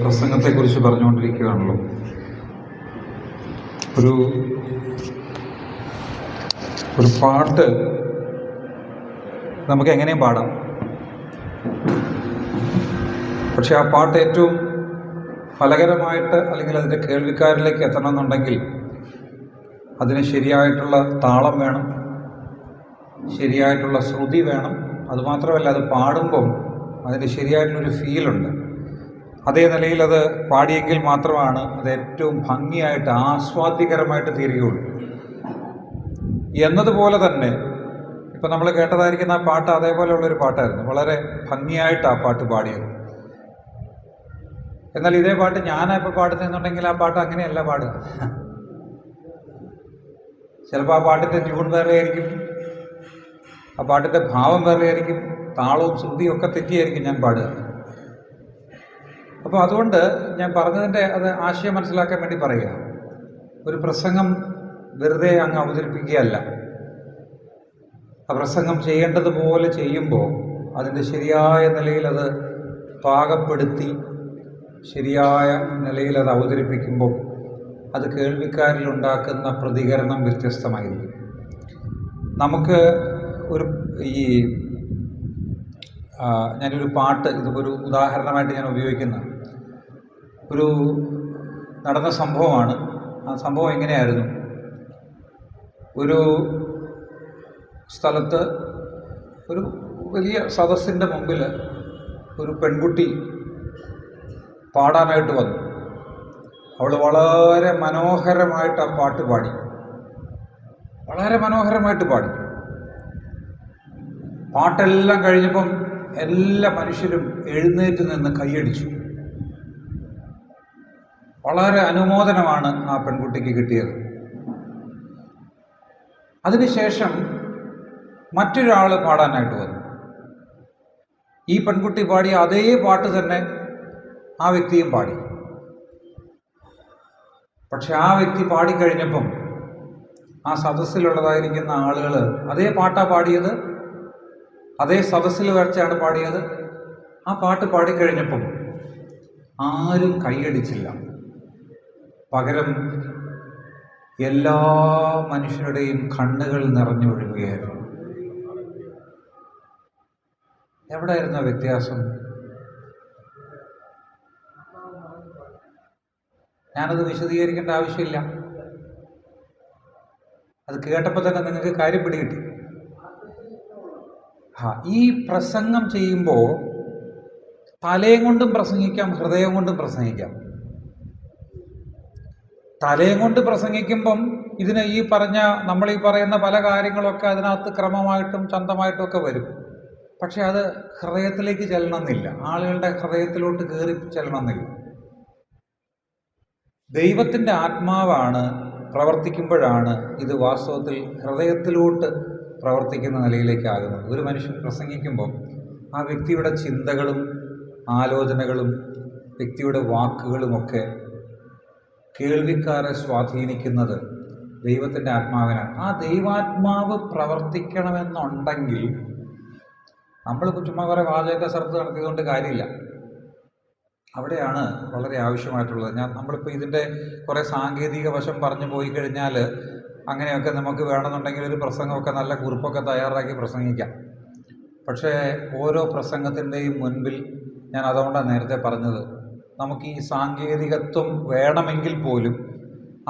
പ്രസംഗത്തെക്കുറിച്ച് പറഞ്ഞുകൊണ്ടിരിക്കുകയാണല്ലോ. ഒരു ഒരു പാട്ട് നമുക്ക് എങ്ങനെയും പാടാം. പക്ഷെ ആ പാട്ട് ഏറ്റവും ഫലകരമായിട്ട് അല്ലെങ്കിൽ അതിൻ്റെ കേൾവിക്കാരിലേക്ക് എത്തണമെന്നുണ്ടെങ്കിൽ അതിന് ശരിയായിട്ടുള്ള താളം വേണം, ശരിയായിട്ടുള്ള ശ്രുതി വേണം. അതുമാത്രമല്ല, അത് പാടുമ്പം അതിന് ശരിയായിട്ടുള്ളൊരു ഫീലുണ്ട്. അതേ നിലയിൽ അത് പാടിയെങ്കിൽ മാത്രമാണ് അത് ഏറ്റവും ഭംഗിയായിട്ട് ആസ്വാദ്യകരമായിട്ട് തീരുകയുള്ളൂ. എന്നതുപോലെ തന്നെ ഇപ്പം നമ്മൾ കേട്ടതായിരിക്കുന്ന ആ പാട്ട് അതേപോലെയുള്ളൊരു പാട്ടായിരുന്നു. വളരെ ഭംഗിയായിട്ട് ആ പാട്ട് പാടിയത്. എന്നാൽ ഇതേ പാട്ട് ഞാനിപ്പോൾ പാടുന്നെന്നുണ്ടെങ്കിൽ ആ പാട്ട് അങ്ങനെയല്ല പാടുക. ചിലപ്പോൾ ആ പാട്ടിൻ്റെ ട്യൂൺ വേറെ ആയിരിക്കും, ആ പാട്ടിൻ്റെ ഭാവം വേറെ ആയിരിക്കും, താളവും ശ്രുതിയും ഒക്കെ തെറ്റിയായിരിക്കും ഞാൻ പാടുക. അപ്പോൾ അതുകൊണ്ട് ഞാൻ പറഞ്ഞതിൻ്റെ അത് ആശയം മനസ്സിലാക്കാൻ വേണ്ടി പറയുക. ഒരു പ്രസംഗം വെറുതെ അങ്ങ് അവതരിപ്പിക്കുകയല്ല. ആ പ്രസംഗം ചെയ്യേണ്ടതുപോലെ ചെയ്യുമ്പോൾ അതിൻ്റെ ശരിയായ നിലയിൽ അത് പാകപ്പെടുത്തി ശരിയായ നിലയിൽ അത് അവതരിപ്പിക്കുമ്പോൾ അത് കേൾവിക്കാരിലുണ്ടാക്കുന്ന പ്രതികരണം വ്യത്യസ്തമായിരിക്കും. നമുക്ക് ഞാനൊരു പാട്ട് ഇതൊരു ഉദാഹരണമായിട്ട് ഞാൻ ഉപയോഗിക്കുന്ന ഒരു നടന്ന സംഭവമാണ്. ആ സംഭവം എങ്ങനെയായിരുന്നു? ഒരു സ്ഥലത്ത് ഒരു വലിയ സദസ്സിൻ്റെ മുമ്പിൽ ഒരു പെൺകുട്ടി പാടാനായിട്ട് വന്നു. അവൾ വളരെ മനോഹരമായിട്ട് ആ പാട്ട് പാടി, വളരെ മനോഹരമായിട്ട് പാടി. പാട്ടെല്ലാം കഴിഞ്ഞപ്പം എല്ലാ മനുഷ്യരും എഴുന്നേറ്റ് നിന്ന് കൈയടിച്ചു. വളരെ അനുമോദനമാണ് ആ പെൺകുട്ടിക്ക് കിട്ടിയത്. അതിനുശേഷം മറ്റൊരാൾ പാടാനായിട്ട് വന്നു. ഈ പെൺകുട്ടി പാടിയ അതേ പാട്ട് തന്നെ ആ വ്യക്തിയും പാടി. പക്ഷെ ആ വ്യക്തി പാടിക്കഴിഞ്ഞപ്പം ആ സദസ്സിലുള്ളതായിരിക്കുന്ന ആളുകൾ അതേ പാട്ടാണ് പാടിയത്, അതേ സദസ്സിൽ വെച്ചാണ് പാടിയത്. ആ പാട്ട് പാടിക്കഴിഞ്ഞപ്പം ആരും കൈയടിച്ചില്ല. പകരം എല്ലാ മനുഷ്യരുടെയും കണ്ണുകൾ നിറഞ്ഞൊഴുകുകയായിരുന്നു. എവിടെയായിരുന്നു ആ വ്യത്യാസം? ഞാനത് വിശദീകരിക്കേണ്ട ആവശ്യമില്ല. അത് കേട്ടപ്പോൾ തന്നെ നിങ്ങൾക്ക് കാര്യം പിടികിട്ടി. ഈ പ്രസംഗം ചെയ്യുമ്പോൾ തലയും കൊണ്ടും പ്രസംഗിക്കാം, ഹൃദയം കൊണ്ടും പ്രസംഗിക്കാം. തലയും കൊണ്ട് പ്രസംഗിക്കുമ്പം ഇതിന് നമ്മൾ ഈ പറയുന്ന പല കാര്യങ്ങളൊക്കെ അതിനകത്ത് ക്രമമായിട്ടും ചന്തമായിട്ടും ഒക്കെ വരും. പക്ഷെ അത് ഹൃദയത്തിലേക്ക് ചെല്ലണമെന്നില്ല, ആളുകളുടെ ഹൃദയത്തിലോട്ട് കയറി ചെല്ലണമെന്നില്ല. ദൈവത്തിൻ്റെ ആത്മാവാണ് പ്രവർത്തിക്കുമ്പോഴാണ് ഇത് വാസ്തവത്തിൽ ഹൃദയത്തിലോട്ട് പ്രവർത്തിക്കുന്ന നിലയിലേക്കാകുന്നത്. ഒരു മനുഷ്യൻ പ്രസംഗിക്കുമ്പം ആ വ്യക്തിയുടെ ചിന്തകളും ആലോചനകളും വ്യക്തിയുടെ വാക്കുകളുമൊക്കെ കേൾവിക്കാരെ സ്വാധീനിക്കുന്നത് ദൈവത്തിൻ്റെ ആത്മാവിനാണ്. ആ ദൈവാത്മാവ് പ്രവർത്തിക്കണമെന്നുണ്ടെങ്കിൽ നമ്മൾ ചുമ്മാ കുറേ വാചക സർത്ത് നടത്തിയതുകൊണ്ട് കാര്യമില്ല. അവിടെയാണ് വളരെ ആവശ്യമായിട്ടുള്ളത്. നമ്മളിപ്പോൾ ഇതിൻ്റെ കുറേ സാങ്കേതിക വശം പറഞ്ഞു പോയി കഴിഞ്ഞാൽ അങ്ങനെയൊക്കെ നമുക്ക് വേണമെന്നുണ്ടെങ്കിൽ ഒരു പ്രസംഗമൊക്കെ നല്ല കുറിപ്പൊക്കെ തയ്യാറാക്കി പ്രസംഗിക്കാം. പക്ഷേ ഓരോ പ്രസംഗത്തിൻ്റെയും മുൻപിൽ ഞാൻ അതുകൊണ്ടാണ് നേരത്തെ പറഞ്ഞത്, നമുക്ക് ഈ സാങ്കേതികത്വം വേണമെങ്കിൽ പോലും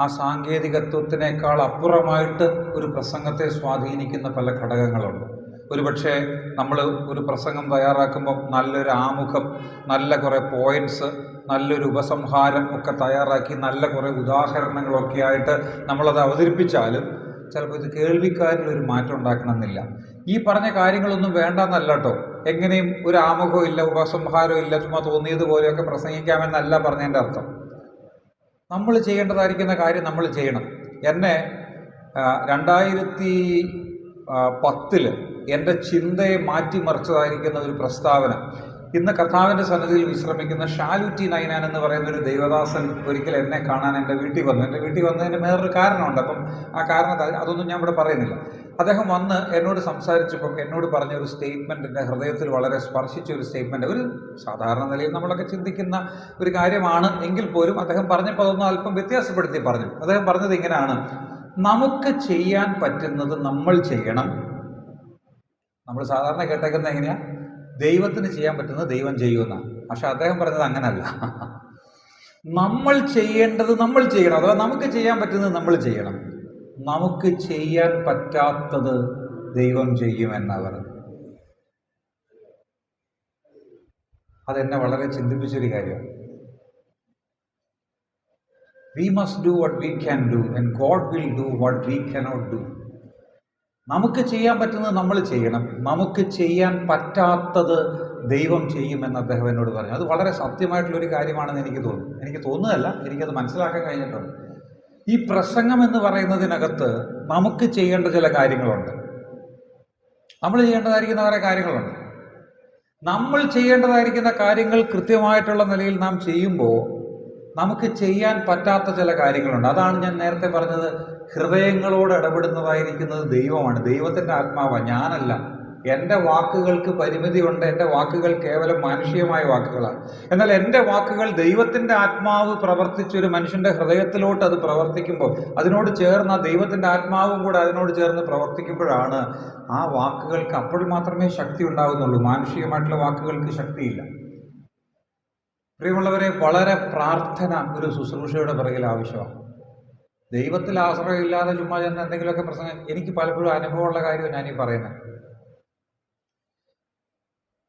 ആ സാങ്കേതികത്വത്തിനേക്കാൾ അപ്പുറമായിട്ട് ഒരു പ്രസംഗത്തെ സ്വാധീനിക്കുന്ന പല ഘടകങ്ങളുണ്ട്. ഒരുപക്ഷെ നമ്മൾ ഒരു പ്രസംഗം തയ്യാറാക്കുമ്പോൾ നല്ലൊരു ആമുഖം, നല്ല കുറേ പോയിൻറ്റ്സ്, നല്ലൊരു ഉപസംഹാരം ഒക്കെ തയ്യാറാക്കി നല്ല കുറേ ഉദാഹരണങ്ങളൊക്കെ ആയിട്ട് നമ്മളത് അവതരിപ്പിച്ചാലും ചിലപ്പോൾ ഇത് കേൾവിക്കാരിലൊരു മാറ്റം ഉണ്ടാക്കണമെന്നില്ല. ഈ പറഞ്ഞ കാര്യങ്ങളൊന്നും വേണ്ടെന്നല്ല കേട്ടോ. എങ്ങനെയും ഒരു ആമുഖവും ഇല്ല, ഉപസംഹാരവും ഇല്ല, ചുമ്മാ തോന്നിയതുപോലെയൊക്കെ പ്രസംഗിക്കാമെന്നല്ല പറഞ്ഞതിൻ്റെ അർത്ഥം. നമ്മൾ ചെയ്യേണ്ടതായിരിക്കുന്ന കാര്യം നമ്മൾ ചെയ്യണം. എന്നെ 2010 എൻ്റെ ചിന്തയെ മാറ്റിമറിച്ചതായിരിക്കുന്ന ഒരു പ്രസ്താവന ഇന്ന് കർത്താവിൻ്റെ സന്നിധിയിൽ വിശ്രമിക്കുന്ന ഷാലൂറ്റി നൈനാൻ എന്ന് പറയുന്ന ഒരു ദൈവദാസൻ ഒരിക്കൽ എന്നെ കാണാൻ എൻ്റെ വീട്ടിൽ വന്നു. എൻ്റെ വീട്ടിൽ വന്നതിന് വേറൊരു കാരണമുണ്ട്. അപ്പം ആ കാരണത്താൽ അതൊന്നും ഞാൻ ഇവിടെ പറയുന്നില്ല. അദ്ദേഹം വന്ന് എന്നോട് സംസാരിച്ചപ്പം എന്നോട് പറഞ്ഞ ഒരു സ്റ്റേറ്റ്മെൻറ്റ് എൻ്റെ ഹൃദയത്തിൽ വളരെ സ്പർശിച്ച ഒരു സ്റ്റേറ്റ്മെൻറ്റ്. ഒരു സാധാരണ നിലയിൽ നമ്മളൊക്കെ ചിന്തിക്കുന്ന ഒരു കാര്യമാണ് എങ്കിൽ പോലും അദ്ദേഹം പറഞ്ഞപ്പോൾ അതൊന്നും അല്പം വ്യത്യാസപ്പെടുത്തി പറഞ്ഞു. അദ്ദേഹം പറഞ്ഞത് ഇങ്ങനെയാണ്: നമുക്ക് ചെയ്യാൻ പറ്റുന്നത് നമ്മൾ ചെയ്യണം. നമ്മൾ സാധാരണ കേട്ടേക്കുന്നത് എങ്ങനെയാണ്? ദൈവത്തിന് ചെയ്യാൻ പറ്റുന്നത് ദൈവം ചെയ്യുമെന്നാണ്. പക്ഷെ അദ്ദേഹം പറഞ്ഞത് അങ്ങനല്ല. നമ്മൾ ചെയ്യേണ്ടത് നമ്മൾ ചെയ്യണം. അഥവാ നമുക്ക് ചെയ്യാൻ പറ്റുന്നത് നമ്മൾ ചെയ്യണം. നമുക്ക് ചെയ്യാൻ പറ്റാത്തത് ദൈവം ചെയ്യുമെന്നാണ് പറഞ്ഞത്. അതെന്നെ വളരെ ചിന്തിപ്പിച്ചൊരു കാര്യമാണ്. We must do what we can do and God will do what we cannot do. നമുക്ക് ചെയ്യാൻ പറ്റുന്നത് നമ്മൾ ചെയ്യണം. നമുക്ക് ചെയ്യാൻ പറ്റാത്തത് ദൈവം ചെയ്യുമെന്ന് അദ്ദേഹം എന്നോട് പറഞ്ഞു. അത് വളരെ സത്യമായിട്ടുള്ളൊരു കാര്യമാണെന്ന് എനിക്ക് തോന്നുന്നു. എനിക്ക് തോന്നുന്നതല്ല, എനിക്കത് മനസ്സിലാക്കാൻ കഴിഞ്ഞിട്ടുണ്ട്. ഈ പ്രസംഗം എന്ന് പറയുന്നതിനകത്ത് നമുക്ക് ചെയ്യേണ്ട ചില കാര്യങ്ങളുണ്ട്. നമ്മൾ ചെയ്യേണ്ടതായിരിക്കുന്ന കുറേ കാര്യങ്ങളുണ്ട്. നമ്മൾ ചെയ്യേണ്ടതായിരിക്കുന്ന കാര്യങ്ങൾ കൃത്യമായിട്ടുള്ള നിലയിൽ നാം ചെയ്യുമ്പോൾ നമുക്ക് ചെയ്യാൻ പറ്റാത്ത ചില കാര്യങ്ങളുണ്ട്. അതാണ് ഞാൻ നേരത്തെ പറഞ്ഞത്. ഹൃദയങ്ങളോട് ഇടപെടുന്നതായിരിക്കുന്നത് ദൈവമാണ്, ദൈവത്തിൻ്റെ ആത്മാവാണ്, ഞാനല്ല. എൻ്റെ വാക്കുകൾക്ക് പരിമിതിയുണ്ട്. എൻ്റെ വാക്കുകൾ കേവലം മാനുഷികമായ വാക്കുകളാണ്. എന്നാൽ എൻ്റെ വാക്കുകൾ ദൈവത്തിൻ്റെ ആത്മാവ് പ്രവർത്തിച്ചൊരു മനുഷ്യൻ്റെ ഹൃദയത്തിലോട്ട് അത് പ്രവർത്തിക്കുമ്പോൾ, അതിനോട് ചേർന്ന് ആ ദൈവത്തിൻ്റെ ആത്മാവും കൂടെ അതിനോട് ചേർന്ന് പ്രവർത്തിക്കുമ്പോഴാണ് ആ വാക്കുകൾക്ക് അപ്പോൾ മാത്രമേ ശക്തി ഉണ്ടാകുന്നുള്ളൂ. മാനുഷികമായിട്ടുള്ള വാക്കുകൾക്ക് ശക്തിയില്ല. പ്രിയമുള്ളവരെ, വളരെ പ്രാർത്ഥന ഒരു ശുശ്രൂഷയുടെ പിറകിൽ ആവശ്യമാണ്. ദൈവത്തിൽ ആശ്രയമില്ലാതെ ചുമ്മാ ചെന്ന് എന്തെങ്കിലുമൊക്കെ പ്രസംഗം, എനിക്ക് പലപ്പോഴും അനുഭവമുള്ള കാര്യമാണ് ഞാനീ പറയുന്നത്.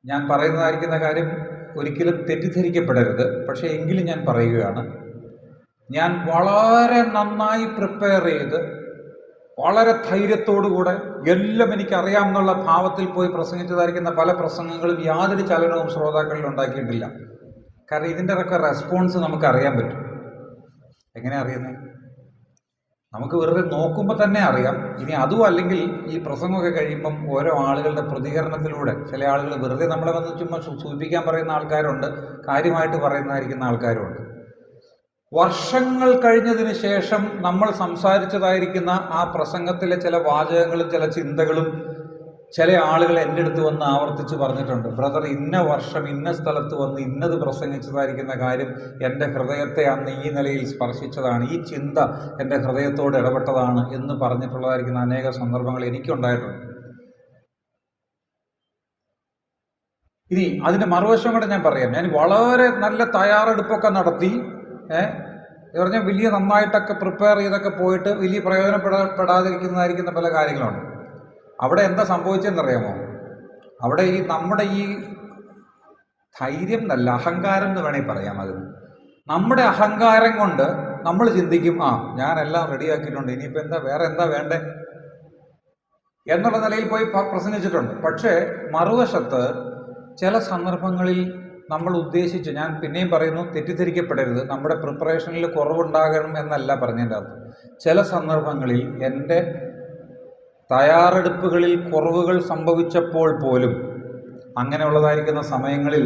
ഞാൻ പറയുന്നതായിരിക്കുന്ന കാര്യം ഒരിക്കലും തെറ്റിദ്ധരിക്കപ്പെടരുത്. പക്ഷേ എങ്കിലും ഞാൻ പറയുകയാണ്, ഞാൻ വളരെ നന്നായി പ്രിപ്പയർ ചെയ്ത് വളരെ ധൈര്യത്തോടുകൂടെ എല്ലാം എനിക്കറിയാമെന്നുള്ള ഭാവത്തിൽ പോയി പ്രസംഗിച്ചതായിരിക്കുന്ന പല പ്രസംഗങ്ങളും യാതൊരു ചലനവും ശ്രോതാക്കളിൽ ഉണ്ടാക്കിയിട്ടില്ല. കാരണം ഇതിൻ്റെ ഒക്കെ റെസ്പോൺസ് നമുക്ക് അറിയാൻ പറ്റും. എങ്ങനെയാണ് അറിയുന്നത്? നമുക്ക് വെറുതെ നോക്കുമ്പോൾ തന്നെ അറിയാം. ഇനി അതും അല്ലെങ്കിൽ ഈ പ്രസംഗമൊക്കെ കഴിയുമ്പം ഓരോ ആളുകളുടെ പ്രതികരണത്തിലൂടെ, ചില ആളുകൾ വെറുതെ നമ്മളെ വന്ന് ചുമ്മാ സൂചിപ്പിക്കാൻ പറയുന്ന ആൾക്കാരുണ്ട്, കാര്യമായിട്ട് പറയുന്നതായിരിക്കുന്ന ആൾക്കാരുണ്ട്. വർഷങ്ങൾ കഴിഞ്ഞതിന് ശേഷം നമ്മൾ സംസാരിച്ചതായിരിക്കുന്ന ആ പ്രസംഗത്തിലെ ചില വാചകങ്ങളും ചില ചിന്തകളും ചില ആളുകൾ എൻ്റെ അടുത്ത് വന്ന് ആവർത്തിച്ച് പറഞ്ഞിട്ടുണ്ട്. ബ്രദർ, ഇന്ന വർഷം ഇന്ന സ്ഥലത്ത് വന്ന് ഇന്നത് പ്രസംഗിച്ചതായിരിക്കുന്ന കാര്യം എൻ്റെ ഹൃദയത്തെ അന്ന് ഈ നിലയിൽ സ്പർശിച്ചതാണ്, ഈ ചിന്ത എൻ്റെ ഹൃദയത്തോട് ഇടപെട്ടതാണ് എന്ന് പറഞ്ഞിട്ടുള്ളതായിരിക്കുന്ന അനേക സന്ദർഭങ്ങൾ എനിക്കുണ്ടായിട്ടുണ്ട്. ഇനി അതിൻ്റെ മറുവശം കൂടെ ഞാൻ പറയാം. ഞാൻ വളരെ നല്ല തയ്യാറെടുപ്പൊക്കെ നടത്തി പറഞ്ഞാൽ വലിയ നന്നായിട്ടൊക്കെ പ്രിപ്പയർ ചെയ്തൊക്കെ പോയിട്ട് വലിയ പ്രയോജനപ്പെടാതിരിക്കുന്നതായിരിക്കുന്ന പല കാര്യങ്ങളുണ്ട്. അവിടെ എന്താ സംഭവിച്ചതെന്നറിയാമോ? അവിടെ നമ്മുടെ ഈ ധൈര്യം എന്നല്ല, അഹങ്കാരം എന്ന് വേണമെങ്കിൽ പറയാം. അതിന് നമ്മുടെ അഹങ്കാരം കൊണ്ട് നമ്മൾ ചിന്തിക്കും, ഞാനെല്ലാം റെഡിയാക്കിയിട്ടുണ്ട്, ഇനിയിപ്പോൾ വേറെ എന്താ വേണ്ടേ എന്നുള്ള നിലയിൽ പോയി പ്രസംഗിച്ചിട്ടുണ്ട്. പക്ഷേ മറുവശത്ത് ചില സന്ദർഭങ്ങളിൽ നമ്മൾ ഉദ്ദേശിച്ച്, ഞാൻ പിന്നെയും പറയുന്നു, തെറ്റിദ്ധരിക്കപ്പെടരുത്, നമ്മുടെ പ്രിപ്പറേഷനിൽ കുറവുണ്ടാകണം എന്നല്ല പറഞ്ഞതിൻ്റെ അർത്ഥം. ചില സന്ദർഭങ്ങളിൽ എൻ്റെ തയ്യാറെടുപ്പുകളിൽ കുറവുകൾ സംഭവിച്ചപ്പോൾ പോലും അങ്ങനെയുള്ളതായിരിക്കുന്ന സമയങ്ങളിൽ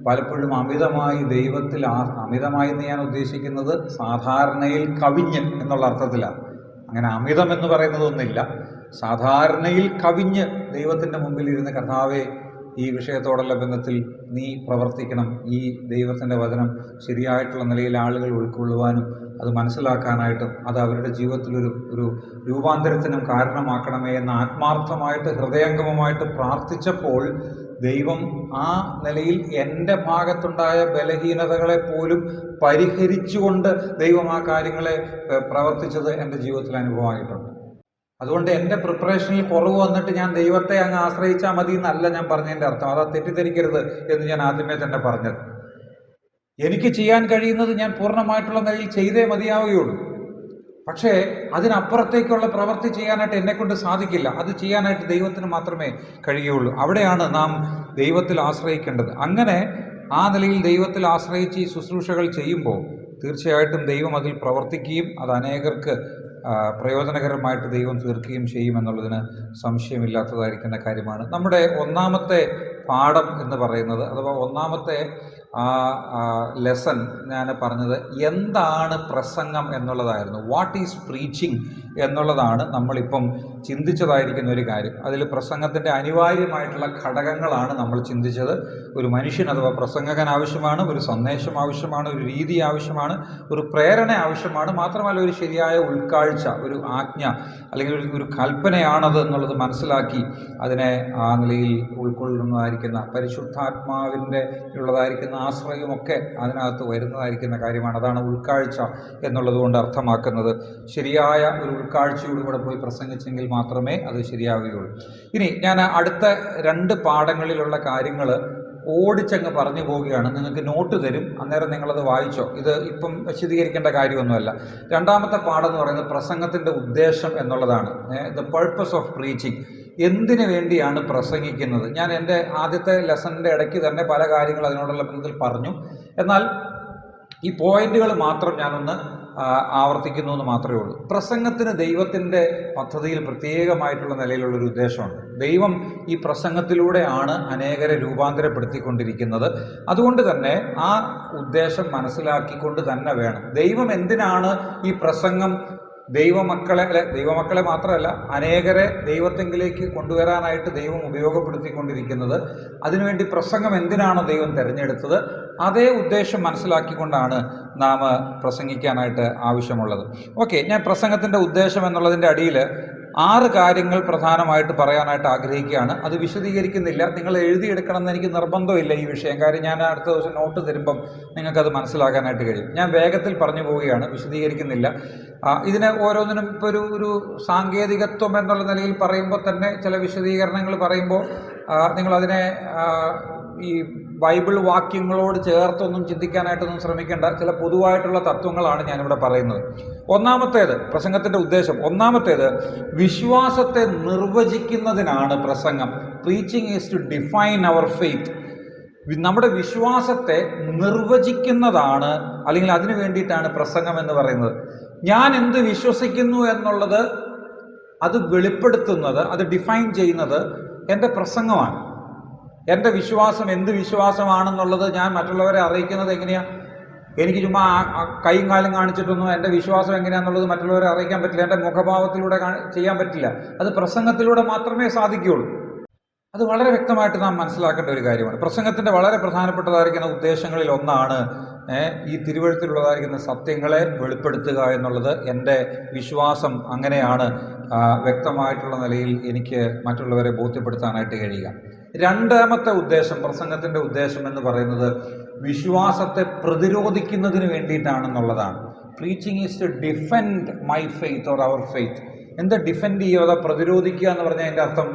പലപ്പോഴും അമിതമായി ദൈവത്തിൽ, അമിതമായി എന്ന് ഞാൻ ഉദ്ദേശിക്കുന്നത് സാധാരണയിൽ കവിഞ്ഞ് എന്നുള്ള അർത്ഥത്തിലാണ്. അങ്ങനെ അമിതം എന്ന് പറയുന്നതൊന്നുമില്ല. സാധാരണയിൽ കവിഞ്ഞ് ദൈവത്തിൻ്റെ മുമ്പിൽ ഇരുന്ന്, കർത്താവേ, ഈ വിഷയത്തോടുള്ള ബന്ധത്തിൽ നീ പ്രവർത്തിക്കണം, ഈ ദൈവത്തിൻ്റെ വചനം ശരിയായിട്ടുള്ള നിലയിൽ ആളുകൾ ഉൾക്കൊള്ളുവാനും അത് മനസ്സിലാക്കാനായിട്ടും അത് അവരുടെ ജീവിതത്തിലൊരു രൂപാന്തരത്തിനും കാരണമാക്കണമേ എന്ന് ആത്മാർത്ഥമായിട്ട് ഹൃദയംഗമമായിട്ട് പ്രാർത്ഥിച്ചപ്പോൾ ദൈവം ആ നിലയിൽ എൻ്റെ ഭാഗത്തുണ്ടായ ബലഹീനതകളെ പോലും പരിഹരിച്ചുകൊണ്ട് ദൈവം ആ കാര്യങ്ങളെ പ്രവർത്തിച്ചത് എൻ്റെ ജീവിതത്തിൽ അനുഭവമായിട്ടുണ്ട്. അതുകൊണ്ട് എൻ്റെ പ്രിപ്പറേഷനിൽ കുറവ് വന്നിട്ട് ഞാൻ ദൈവത്തെ അങ്ങ് ആശ്രയിച്ചാൽ മതി എന്നല്ല ഞാൻ പറഞ്ഞതിൻ്റെ അർത്ഥം. അത് തെറ്റിദ്ധരിക്കരുത് എന്ന് ഞാൻ ആദ്യമേ തന്നെ പറഞ്ഞത്. എനിക്ക് ചെയ്യാൻ കഴിയുന്നത് ഞാൻ പൂർണ്ണമായിട്ടുള്ള നിലയിൽ ചെയ്തേ മതിയാവുകയുള്ളൂ. പക്ഷേ അതിനപ്പുറത്തേക്കുള്ള പ്രവൃത്തി ചെയ്യാനായിട്ട് എന്നെക്കൊണ്ട് സാധിക്കില്ല. അത് ചെയ്യാനായിട്ട് ദൈവത്തിന് മാത്രമേ കഴിയുകയുള്ളൂ. അവിടെയാണ് നാം ദൈവത്തിൽ ആശ്രയിക്കേണ്ടത്. അങ്ങനെ ആ നിലയിൽ ദൈവത്തിൽ ആശ്രയിച്ച് ഈ ശുശ്രൂഷകൾ ചെയ്യുമ്പോൾ തീർച്ചയായിട്ടും ദൈവം അതിൽ പ്രവർത്തിക്കുകയും അത് അനേകർക്ക് പ്രയോജനകരമായിട്ട് ദൈവം തീർക്കുകയും ചെയ്യുമെന്നുള്ളതിന് സംശയമില്ലാത്തതായിരിക്കുന്ന കാര്യമാണ്. നമ്മുടെ ഒന്നാമത്തെ പാഠം എന്ന് പറയുന്നത്, അഥവാ ഒന്നാമത്തെ ലെസൺ ഞാൻ പറഞ്ഞത് എന്താണ് പ്രസംഗം എന്നുള്ളതായിരുന്നു. വാട്ട് ഈസ് പ്രീച്ചിങ് എന്നുള്ളതാണ് നമ്മളിപ്പം ചിന്തിച്ചതായിരിക്കുന്ന ഒരു കാര്യം. അതിൽ പ്രസംഗത്തിൻ്റെ അനിവാര്യമായിട്ടുള്ള ഘടകങ്ങളാണ് നമ്മൾ ചിന്തിച്ചത്. ഒരു മനുഷ്യൻ അഥവാ പ്രസംഗകൻ ആവശ്യമാണ്, ഒരു സന്ദേശം ആവശ്യമാണ്, ഒരു രീതി ആവശ്യമാണ്, ഒരു പ്രേരണ ആവശ്യമാണ്, മാത്രമല്ല ഒരു ശരിയായ ഉൾക്കാഴ്ച, ഒരു ആജ്ഞ അല്ലെങ്കിൽ ഒരു കൽപ്പനയാണത് എന്നുള്ളത് മനസ്സിലാക്കി അതിനെ ആ നിലയിൽ ഉൾക്കൊള്ളുന്നതായിരിക്കുന്ന പരിശുദ്ധാത്മാവിൻ്റെ ഉള്ളതായിരിക്കുന്ന ആശ്രയമൊക്കെ അതിനകത്ത് വരുന്നതായിരിക്കുന്ന കാര്യമാണ്. അതാണ് ഉൾക്കാഴ്ച എന്നുള്ളത് കൊണ്ട് അർത്ഥമാക്കുന്നത്. ശരിയായ ഒരു ഉൾക്കാഴ്ചയോടുകൂടെ പോയി പ്രസംഗിച്ചെങ്കിൽ മാത്രമേ അത് ശരിയാവുകയുള്ളൂ. ഇനി ഞാൻ അടുത്ത 2 പാഠങ്ങളിലുള്ള കാര്യങ്ങൾ ഓടിച്ചങ്ങ് പറഞ്ഞു പോവുകയാണ്. നിങ്ങൾക്ക് നോട്ട് തരും, അന്നേരം നിങ്ങളത് വായിച്ചോ. ഇത് ഇപ്പം വിശദീകരിക്കേണ്ട കാര്യമൊന്നുമല്ല. രണ്ടാമത്തെ പാഠം എന്ന് പറയുന്നത് പ്രസംഗത്തിൻ്റെ ഉദ്ദേശം എന്നുള്ളതാണ്. The purpose of preaching. എന്തിനു വേണ്ടിയാണ് പ്രസംഗിക്കുന്നത്? ഞാൻ എൻ്റെ ആദ്യത്തെ ലെസണിൻ്റെ ഇടയ്ക്ക് തന്നെ പല കാര്യങ്ങൾ അതിനോടുള്ള ബന്ധത്തിൽ പറഞ്ഞു. എന്നാൽ ഈ പോയിന്റുകൾ മാത്രം ഞാനൊന്ന് ആവർത്തിക്കുന്നു എന്ന് മാത്രമേ ഉള്ളൂ. പ്രസംഗത്തിന് ദൈവത്തിൻ്റെ പദ്ധതിയിൽ പ്രത്യേകമായിട്ടുള്ള നിലയിലുള്ളൊരു ഉദ്ദേശമുണ്ട്. ദൈവം ഈ പ്രസംഗത്തിലൂടെയാണ് അനേകരെ രൂപാന്തരപ്പെടുത്തിക്കൊണ്ടിരിക്കുന്നത്. അതുകൊണ്ട് തന്നെ ആ ഉദ്ദേശം മനസ്സിലാക്കിക്കൊണ്ട് തന്നെ വേണം. ദൈവം എന്തിനാണ് ഈ പ്രസംഗം ദൈവമക്കളെ മാത്രമല്ല അനേകരെ ദൈവത്തെങ്കിലേക്ക് കൊണ്ടുവരാനായിട്ട് ദൈവം ഉപയോഗപ്പെടുത്തിക്കൊണ്ടിരിക്കുന്നത്? അതിനുവേണ്ടി പ്രസംഗം എന്തിനാണോ ദൈവം തിരഞ്ഞെടുത്തത്, അതേ ഉദ്ദേശം മനസ്സിലാക്കിക്കൊണ്ടാണ് നാം പ്രസംഗിക്കാനായിട്ട് ആവശ്യമുള്ളത്. ഓക്കെ, ഞാൻ പ്രസംഗത്തിൻ്റെ ഉദ്ദേശം എന്നുള്ളതിൻ്റെ അടിയിൽ 6 കാര്യങ്ങൾ പ്രധാനമായിട്ട് പറയാനായിട്ട് ആഗ്രഹിക്കുകയാണ്. അത് വിശദീകരിക്കുന്നില്ല, നിങ്ങൾ എഴുതിയെടുക്കണമെന്ന് എനിക്ക് നിർബന്ധമില്ല ഈ വിഷയം. കാര്യം ഞാൻ അടുത്ത ദിവസം നോട്ട് തരുമ്പം നിങ്ങൾക്കത് മനസ്സിലാക്കാനായിട്ട് കഴിയും. ഞാൻ വേഗത്തിൽ പറഞ്ഞു പോവുകയാണ്, വിശദീകരിക്കുന്നില്ല. ഇതിന് ഓരോന്നിനും ഇപ്പോൾ ഒരു സാങ്കേതികത്വം എന്നുള്ള നിലയിൽ പറയുമ്പോൾ തന്നെ ചില വിശദീകരണങ്ങൾ പറയുമ്പോൾ നിങ്ങളതിനെ ഈ ബൈബിൾ വാക്യങ്ങളോട് ചേർത്തൊന്നും ചിന്തിക്കാനായിട്ടൊന്നും ശ്രമിക്കേണ്ട. ചില പൊതുവായിട്ടുള്ള തത്വങ്ങളാണ് ഞാനിവിടെ പറയുന്നത്. ഒന്നാമത്തേത് പ്രസംഗത്തിൻ്റെ ഉദ്ദേശം. ഒന്നാമത്തേത് വിശ്വാസത്തെ നിർവചിക്കുന്നതിനാണ് പ്രസംഗം. Preaching is to define our faith. നമ്മുടെ വിശ്വാസത്തെ നിർവചിക്കുന്നതാണ്, അല്ലെങ്കിൽ അതിനു വേണ്ടിയിട്ടാണ് പ്രസംഗം എന്ന് പറയുന്നത്. ഞാൻ എന്ത് വിശ്വസിക്കുന്നു എന്നുള്ളത് അത് വെളിപ്പെടുത്തുന്നത്, അത് ഡിഫൈൻ ചെയ്യുന്നത് എൻ്റെ പ്രസംഗമാണ്. എൻ്റെ വിശ്വാസം എന്ത് വിശ്വാസമാണെന്നുള്ളത് ഞാൻ മറ്റുള്ളവരെ അറിയിക്കുന്നത് എങ്ങനെയാണ്? എനിക്ക് ചുമ്മാ കൈയും കാലും കാണിച്ചിട്ടൊന്നും എൻ്റെ വിശ്വാസം എങ്ങനെയാണെന്നുള്ളത് മറ്റുള്ളവരെ അറിയിക്കാൻ പറ്റില്ല. എൻ്റെ മുഖഭാവത്തിലൂടെ ചെയ്യാൻ പറ്റില്ല. അത് പ്രസംഗത്തിലൂടെ മാത്രമേ സാധിക്കുകയുള്ളൂ. അത് വളരെ വ്യക്തമായിട്ട് നാം മനസ്സിലാക്കേണ്ട ഒരു കാര്യമാണ്. പ്രസംഗത്തിൻ്റെ വളരെ പ്രധാനപ്പെട്ടതായിരിക്കുന്ന ഉദ്ദേശങ്ങളിൽ ഒന്നാണ് ഈ തിരുവഴുത്തിലുള്ളതായിരിക്കുന്ന സത്യങ്ങളെ വെളിപ്പെടുത്തുക എന്നുള്ളത്. എൻ്റെ വിശ്വാസം അങ്ങനെയാണ് വ്യക്തമായിട്ടുള്ള നിലയിൽ എനിക്ക് മറ്റുള്ളവരെ ബോധ്യപ്പെടുത്താനായിട്ട് കഴിയുക. രണ്ടാമത്തെ ഉദ്ദേശം, പ്രസംഗത്തിൻ്റെ ഉദ്ദേശം എന്ന് പറയുന്നത് വിശ്വാസത്തെ പ്രതിരോധിക്കുന്നതിന് വേണ്ടിയിട്ടാണെന്നുള്ളതാണ്. Preaching is to defend my faith or our faith. എന്താ ഡിഫെൻഡ് ചെയ്യുക, പ്രതിരോധിക്കുക എന്ന് പറഞ്ഞാൽ അതിൻ്റെ അർത്ഥം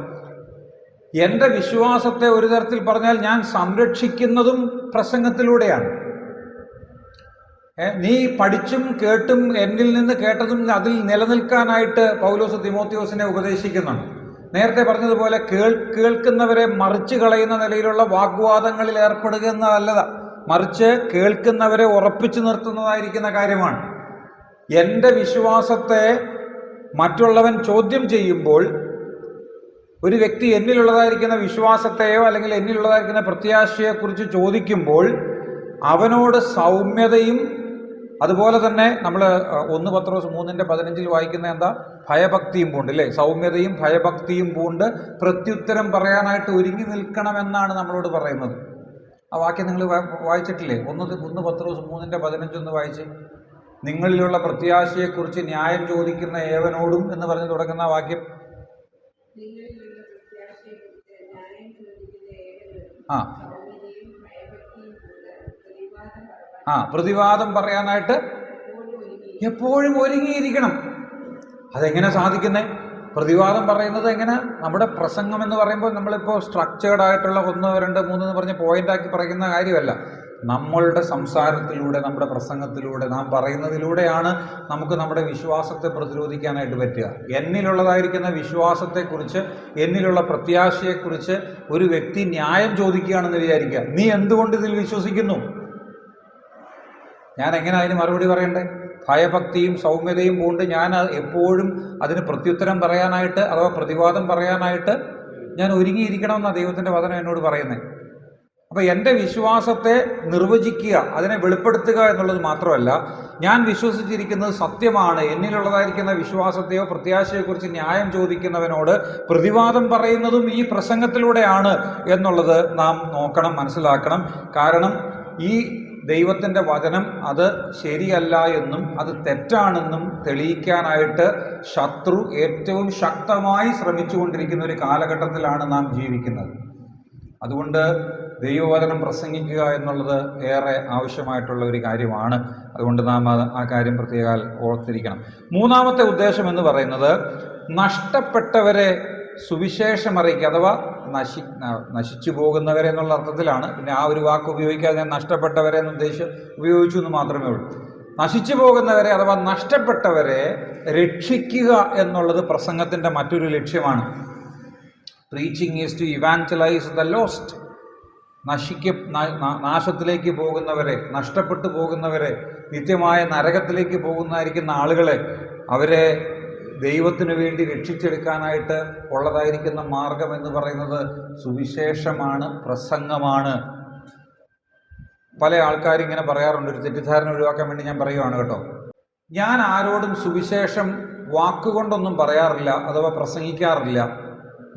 എൻ്റെ വിശ്വാസത്തെ ഒരു തരത്തിൽ പറഞ്ഞാൽ ഞാൻ സംരക്ഷിക്കുന്നതും പ്രസംഗത്തിലൂടെയാണ്. നീ പഠിച്ചും കേട്ടും എന്നിൽ നിന്ന് കേട്ടതും അതിൽ നിലനിൽക്കാനായിട്ട് പൗലോസ് തിമോത്തിയോസിനെ ഉപദേശിക്കുന്നുണ്ട്. നേരത്തെ പറഞ്ഞതുപോലെ കേൾക്കുന്നവരെ മറിച്ച് കളയുന്ന നിലയിലുള്ള വാഗ്വാദങ്ങളിൽ ഏർപ്പെടുക എന്നതല്ലതാ, മറിച്ച് കേൾക്കുന്നവരെ ഉറപ്പിച്ചു നിർത്തുന്നതായിരിക്കുന്ന കാര്യമാണ്. എൻ്റെ വിശ്വാസത്തെ മറ്റുള്ളവൻ ചോദ്യം ചെയ്യുമ്പോൾ, ഒരു വ്യക്തി എന്നിലുള്ളതായിരിക്കുന്ന വിശ്വാസത്തെയോ അല്ലെങ്കിൽ എന്നിലുള്ളതായിരിക്കുന്ന പ്രത്യാശയെക്കുറിച്ച് ചോദിക്കുമ്പോൾ അവനോട് സൗമ്യതയും, അതുപോലെ തന്നെ നമ്മൾ 1 പത്രോസ് 3:15 വായിക്കുന്ന എന്താ, ഭയഭക്തിയും പൂണ്ട്, അല്ലേ? സൗമ്യതയും ഭയഭക്തിയും പൂണ്ട് പ്രത്യുത്തരം പറയാനായിട്ട് ഒരുങ്ങി നിൽക്കണമെന്നാണ് നമ്മളോട് പറയുന്നത്. ആ വാക്യം നിങ്ങൾ വായിച്ചിട്ടില്ലേ? 1 പത്രോസ് 3:15 വായിച്ച്, നിങ്ങളിലുള്ള പ്രത്യാശയെക്കുറിച്ച് ന്യായം ചോദിക്കുന്ന ഏവനോടും എന്ന് പറഞ്ഞ് തുടങ്ങുന്ന വാക്യം. പ്രതിവാദം പറയാനായിട്ട് എപ്പോഴും ഒരുങ്ങിയിരിക്കണം. അതെങ്ങനെ സാധിക്കുന്നേ? പ്രതിവാദം പറയുന്നത് എങ്ങനെ? നമ്മുടെ പ്രസംഗം എന്ന് പറയുമ്പോൾ നമ്മളിപ്പോൾ സ്ട്രക്ചേർഡ് ആയിട്ടുള്ള 1, 2, 3 എന്ന് പറഞ്ഞ് പോയിന്റാക്കി പറയുന്ന കാര്യമല്ല. നമ്മളുടെ സംസാരത്തിലൂടെ, നമ്മുടെ പ്രസംഗത്തിലൂടെ, നാം പറയുന്നതിലൂടെയാണ് നമുക്ക് നമ്മുടെ വിശ്വാസത്തെ പ്രതിരോധിക്കാനായിട്ട് പറ്റുക. എന്നിലുള്ളതായിരിക്കുന്ന വിശ്വാസത്തെക്കുറിച്ച്, എന്നിലുള്ള പ്രത്യാശയെക്കുറിച്ച് ഒരു വ്യക്തി ന്യായം ചോദിക്കുകയാണെന്ന് വിചാരിക്കുക. നീ എന്തുകൊണ്ട് ഇതിൽ വിശ്വസിക്കുന്നു? ഞാൻ എങ്ങനെ അതിന് മറുപടി പറയണ്ടേ? ഭയഭക്തിയും സൗമ്യതയും പൂണ്ട് ഞാൻ എപ്പോഴും അതിന് പ്രത്യുത്തരം പറയാനായിട്ട് അഥവാ പ്രതിവാദം പറയാനായിട്ട് ഞാൻ ഒരുങ്ങിയിരിക്കണമെന്നാണ് ദൈവത്തിൻ്റെ വചനം എന്നോട് പറയുന്നത്. അപ്പോൾ എൻ്റെ വിശ്വാസത്തെ നിർവചിക്കുക, അതിനെ വെളിപ്പെടുത്തുക എന്നുള്ളത് മാത്രമല്ല, ഞാൻ വിശ്വസിച്ചിരിക്കുന്നത് സത്യമാണ്. എന്നിലുള്ളതായിരിക്കുന്ന വിശ്വാസത്തെയോ പ്രത്യാശയെക്കുറിച്ച് ന്യായം ചോദിക്കുന്നവനോട് പ്രതിവാദം പറയുന്നതും ഈ പ്രസംഗത്തിലൂടെയാണ് എന്നുള്ളത് നാം നോക്കണം, മനസ്സിലാക്കണം. കാരണം ഈ ദൈവത്തിൻ്റെ വചനം അത് ശരിയല്ല എന്നും അത് തെറ്റാണെന്നും തെളിയിക്കാനായിട്ട് ശത്രു ഏറ്റവും ശക്തമായി ശ്രമിച്ചുകൊണ്ടിരിക്കുന്ന ഒരു കാലഘട്ടത്തിലാണ് നാം ജീവിക്കുന്നത്. അതുകൊണ്ട് ദൈവവചനം പ്രസംഗിക്കുക എന്നുള്ളത് ഏറെ ആവശ്യമായിട്ടുള്ള ഒരു കാര്യമാണ്. അതുകൊണ്ട് നാം ആ കാര്യം പ്രത്യേകം ഓർത്തിരിക്കണം. മൂന്നാമത്തെ ഉദ്ദേശം എന്ന് പറയുന്നത് നഷ്ടപ്പെട്ടവരെ സുവിശേഷം അറിയിക്കുക, അഥവാ നശിച്ചു പോകുന്നവരെ എന്നുള്ള അർത്ഥത്തിലാണ്. പിന്നെ ആ ഒരു വാക്ക് ഉപയോഗിക്കാതെ ഞാൻ നഷ്ടപ്പെട്ടവരെ എന്ന് ഉപയോഗിച്ചു എന്ന് മാത്രമേ ഉള്ളൂ. നശിച്ചു പോകുന്നവരെ അഥവാ നഷ്ടപ്പെട്ടവരെ രക്ഷിക്കുക എന്നുള്ളത് പ്രസംഗത്തിൻ്റെ മറ്റൊരു ലക്ഷ്യമാണ്. Preaching is to evangelise the lost. നാശത്തിലേക്ക് പോകുന്നവരെ, നഷ്ടപ്പെട്ടു പോകുന്നവരെ, നിത്യമായ നരകത്തിലേക്ക് പോകുന്നതായിരിക്കുന്ന ആളുകളെ, അവരെ ദൈവത്തിനു വേണ്ടി രക്ഷിച്ചെടുക്കാനായിട്ട് ഉള്ളതായിരിക്കുന്ന മാർഗം എന്ന് പറയുന്നത് സുവിശേഷമാണ്, പ്രസംഗമാണ്. പല ആൾക്കാരും ഇങ്ങനെ പറയാറുണ്ട്, ഒരു തെറ്റിദ്ധാരണ ഒഴിവാക്കാൻ വേണ്ടി ഞാൻ പറയുവാണ് കേട്ടോ. ഞാൻ ആരോടും സുവിശേഷം വാക്കുകൊണ്ടൊന്നും പറയാറില്ല, അഥവാ പ്രസംഗിക്കാറില്ല.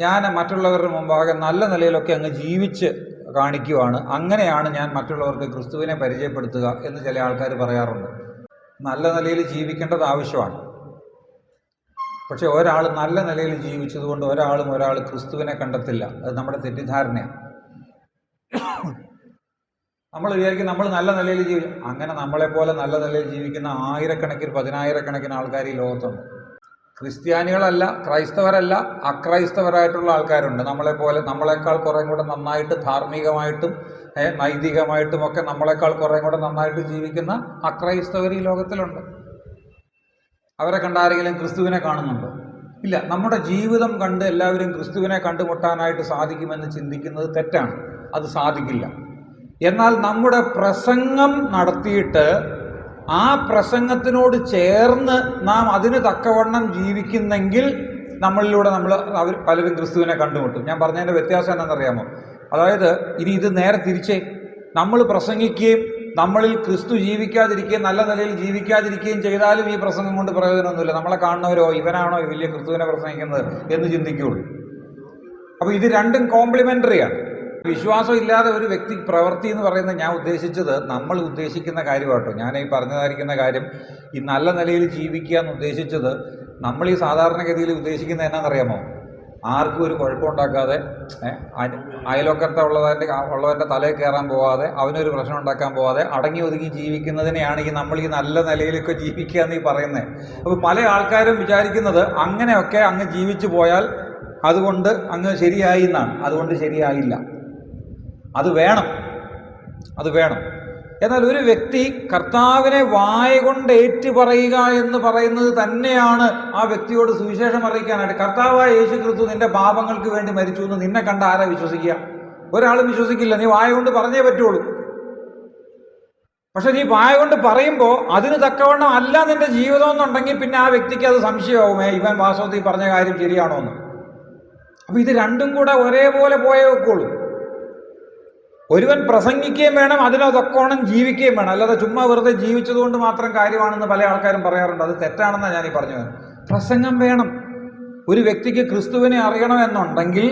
ഞാൻ മറ്റുള്ളവരുടെ മുമ്പാകെ നല്ല നിലയിലൊക്കെ അങ്ങ് ജീവിച്ച് കാണിക്കുവാണ്. അങ്ങനെയാണ് ഞാൻ മറ്റുള്ളവർക്ക് ക്രിസ്തുവിനെ പരിചയപ്പെടുത്തുക എന്ന് ചില ആൾക്കാർ പറയാറുണ്ട്. നല്ല നിലയിൽ ജീവിക്കേണ്ടത് ആവശ്യമാണ്. പക്ഷെ ഒരാൾ നല്ല നിലയിൽ ജീവിച്ചതുകൊണ്ട് ഒരാൾ ക്രിസ്തുവിനെ കണ്ടെത്തില്ല. അത് നമ്മുടെ തെറ്റിദ്ധാരണയാണ്. നമ്മൾ വിചാരിക്കും നമ്മൾ നല്ല നിലയിൽ അങ്ങനെ നമ്മളെപ്പോലെ നല്ല നിലയിൽ ജീവിക്കുന്ന ആയിരക്കണക്കിന് പതിനായിരക്കണക്കിന് ആൾക്കാർ ഈ ലോകത്തുണ്ട്. ക്രിസ്ത്യാനികളല്ല, ക്രൈസ്തവരല്ല, അക്രൈസ്തവരായിട്ടുള്ള ആൾക്കാരുണ്ട്. നമ്മളെക്കാൾ കുറേ കൂടെ നന്നായിട്ട് ധാർമ്മികമായിട്ടും നൈതികമായിട്ടും ഒക്കെ നമ്മളെക്കാൾ കുറേ കൂടെ നന്നായിട്ട് ജീവിക്കുന്ന അക്രൈസ്തവർ ഈ ലോകത്തിലുണ്ട്. അവരെ കണ്ടാരെങ്കിലും ക്രിസ്തുവിനെ കാണുന്നുണ്ടോ? ഇല്ല. നമ്മുടെ ജീവിതം കണ്ട് എല്ലാവരും ക്രിസ്തുവിനെ കണ്ടുമുട്ടാനായിട്ട് സാധിക്കുമെന്ന് ചിന്തിക്കുന്നത് തെറ്റാണ്. അത് സാധിക്കില്ല. എന്നാൽ നമ്മുടെ പ്രസംഗം നടത്തിയിട്ട് ആ പ്രസംഗത്തിനോട് ചേർന്ന് നാം അതിന് തക്കവണ്ണം ജീവിക്കുന്നെങ്കിൽ നമ്മളിലൂടെ പലരും ക്രിസ്തുവിനെ കണ്ടുമുട്ടും. ഞാൻ പറഞ്ഞതിൻ്റെ വ്യത്യാസം എന്താണെന്നറിയാമോ? അതായത് ഇനി ഇത് നേരെ തിരിച്ചേ, നമ്മൾ പ്രസംഗിക്കുകയും നമ്മളിൽ ക്രിസ്തു ജീവിക്കാതിരിക്കുകയും നല്ല നിലയിൽ ജീവിക്കാതിരിക്കുകയും ചെയ്താലും ഈ പ്രസംഗം കൊണ്ട് പ്രയോജനമൊന്നുമില്ല. നമ്മളെ കാണുന്നവരോ ഇവനാണോ വലിയ ക്രിസ്തുവിനെ പ്രസംഗിക്കുന്നത് എന്ന് ചിന്തിക്കുകയുള്ളൂ. അപ്പോൾ ഇത് രണ്ടും കോംപ്ലിമെൻ്ററിയാണ്. വിശ്വാസം ഇല്ലാതെ ഒരു വ്യക്തി പ്രവൃത്തി എന്ന് പറയുന്നത് ഞാൻ ഉദ്ദേശിച്ചത് നമ്മൾ ഉദ്ദേശിക്കുന്ന കാര്യമാട്ടോ. ഞാൻ ഈ പറഞ്ഞതായിരിക്കുന്ന കാര്യം ഈ നല്ല നിലയിൽ ജീവിക്കുക എന്ന് ഉദ്ദേശിച്ചത് നമ്മൾ ഈ സാധാരണഗതിയിൽ ഉദ്ദേശിക്കുന്നത് എന്നാണെന്നറിയാമോ? ആർക്കും ഒരു കുഴപ്പമുണ്ടാക്കാതെ, അയൽവക്കത്തെ ഉള്ളവൻ്റെ തലയിൽ കയറാൻ പോവാതെ, അവനൊരു പ്രശ്നം ഉണ്ടാക്കാൻ പോവാതെ അടങ്ങി ഒതുങ്ങി ജീവിക്കുന്നതിനെയാണ് നമ്മൾ ഈ നല്ല നിലയിലൊക്കെ ജീവിക്കുക എന്ന് ഈ പറയുന്നത്. അപ്പോൾ പല ആൾക്കാരും വിചാരിക്കുന്നത് അങ്ങനെയൊക്കെ അങ്ങ് ജീവിച്ചു പോയാൽ അതുകൊണ്ട് അങ്ങ് ശരിയായി എന്നാണ്. അതുകൊണ്ട് ശരിയായില്ല. അത് വേണം. എന്നാൽ ഒരു വ്യക്തി കർത്താവിനെ വായ കൊണ്ട് ഏറ്റുപറയുക എന്ന് പറയുന്നത് തന്നെയാണ് ആ വ്യക്തിയോട് സുവിശേഷം അറിയിക്കാനായിട്ട്. കർത്താവായ യേശു ക്രിസ്തു നിന്റെ പാപങ്ങൾക്ക് വേണ്ടി മരിച്ചു എന്ന് നിന്നെ കണ്ട ആരാ വിശ്വസിക്കുക? ഒരാളും വിശ്വസിക്കില്ല. നീ വായ കൊണ്ട് പറഞ്ഞേ പറ്റുള്ളൂ. പക്ഷെ നീ വായ കൊണ്ട് പറയുമ്പോൾ അതിന് തക്കവണ്ണം അല്ല നിന്റെ ജീവിതം എന്നുണ്ടെങ്കിൽ പിന്നെ ആ വ്യക്തിക്ക് അത് സംശയമാവുമേ, ഇവൻ വാസ്തവത്തിൽ പറഞ്ഞ കാര്യം ശരിയാണോ എന്ന്. അപ്പോൾ ഇത് രണ്ടും കൂടെ ഒരേപോലെ പോയേ വെക്കുള്ളൂ. ഒരുവൻ പ്രസംഗിക്കുകയും വേണം, അതിനതൊക്കോണം ജീവിക്കുകയും വേണം. അല്ലാതെ ചുമ്മാ വെറുതെ ജീവിച്ചതുകൊണ്ട് മാത്രം കാര്യമാണെന്ന് പല ആൾക്കാരും പറയാറുണ്ട്. അത് തെറ്റാണെന്നാണ് ഞാനീ പറഞ്ഞത്. പ്രസംഗം വേണം. ഒരു വ്യക്തിക്ക് ക്രിസ്തുവിനെ അറിയണമെന്നുണ്ടെങ്കിൽ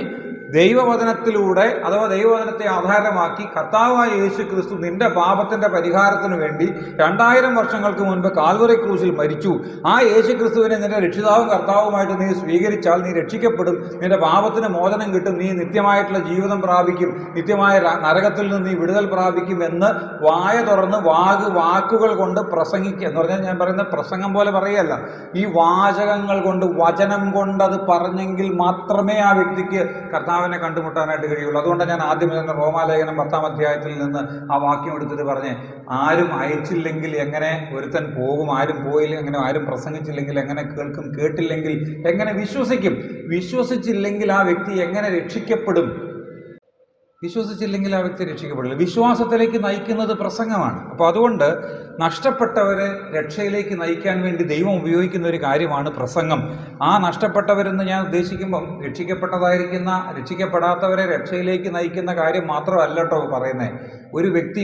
ദൈവവചനത്തിലൂടെ അഥവാ ദൈവവചനത്തെ ആധാരമാക്കി കർത്താവായ യേശു ക്രിസ്തു നിന്റെ പാപത്തിൻ്റെ പരിഹാരത്തിനു വേണ്ടി 2000 വർഷങ്ങൾക്ക് മുൻപ് കാൽവറി ക്രൂസിൽ മരിച്ചു. ആ യേശു ക്രിസ്തുവിനെ നിന്റെ രക്ഷിതാവും കർത്താവുമായിട്ട് നീ സ്വീകരിച്ചാൽ നീ രക്ഷിക്കപ്പെടും, നിന്റെ പാപത്തിന് മോചനം കിട്ടും, നീ നിത്യമായിട്ടുള്ള ജീവിതം പ്രാപിക്കും, നിത്യമായ നരകത്തിൽ നിന്ന് നീ വിടുതൽ പ്രാപിക്കും എന്ന് വായ തുറന്ന് വാക്കുകൾ കൊണ്ട് പ്രസംഗിക്കുക എന്ന് പറഞ്ഞാൽ, ഞാൻ പറയുന്ന പ്രസംഗം പോലെ പറയുകയല്ല, ഈ വാചകങ്ങൾ കൊണ്ട് വചനം കൊണ്ട് അത് പറഞ്ഞെങ്കിൽ മാത്രമേ ആ വ്യക്തിക്ക് കർത്താവിനെ കണ്ടുമുട്ടാനായിട്ട് കഴിയുള്ളൂ. അതുകൊണ്ട് ഞാൻ ആദ്യം തന്നെ റോമാലേഖനം 10-ാം അധ്യായത്തിൽ നിന്ന് ആ വാക്യം എടുത്തിട്ട് പറഞ്ഞേ, ആരും അയച്ചില്ലെങ്കിൽ എങ്ങനെ ഒരുത്തൻ പോകും, ആരും പോയില്ലെങ്കിൽ എങ്ങനെ, ആരും പ്രസംഗിച്ചില്ലെങ്കിൽ എങ്ങനെ കേൾക്കും, കേട്ടില്ലെങ്കിൽ എങ്ങനെ വിശ്വസിക്കും, വിശ്വസിച്ചില്ലെങ്കിൽ ആ വ്യക്തി എങ്ങനെ രക്ഷിക്കപ്പെടും വിശ്വസിച്ചില്ലെങ്കിൽ ആ വ്യക്തി രക്ഷിക്കപ്പെടില്ല. വിശ്വാസത്തിലേക്ക് നയിക്കുന്നത് പ്രസംഗമാണ്. അപ്പോൾ അതുകൊണ്ട് നഷ്ടപ്പെട്ടവരെ രക്ഷയിലേക്ക് നയിക്കാൻ വേണ്ടി ദൈവം ഉപയോഗിക്കുന്ന ഒരു കാര്യമാണ് പ്രസംഗം. ആ നഷ്ടപ്പെട്ടവരെന്ന് ഞാൻ ഉദ്ദേശിക്കുമ്പം രക്ഷിക്കപ്പെടാത്തവരെ രക്ഷയിലേക്ക് നയിക്കുന്ന കാര്യം മാത്രമല്ല കേട്ടോ പറയുന്നത്. ഒരു വ്യക്തി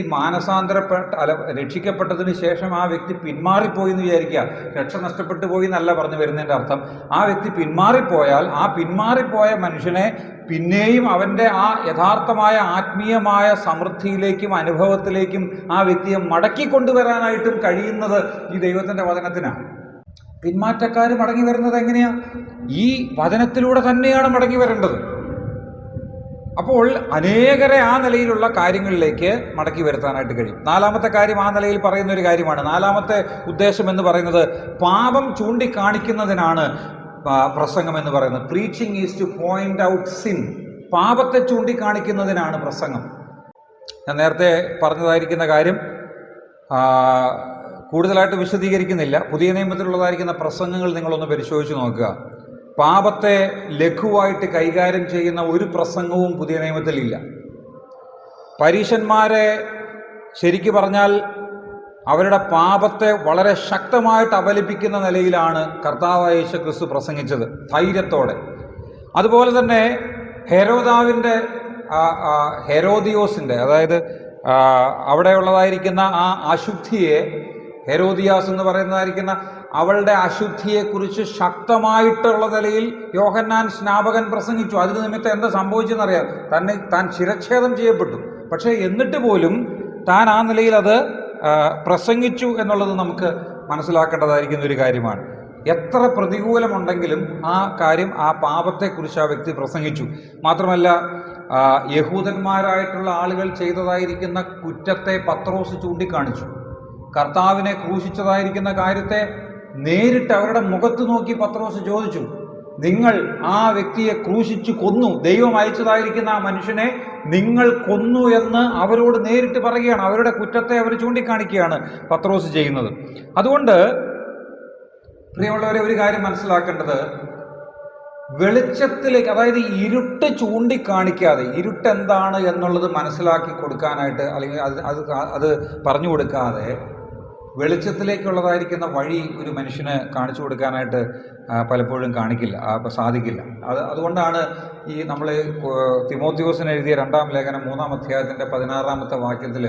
രക്ഷിക്കപ്പെട്ടതിന് ശേഷം ആ വ്യക്തി പിന്മാറിപ്പോയി എന്ന് വിചാരിക്കുക. രക്ഷ നഷ്ടപ്പെട്ടു പോയി എന്നല്ല പറഞ്ഞു വരുന്നതിൻ്റെ അർത്ഥം. ആ വ്യക്തി പിന്മാറിപ്പോയാൽ ആ പിന്മാറിപ്പോയ മനുഷ്യനെ പിന്നെയും അവൻ്റെ ആ യഥാർത്ഥമായ ആത്മീയമായ സമൃദ്ധിയിലേക്കും അനുഭവത്തിലേക്കും ആ വ്യക്തിയെ മടക്കിക്കൊണ്ടുവരാനായിട്ടും കഴിയുന്നത് ഈ ദൈവത്തിൻ്റെ വചനത്തിനാണ്. പിന്മാറ്റക്കാർ മടങ്ങി വരുന്നത് എങ്ങനെയാ? ഈ വചനത്തിലൂടെ തന്നെയാണ് മടങ്ങി വരേണ്ടത്. അപ്പോൾ അനേകരെ ആ നിലയിലുള്ള കാര്യങ്ങളിലേക്ക് മടക്കി വരുത്താനായിട്ട് കഴിയും. നാലാമത്തെ കാര്യം ആ നിലയിൽ പറയുന്ന ഒരു കാര്യമാണ്. നാലാമത്തെ ഉദ്ദേശം എന്ന് പറയുന്നത് പാപം ചൂണ്ടിക്കാണിക്കുന്നതിനാണ് പ്രസംഗം എന്ന് പറയുന്നത്. Preaching is to point out sin. പാപത്തെ ചൂണ്ടിക്കാണിക്കുന്നതിനാണ് പ്രസംഗം. ഞാൻ നേരത്തെ പറഞ്ഞതായിരിക്കുന്ന കാര്യം കൂടുതലായിട്ട് വിശദീകരിക്കുന്നില്ല. പുതിയ നിയമത്തിലുള്ളതായിരിക്കുന്ന പ്രസംഗങ്ങൾ നിങ്ങളൊന്ന് പരിശോധിച്ച് നോക്കുക. പാപത്തെ ലഘുവായിട്ട് കൈകാര്യം ചെയ്യുന്ന ഒരു പ്രസംഗവും പുതിയ നിയമത്തിലില്ല. പരീശന്മാരെ ശരിക്കു പറഞ്ഞാൽ അവരുടെ പാപത്തെ വളരെ ശക്തമായിട്ട് അപലപിക്കുന്ന നിലയിലാണ് കർത്താവായ യേശു ക്രിസ്തു പ്രസംഗിച്ചത്, ധൈര്യത്തോടെ. അതുപോലെ തന്നെ ഹെരോദിയോസിൻ്റെ, അതായത് അവിടെയുള്ളതായിരിക്കുന്ന ആ അശുദ്ധിയെ, ഹെരോദിയാസ് എന്ന് പറയുന്നതായിരിക്കുന്ന അവളുടെ അശുദ്ധിയെക്കുറിച്ച് ശക്തമായിട്ടുള്ള നിലയിൽ യോഹന്നാൻ സ്നാപകൻ പ്രസംഗിച്ചു. അതിന് നിമിത്തം എന്താ സംഭവിച്ചെന്നറിയാം. താൻ ശിരച്ഛേദം ചെയ്യപ്പെട്ടു. പക്ഷേ എന്നിട്ട് പോലും താൻ ആ നിലയിൽ അത് പ്രസംഗിച്ചു എന്നുള്ളത് നമുക്ക് മനസ്സിലാക്കേണ്ടതായിരിക്കുന്ന ഒരു കാര്യമാണ്. എത്ര പ്രതികൂലമുണ്ടെങ്കിലും ആ കാര്യം, ആ പാപത്തെക്കുറിച്ച് ആ വ്യക്തി പ്രസംഗിച്ചു. മാത്രമല്ല, യഹൂദന്മാരായിട്ടുള്ള ആളുകൾ ചെയ്തതായിരിക്കുന്ന കുറ്റത്തെ പത്രോസ് ചൂണ്ടിക്കാണിച്ചു. കർത്താവിനെ ക്രൂശിച്ചതായിരിക്കുന്ന കാര്യത്തെ നേരിട്ട് അവരുടെ മുഖത്ത് നോക്കി പത്രോസ് ചോദിച്ചു, നിങ്ങൾ ആ വ്യക്തിയെ ക്രൂശിച്ചു കൊന്നു, ദൈവം അയച്ചതായിരിക്കുന്ന ആ മനുഷ്യനെ നിങ്ങൾ കൊന്നു എന്ന് അവരോട് നേരിട്ട് പറയുകയാണ്. അവരുടെ കുറ്റത്തെ അവർ ചൂണ്ടിക്കാണിക്കുകയാണ് പത്രോസ് ചെയ്യുന്നത്. അതുകൊണ്ട് പ്രിയമുള്ളവരെ, ഒരു കാര്യം മനസ്സിലാക്കേണ്ടത്, വെളിച്ചത്തിലേക്ക്, അതായത് ഇരുട്ട് ചൂണ്ടിക്കാണിക്കാതെ, ഇരുട്ടെന്താണ് എന്നുള്ളത് മനസ്സിലാക്കി കൊടുക്കാനായിട്ട്, അല്ലെങ്കിൽ അത് പറഞ്ഞു കൊടുക്കാതെ വെളിച്ചത്തിലേക്കുള്ളതായിരിക്കുന്ന വഴി ഒരു മനുഷ്യന് കാണിച്ചു കൊടുക്കാനായിട്ട് പലപ്പോഴും സാധിക്കില്ല. അതുകൊണ്ടാണ് ഈ നമ്മൾ തിമോത്തിയോസിന് എഴുതിയ 2-ാം ലേഖനം 3-ാം അധ്യായത്തിൻ്റെ 16-ാമത്തെ വാക്യത്തിൽ,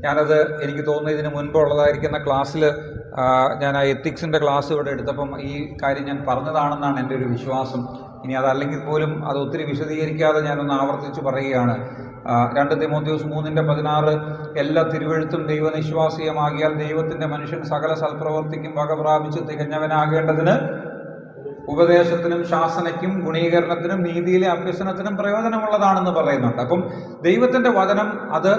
ഞാനത് എനിക്ക് തോന്നുന്നു ഇതിന് മുൻപുള്ളതായിരിക്കുന്ന ക്ലാസ്സിൽ ഞാൻ ആ എത്തിക്സിൻ്റെ ക്ലാസ് ഇവിടെ എടുത്തപ്പം ഈ കാര്യം ഞാൻ പറഞ്ഞതാണെന്നാണ് എൻ്റെ ഒരു വിശ്വാസം. ഇനി അതല്ലെങ്കിൽ പോലും അത് ഒത്തിരി വിശദീകരിക്കാതെ ഞാനൊന്ന് ആവർത്തിച്ച് പറയുകയാണ്. 2 തിമോത്തിയോസ് 3:16 എല്ലാ തിരുവെഴുത്തും ദൈവനിശ്വാസീയമാകിയാൽ ദൈവത്തിൻ്റെ മനുഷ്യൻ സകല സൽപ്രവർത്തിക്കും വക പ്രാപിച്ച് തികഞ്ഞവനാകേണ്ടതിന് ഉപദേശത്തിനും ശാസനയ്ക്കും ഗുണീകരണത്തിനും നീതിയിലെ അഭ്യസനത്തിനും പ്രയോജനമുള്ളതാണെന്ന് പറയുന്നുണ്ട്. അപ്പം ദൈവത്തിൻ്റെ വചനം അത്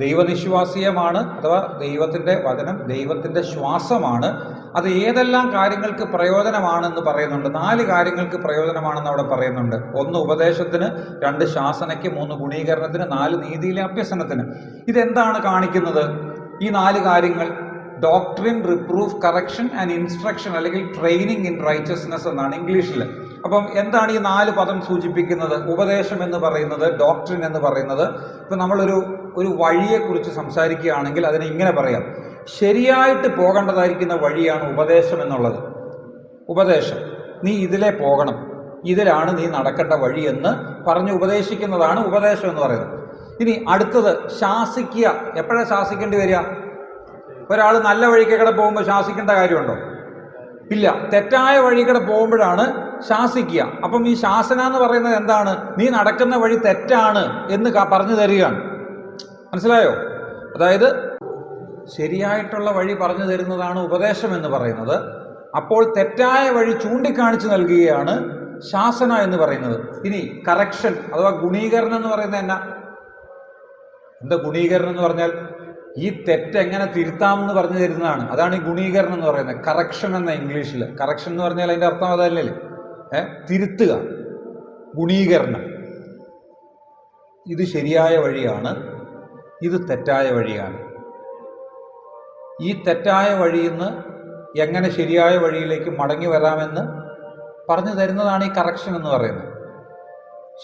ദൈവനിശ്വാസീയമാണ്, അഥവാ ദൈവത്തിൻ്റെ വചനം ദൈവത്തിൻ്റെ ശ്വാസമാണ്. അത് ഏതെല്ലാം കാര്യങ്ങൾക്ക് പ്രയോജനമാണെന്ന് പറയുന്നുണ്ട്. 4 കാര്യങ്ങൾക്ക് പ്രയോജനമാണെന്ന് അവിടെ പറയുന്നുണ്ട്. 1 ഉപദേശത്തിന്, 2 ശാസനയ്ക്ക്, 3 ഗുണീകരണത്തിന്, 4 നീതിയിലെ അഭ്യസനത്തിന്. ഇതെന്താണ് കാണിക്കുന്നത്? ഈ 4 കാര്യങ്ങൾ doctrine, reproof, correction and instruction, അല്ലെങ്കിൽ ട്രെയിനിങ് ഇൻ റൈറ്റസ്നെസ് എന്നാണ് ഇംഗ്ലീഷിൽ. അപ്പം എന്താണ് ഈ 4 പദം സൂചിപ്പിക്കുന്നത്? ഉപദേശം എന്ന് പറയുന്നത്, ഡോക്ട്രിൻ എന്ന് പറയുന്നത്, ഇപ്പം നമ്മളൊരു വഴിയെക്കുറിച്ച് സംസാരിക്കുകയാണെങ്കിൽ അതിനെ ഇങ്ങനെ പറയാം, ശരിയായിട്ട് പോകേണ്ടതായിരിക്കുന്ന വഴിയാണ് ഉപദേശം എന്നുള്ളത്. ഉപദേശം, നീ ഇതിലേ പോകണം, ഇതിലാണ് നീ നടക്കേണ്ട വഴി എന്ന് പറഞ്ഞ് ഉപദേശിക്കുന്നതാണ് ഉപദേശം എന്ന് പറയുന്നത്. ഇനി അടുത്തത് ശാസിക്കുക. എപ്പോഴാണ് ശാസിക്കേണ്ടി വരിക? ഒരാൾ നല്ല വഴിക്കൂടെ പോകുമ്പോൾ ശാസിക്കേണ്ട കാര്യമുണ്ടോ? ഇല്ല. തെറ്റായ വഴിക്കൂടെ പോകുമ്പോഴാണ് ശാസിക്കുക. അപ്പം ഈ ശാസന എന്ന് പറയുന്നത് എന്താണ്? നീ നടക്കുന്ന വഴി തെറ്റാണ് എന്ന് പറഞ്ഞു തരികയാണ്. മനസ്സിലായോ? അതായത് ശരിയായിട്ടുള്ള വഴി പറഞ്ഞു തരുന്നതാണ് ഉപദേശം എന്ന് പറയുന്നത്. അപ്പോൾ തെറ്റായ വഴി ചൂണ്ടിക്കാണിച്ച് നൽകുകയാണ് ശാസന എന്ന് പറയുന്നത്. ഇനി കറക്ഷൻ അഥവാ ഗുണീകരണം എന്ന് പറയുന്നത് എന്താ ഗുണീകരണം എന്ന് പറഞ്ഞാൽ? ഈ തെറ്റ് എങ്ങനെ തിരുത്താമെന്ന് പറഞ്ഞു തരുന്നതാണ്. അതാണ് ഈ ഗുണീകരണം എന്ന് പറയുന്നത്. കറക്ഷൻ എന്ന ഇംഗ്ലീഷിൽ. കറക്ഷൻ എന്ന് പറഞ്ഞാൽ അതിൻ്റെ അർത്ഥം അതല്ലേ? തിരുത്തുക. ഗുണീകരണം. ഇത് ശരിയായ വഴിയാണ്, ഇത് തെറ്റായ വഴിയാണ്. ഈ തെറ്റായ വഴിയിൽ നിന്ന് എങ്ങനെ ശരിയായ വഴിയിലേക്ക് മടങ്ങി വരാമെന്ന് പറഞ്ഞു തരുന്നതാണ് ഈ കറക്ഷൻ എന്ന് പറയുന്നത്.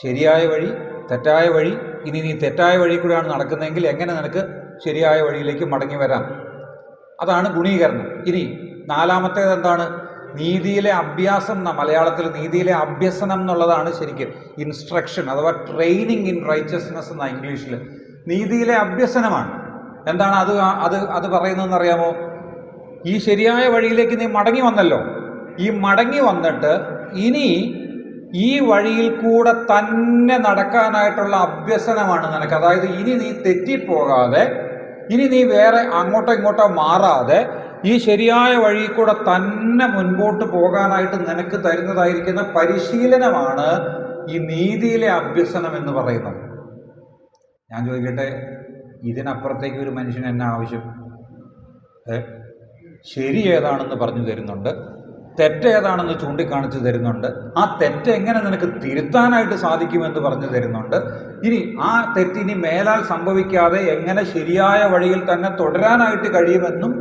ശരിയായ വഴി, തെറ്റായ വഴി, ഇനി നീ തെറ്റായ വഴി കൂടെയാണ് നടക്കുന്നതെങ്കിൽ എങ്ങനെ നിനക്ക് ശരിയായ വഴിയിലേക്ക് മടങ്ങി വരാം. അതാണ് ഗുണീകരണം. ഇനി നാലാമത്തേത് എന്താണ്? നീതിയിലെ അഭ്യാസം. മലയാളത്തിൽ നീതിയിലെ അഭ്യസനം എന്നുള്ളതാണ് ശരിക്കും ഇൻസ്ട്രക്ഷൻ അഥവാ ട്രെയിനിങ് ഇൻ റൈച്ചസ്നെസ് എന്ന ഇംഗ്ലീഷിൽ. നീതിയിലെ അഭ്യസനമാണ്. എന്താണ് അത് പറയുന്നതെന്ന് അറിയാമോ? ഈ ശരിയായ വഴിയിലേക്ക് നീ മടങ്ങി വന്നല്ലോ, ഈ മടങ്ങി വന്നിട്ട് ഇനി ഈ വഴിയിൽ കൂടെ തന്നെ നടക്കാനായിട്ടുള്ള അഭ്യസനമാണ് നിനക്ക്. അതായത് ഇനി നീ തെറ്റിപ്പോകാതെ, ഇനി നീ വേറെ അങ്ങോട്ടോ ഇങ്ങോട്ടോ മാറാതെ ഈ ശരിയായ വഴിയിൽ കൂടെ തന്നെ മുൻപോട്ട് പോകാനായിട്ട് നിനക്ക് തരുന്നതായിരിക്കുന്ന പരിശീലനമാണ് ഈ നീതിയിലെ അഭ്യസനം എന്ന് പറയുന്നത്. ഞാൻ ചോദിക്കട്ടെ, ഇതിനപ്പുറത്തേക്ക് ഒരു മനുഷ്യന് എന്നാ ആവശ്യം? ശരി ഏതാണെന്ന് പറഞ്ഞു തരുന്നുണ്ട്, തെറ്റേതാണെന്ന് ചൂണ്ടിക്കാണിച്ചു തരുന്നുണ്ട്, ആ തെറ്റ് എങ്ങനെ നിനക്ക് തിരുത്താനായിട്ട് സാധിക്കുമെന്ന് പറഞ്ഞു തരുന്നുണ്ട്. ഇനി ആ തെറ്റിനി മേലാൽ സംഭവിക്കാതെ എങ്ങനെ ശരിയായ വഴിയിൽ തന്നെ തുടരാനായിട്ട് കഴിയുമെന്നും.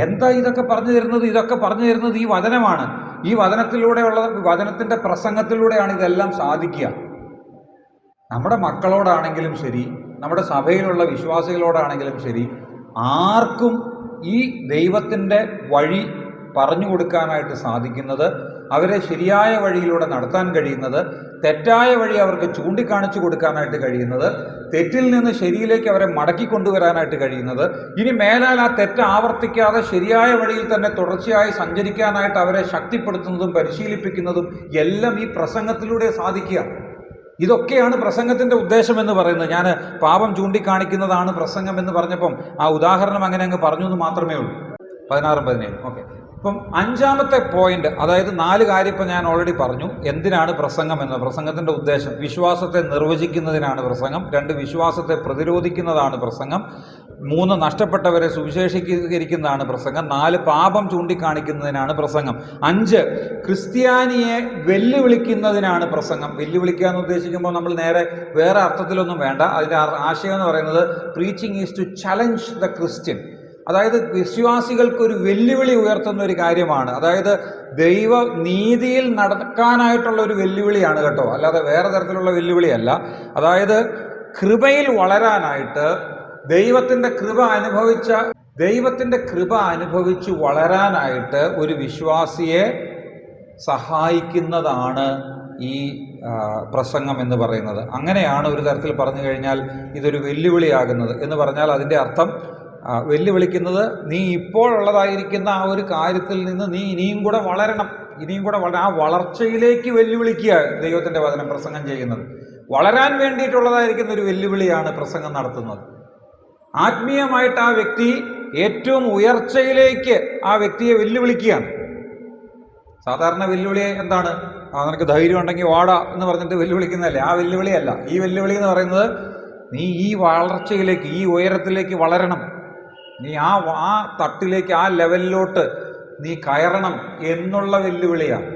എന്താ ഇതൊക്കെ പറഞ്ഞു തരുന്നത്? ഇതൊക്കെ പറഞ്ഞു തരുന്നത് ഈ വചനമാണ്. ഈ വചനത്തിൻ്റെ പ്രസംഗത്തിലൂടെയാണ് ഇതെല്ലാം സാധിക്കുക. നമ്മുടെ മക്കളോടാണെങ്കിലും ശരി, നമ്മുടെ സഭയിലുള്ള വിശ്വാസികളോടാണെങ്കിലും ശരി, ആർക്കും ഈ ദൈവത്തിൻ്റെ വഴി പറഞ്ഞു കൊടുക്കാനായിട്ട് സാധിക്കുന്നത്, അവരെ ശരിയായ വഴിയിലൂടെ നടത്താൻ കഴിയുന്നത്, തെറ്റായ വഴി അവർക്ക് ചൂണ്ടിക്കാണിച്ചു കൊടുക്കാനായിട്ട് കഴിയുന്നത്, തെറ്റിൽ നിന്ന് ശരിയിലേക്ക് അവരെ മടക്കി കൊണ്ടുവരാനായിട്ട് കഴിയുന്നത്, ഇനി മേലാൽ ആ തെറ്റ് ആവർത്തിക്കാതെ ശരിയായ വഴിയിൽ തന്നെ തുടർച്ചയായി സഞ്ചരിക്കാനായിട്ട് അവരെ ശക്തിപ്പെടുത്തുന്നതും പരിശീലിപ്പിക്കുന്നതും എല്ലാം ഈ പ്രസംഗത്തിലൂടെ സാധിക്കുക. ഇതൊക്കെയാണ് പ്രസംഗത്തിൻ്റെ ഉദ്ദേശം എന്ന് പറയുന്നത്. ഞാൻ പാപം ചൂണ്ടിക്കാണിക്കുന്നതാണ് പ്രസംഗം എന്ന് പറഞ്ഞപ്പം ആ ഉദാഹരണം അങ്ങനെ അങ്ങ് പറഞ്ഞു എന്ന് മാത്രമേ ഉള്ളൂ. 16, 17. ഓക്കെ. ഇപ്പം അഞ്ചാമത്തെ പോയിന്റ്, അതായത് 4 കാര്യം ഇപ്പം ഞാൻ ഓൾറെഡി പറഞ്ഞു. എന്തിനാണ് പ്രസംഗം എന്നത്? പ്രസംഗത്തിൻ്റെ ഉദ്ദേശം. വിശ്വാസത്തെ നിർവചിക്കുന്നതിനാണ് പ്രസംഗം. 2, വിശ്വാസത്തെ പ്രതിരോധിക്കുന്നതാണ് പ്രസംഗം. 3, നഷ്ടപ്പെട്ടവരെ സുവിശേഷീകരിക്കുന്നതാണ് പ്രസംഗം. 4, പാപം ചൂണ്ടിക്കാണിക്കുന്നതിനാണ് പ്രസംഗം. 5, ക്രിസ്ത്യാനിയെ വെല്ലുവിളിക്കുന്നതിനാണ് പ്രസംഗം. വെല്ലുവിളിക്കുക എന്ന് ഉദ്ദേശിക്കുമ്പോൾ നമ്മൾ നേരെ വേറെ അർത്ഥത്തിലൊന്നും വേണ്ട. അതിൻ്റെ ആശയം എന്ന് പറയുന്നത് preaching is to challenge the Christian. അതായത് വിശ്വാസികൾക്കൊരു വെല്ലുവിളി ഉയർത്തുന്ന ഒരു കാര്യമാണ്. അതായത് ദൈവ നീതിയിൽ നടക്കാനായിട്ടുള്ള ഒരു വെല്ലുവിളിയാണ് കേട്ടോ, അല്ലാതെ വേറെ തരത്തിലുള്ള വെല്ലുവിളിയല്ല. അതായത് കൃപയിൽ വളരാനായിട്ട്, ദൈവത്തിൻ്റെ കൃപ അനുഭവിച്ച് വളരാനായിട്ട് ഒരു വിശ്വാസിയെ സഹായിക്കുന്നതാണ് ഈ പ്രസംഗം എന്ന് പറയുന്നത്. അങ്ങനെയാണ് ഒരു തരത്തിൽ പറഞ്ഞു കഴിഞ്ഞാൽ ഇതൊരു വെല്ലുവിളിയാകുന്നത്. എന്ന് പറഞ്ഞാൽ അതിൻ്റെ അർത്ഥം വെല്ലുവിളിക്കുന്നത്, നീ ഇപ്പോഴുള്ളതായിരിക്കുന്ന ആ ഒരു കാര്യത്തിൽ നിന്ന് നീ ഇനിയും കൂടെ വളരണം, ആ വളർച്ചയിലേക്ക് വെല്ലുവിളിക്കുക ദൈവത്തിൻ്റെ വചനം പ്രസംഗം ചെയ്യുന്നത്. വളരാൻ വേണ്ടിയിട്ടുള്ളതായിരിക്കുന്ന ഒരു വെല്ലുവിളിയാണ് പ്രസംഗം നടത്തുന്നത്. ആത്മീയമായിട്ട് ആ വ്യക്തി ഏറ്റവും ഉയർച്ചയിലേക്ക് ആ വ്യക്തിയെ വെല്ലുവിളിക്കുകയാണ്. സാധാരണ വെല്ലുവിളി എന്താണ്? നിനക്ക് ധൈര്യം ഉണ്ടെങ്കിൽ വാടാ എന്ന് പറഞ്ഞിട്ട് വെല്ലുവിളിക്കുന്നതല്ലേ? ആ വെല്ലുവിളിയല്ല. ഈ വെല്ലുവിളി എന്ന് പറയുന്നത്, നീ ഈ വളർച്ചയിലേക്ക്, ഈ ഉയരത്തിലേക്ക് വളരണം, നീ ആ തട്ടിലേക്ക്, ആ ലെവലിലോട്ട് നീ കയറണം എന്നുള്ള വെല്ലുവിളിയാണ്.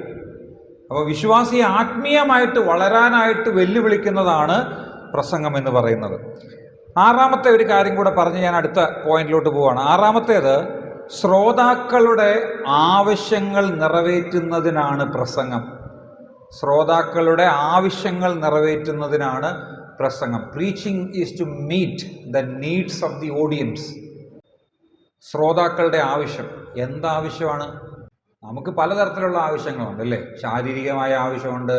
അപ്പോൾ വിശ്വാസിയെ ആത്മീയമായിട്ട് വളരാനായിട്ട് വെല്ലുവിളിക്കുന്നതാണ് പ്രസംഗം എന്ന് പറയുന്നത്. 6ാമത്തെ ഒരു കാര്യം കൂടെ പറഞ്ഞ് ഞാൻ അടുത്ത പോയിന്റിലോട്ട് പോവുകയാണ്. 6ാമത്തേത്, ശ്രോതാക്കളുടെ ആവശ്യങ്ങൾ നിറവേറ്റുന്നതിനാണ് പ്രസംഗം. ശ്രോതാക്കളുടെ ആവശ്യങ്ങൾ നിറവേറ്റുന്നതിനാണ് പ്രസംഗം. Preaching is to meet the needs of the audience. ശ്രോതാക്കളുടെ ആവശ്യം എന്താവശ്യമാണ്? നമുക്ക് പലതരത്തിലുള്ള ആവശ്യങ്ങളുണ്ട് അല്ലേ? ശാരീരികമായ ആവശ്യമുണ്ട്,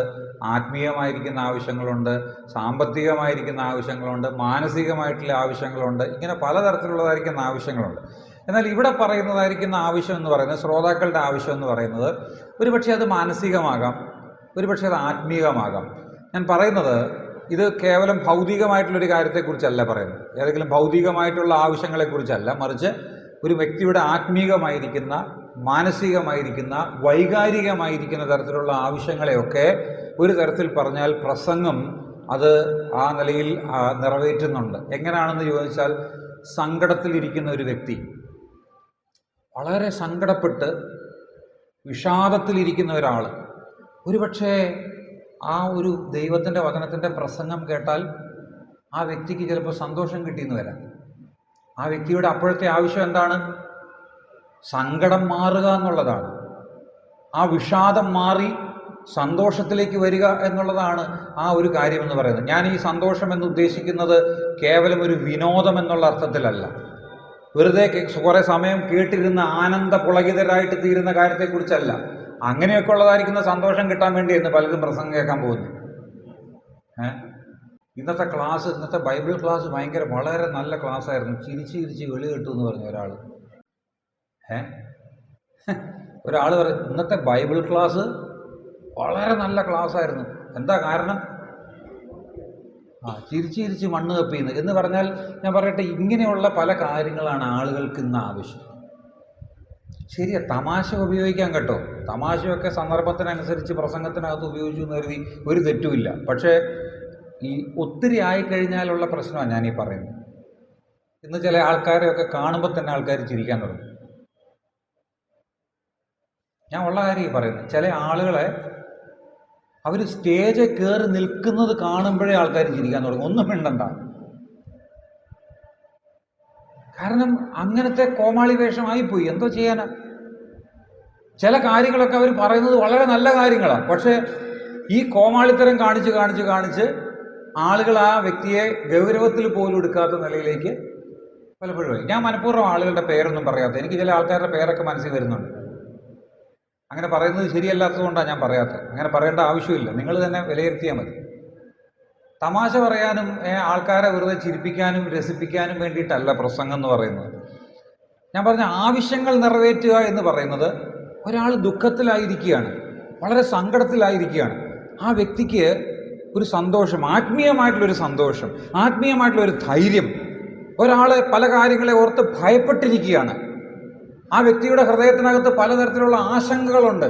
ആത്മീയമായിരിക്കുന്ന ആവശ്യങ്ങളുണ്ട്, സാമ്പത്തികമായിരിക്കുന്ന ആവശ്യങ്ങളുണ്ട്, മാനസികമായിട്ടുള്ള ആവശ്യങ്ങളുണ്ട്. ഇങ്ങനെ പലതരത്തിലുള്ളതായിരിക്കുന്ന ആവശ്യങ്ങളുണ്ട്. എന്നാൽ ഇവിടെ പറയുന്നതായിരിക്കുന്ന ആവശ്യം എന്ന് പറയുന്നത്, ശ്രോതാക്കളുടെ ആവശ്യം എന്ന് പറയുന്നത്, ഒരുപക്ഷെ അത് മാനസികമാകാം, ഒരുപക്ഷെ അത് ആത്മീയമാകാം. ഞാൻ പറയുന്നത് ഇത് കേവലം ഭൗതികമായിട്ടുള്ളൊരു കാര്യത്തെക്കുറിച്ചല്ല പറയുന്നത്, ഏതെങ്കിലും ഭൗതികമായിട്ടുള്ള ആവശ്യങ്ങളെക്കുറിച്ചല്ല, മറിച്ച് ഒരു വ്യക്തിയുടെ ആത്മീകമായിരിക്കുന്ന, മാനസികമായിരിക്കുന്ന, വൈകാരികമായിരിക്കുന്ന തരത്തിലുള്ള ആവശ്യങ്ങളെയൊക്കെ ഒരു തരത്തിൽ പറഞ്ഞാൽ പ്രസംഗം അത് ആ നിലയിൽ നിറവേറ്റുന്നുണ്ട്. എങ്ങനെയാണെന്ന് ചോദിച്ചാൽ, സങ്കടത്തിലിരിക്കുന്ന ഒരു വ്യക്തി, വളരെ സങ്കടപ്പെട്ട് വിഷാദത്തിലിരിക്കുന്ന ഒരാൾ, ഒരുപക്ഷെ ആ ഒരു ദൈവത്തിൻ്റെ വചനത്തിൻ്റെ പ്രസംഗം കേട്ടാൽ ആ വ്യക്തിക്ക് ചിലപ്പോൾ സന്തോഷം കിട്ടിയെന്ന് വരാം. ആ വ്യക്തിയുടെ അപ്പോഴത്തെ ആവശ്യം എന്താണ്? സങ്കടം മാറുക എന്നുള്ളതാണ്. ആ വിഷാദം മാറി സന്തോഷത്തിലേക്ക് വരിക എന്നുള്ളതാണ് ആ ഒരു കാര്യമെന്ന് പറയുന്നത്. ഞാൻ ഈ സന്തോഷം എന്ന് ഉദ്ദേശിക്കുന്നത് കേവലം ഒരു വിനോദം എന്നുള്ള അർത്ഥത്തിലല്ല. വെറുതെ കുറേ സമയം കേട്ടിരുന്ന ആനന്ദ പുളകിതരായിട്ട് തീരുന്ന കാര്യത്തെക്കുറിച്ചല്ല. അങ്ങനെയൊക്കെ ഉള്ളതായിരിക്കുന്ന സന്തോഷം കിട്ടാൻ വേണ്ടിയായിരുന്നു പലരും പ്രസംഗം കേൾക്കാൻ പോകുന്നത്. ഇന്നത്തെ ബൈബിൾ ക്ലാസ് വളരെ നല്ല ക്ലാസ്സായിരുന്നു. ചിരിച്ച് വെളി കിട്ടും എന്ന് പറഞ്ഞു ഒരാൾ പറയും ഇന്നത്തെ ബൈബിൾ ക്ലാസ് വളരെ നല്ല ക്ലാസ്സായിരുന്നു. എന്താ കാരണം? ചിരിച്ച് മണ്ണ് കപ്പിന്ന് എന്ന് പറഞ്ഞാൽ ഞാൻ പറയട്ടെ, ഇങ്ങനെയുള്ള പല കാര്യങ്ങളാണ് ആളുകൾക്ക് ഇന്ന് ആവശ്യം. ശരിയാ, തമാശ ഉപയോഗിക്കാൻ കേട്ടോ, തമാശയൊക്കെ സന്ദർഭത്തിനനുസരിച്ച് പ്രസംഗത്തിനകത്ത് ഉപയോഗിച്ചു എന്ന് കരുതി ഒരു തെറ്റുമില്ല. പക്ഷേ ഈ ഒത്തിരി ആയിക്കഴിഞ്ഞാലുള്ള പ്രശ്നമാണ് ഞാനീ പറയുന്നത്. ഇന്ന് ചില ആൾക്കാരെയൊക്കെ കാണുമ്പോൾ തന്നെ ആൾക്കാർ ചിരിക്കാൻ തുടങ്ങും. ഞാൻ ഉള്ള കാര്യം പറയുന്നത്, ചില ആളുകളെ അവർ സ്റ്റേജിൽ കയറി നിൽക്കുന്നത് കാണുമ്പോഴേ ആൾക്കാർ ചിരിക്കാൻ തുടങ്ങും. ഒന്നും മിണ്ടണ്ട. കാരണം അങ്ങനത്തെ കോമാളി വേഷമായിപ്പോയി. എന്തോ ചെയ്യാനാ? ചില കാര്യങ്ങളൊക്കെ അവർ പറയുന്നത് വളരെ നല്ല കാര്യങ്ങളാണ്. പക്ഷേ ഈ കോമാളിത്തരം കാണിച്ച് ആളുകൾ ആ വ്യക്തിയെ ഗൗരവത്തിൽ പോലും എടുക്കാത്ത നിലയിലേക്ക് പലപ്പോഴും. ഞാൻ മനഃപൂർവ്വം ആളുകളുടെ പേരൊന്നും പറയാത്ത, എനിക്ക് ചില ആൾക്കാരുടെ പേരൊക്കെ മനസ്സിൽ വരുന്നുണ്ട്. അങ്ങനെ പറയുന്നത് ശരിയല്ലാത്തതുകൊണ്ടാണ് ഞാൻ പറയാത്തത്. അങ്ങനെ പറയേണ്ട ആവശ്യമില്ല, നിങ്ങൾ തന്നെ വിലയിരുത്തിയാൽ മതി. തമാശ പറയാനും ആൾക്കാരെ വെറുതെ ചിരിപ്പിക്കാനും രസിപ്പിക്കാനും വേണ്ടിയിട്ടല്ല പ്രസംഗം എന്ന് പറയുന്നത്. ഞാൻ പറഞ്ഞ ആവശ്യങ്ങൾ നിറവേറ്റുക എന്ന് പറയുന്നത്, ഒരാൾ ദുഃഖത്തിലായിരിക്കുകയാണ്, വളരെ സങ്കടത്തിലായിരിക്കുകയാണ്, ആ വ്യക്തിക്ക് ഒരു സന്തോഷം, ആത്മീയമായിട്ടുള്ളൊരു സന്തോഷം, ആത്മീയമായിട്ടുള്ളൊരു ധൈര്യം, ഒരാൾ പല കാര്യങ്ങളെ ഓർത്ത് ഭയപ്പെട്ടിരിക്കുകയാണ്, ആ വ്യക്തിയുടെ ഹൃദയത്തിനകത്ത് പലതരത്തിലുള്ള ആശങ്കകളുണ്ട്.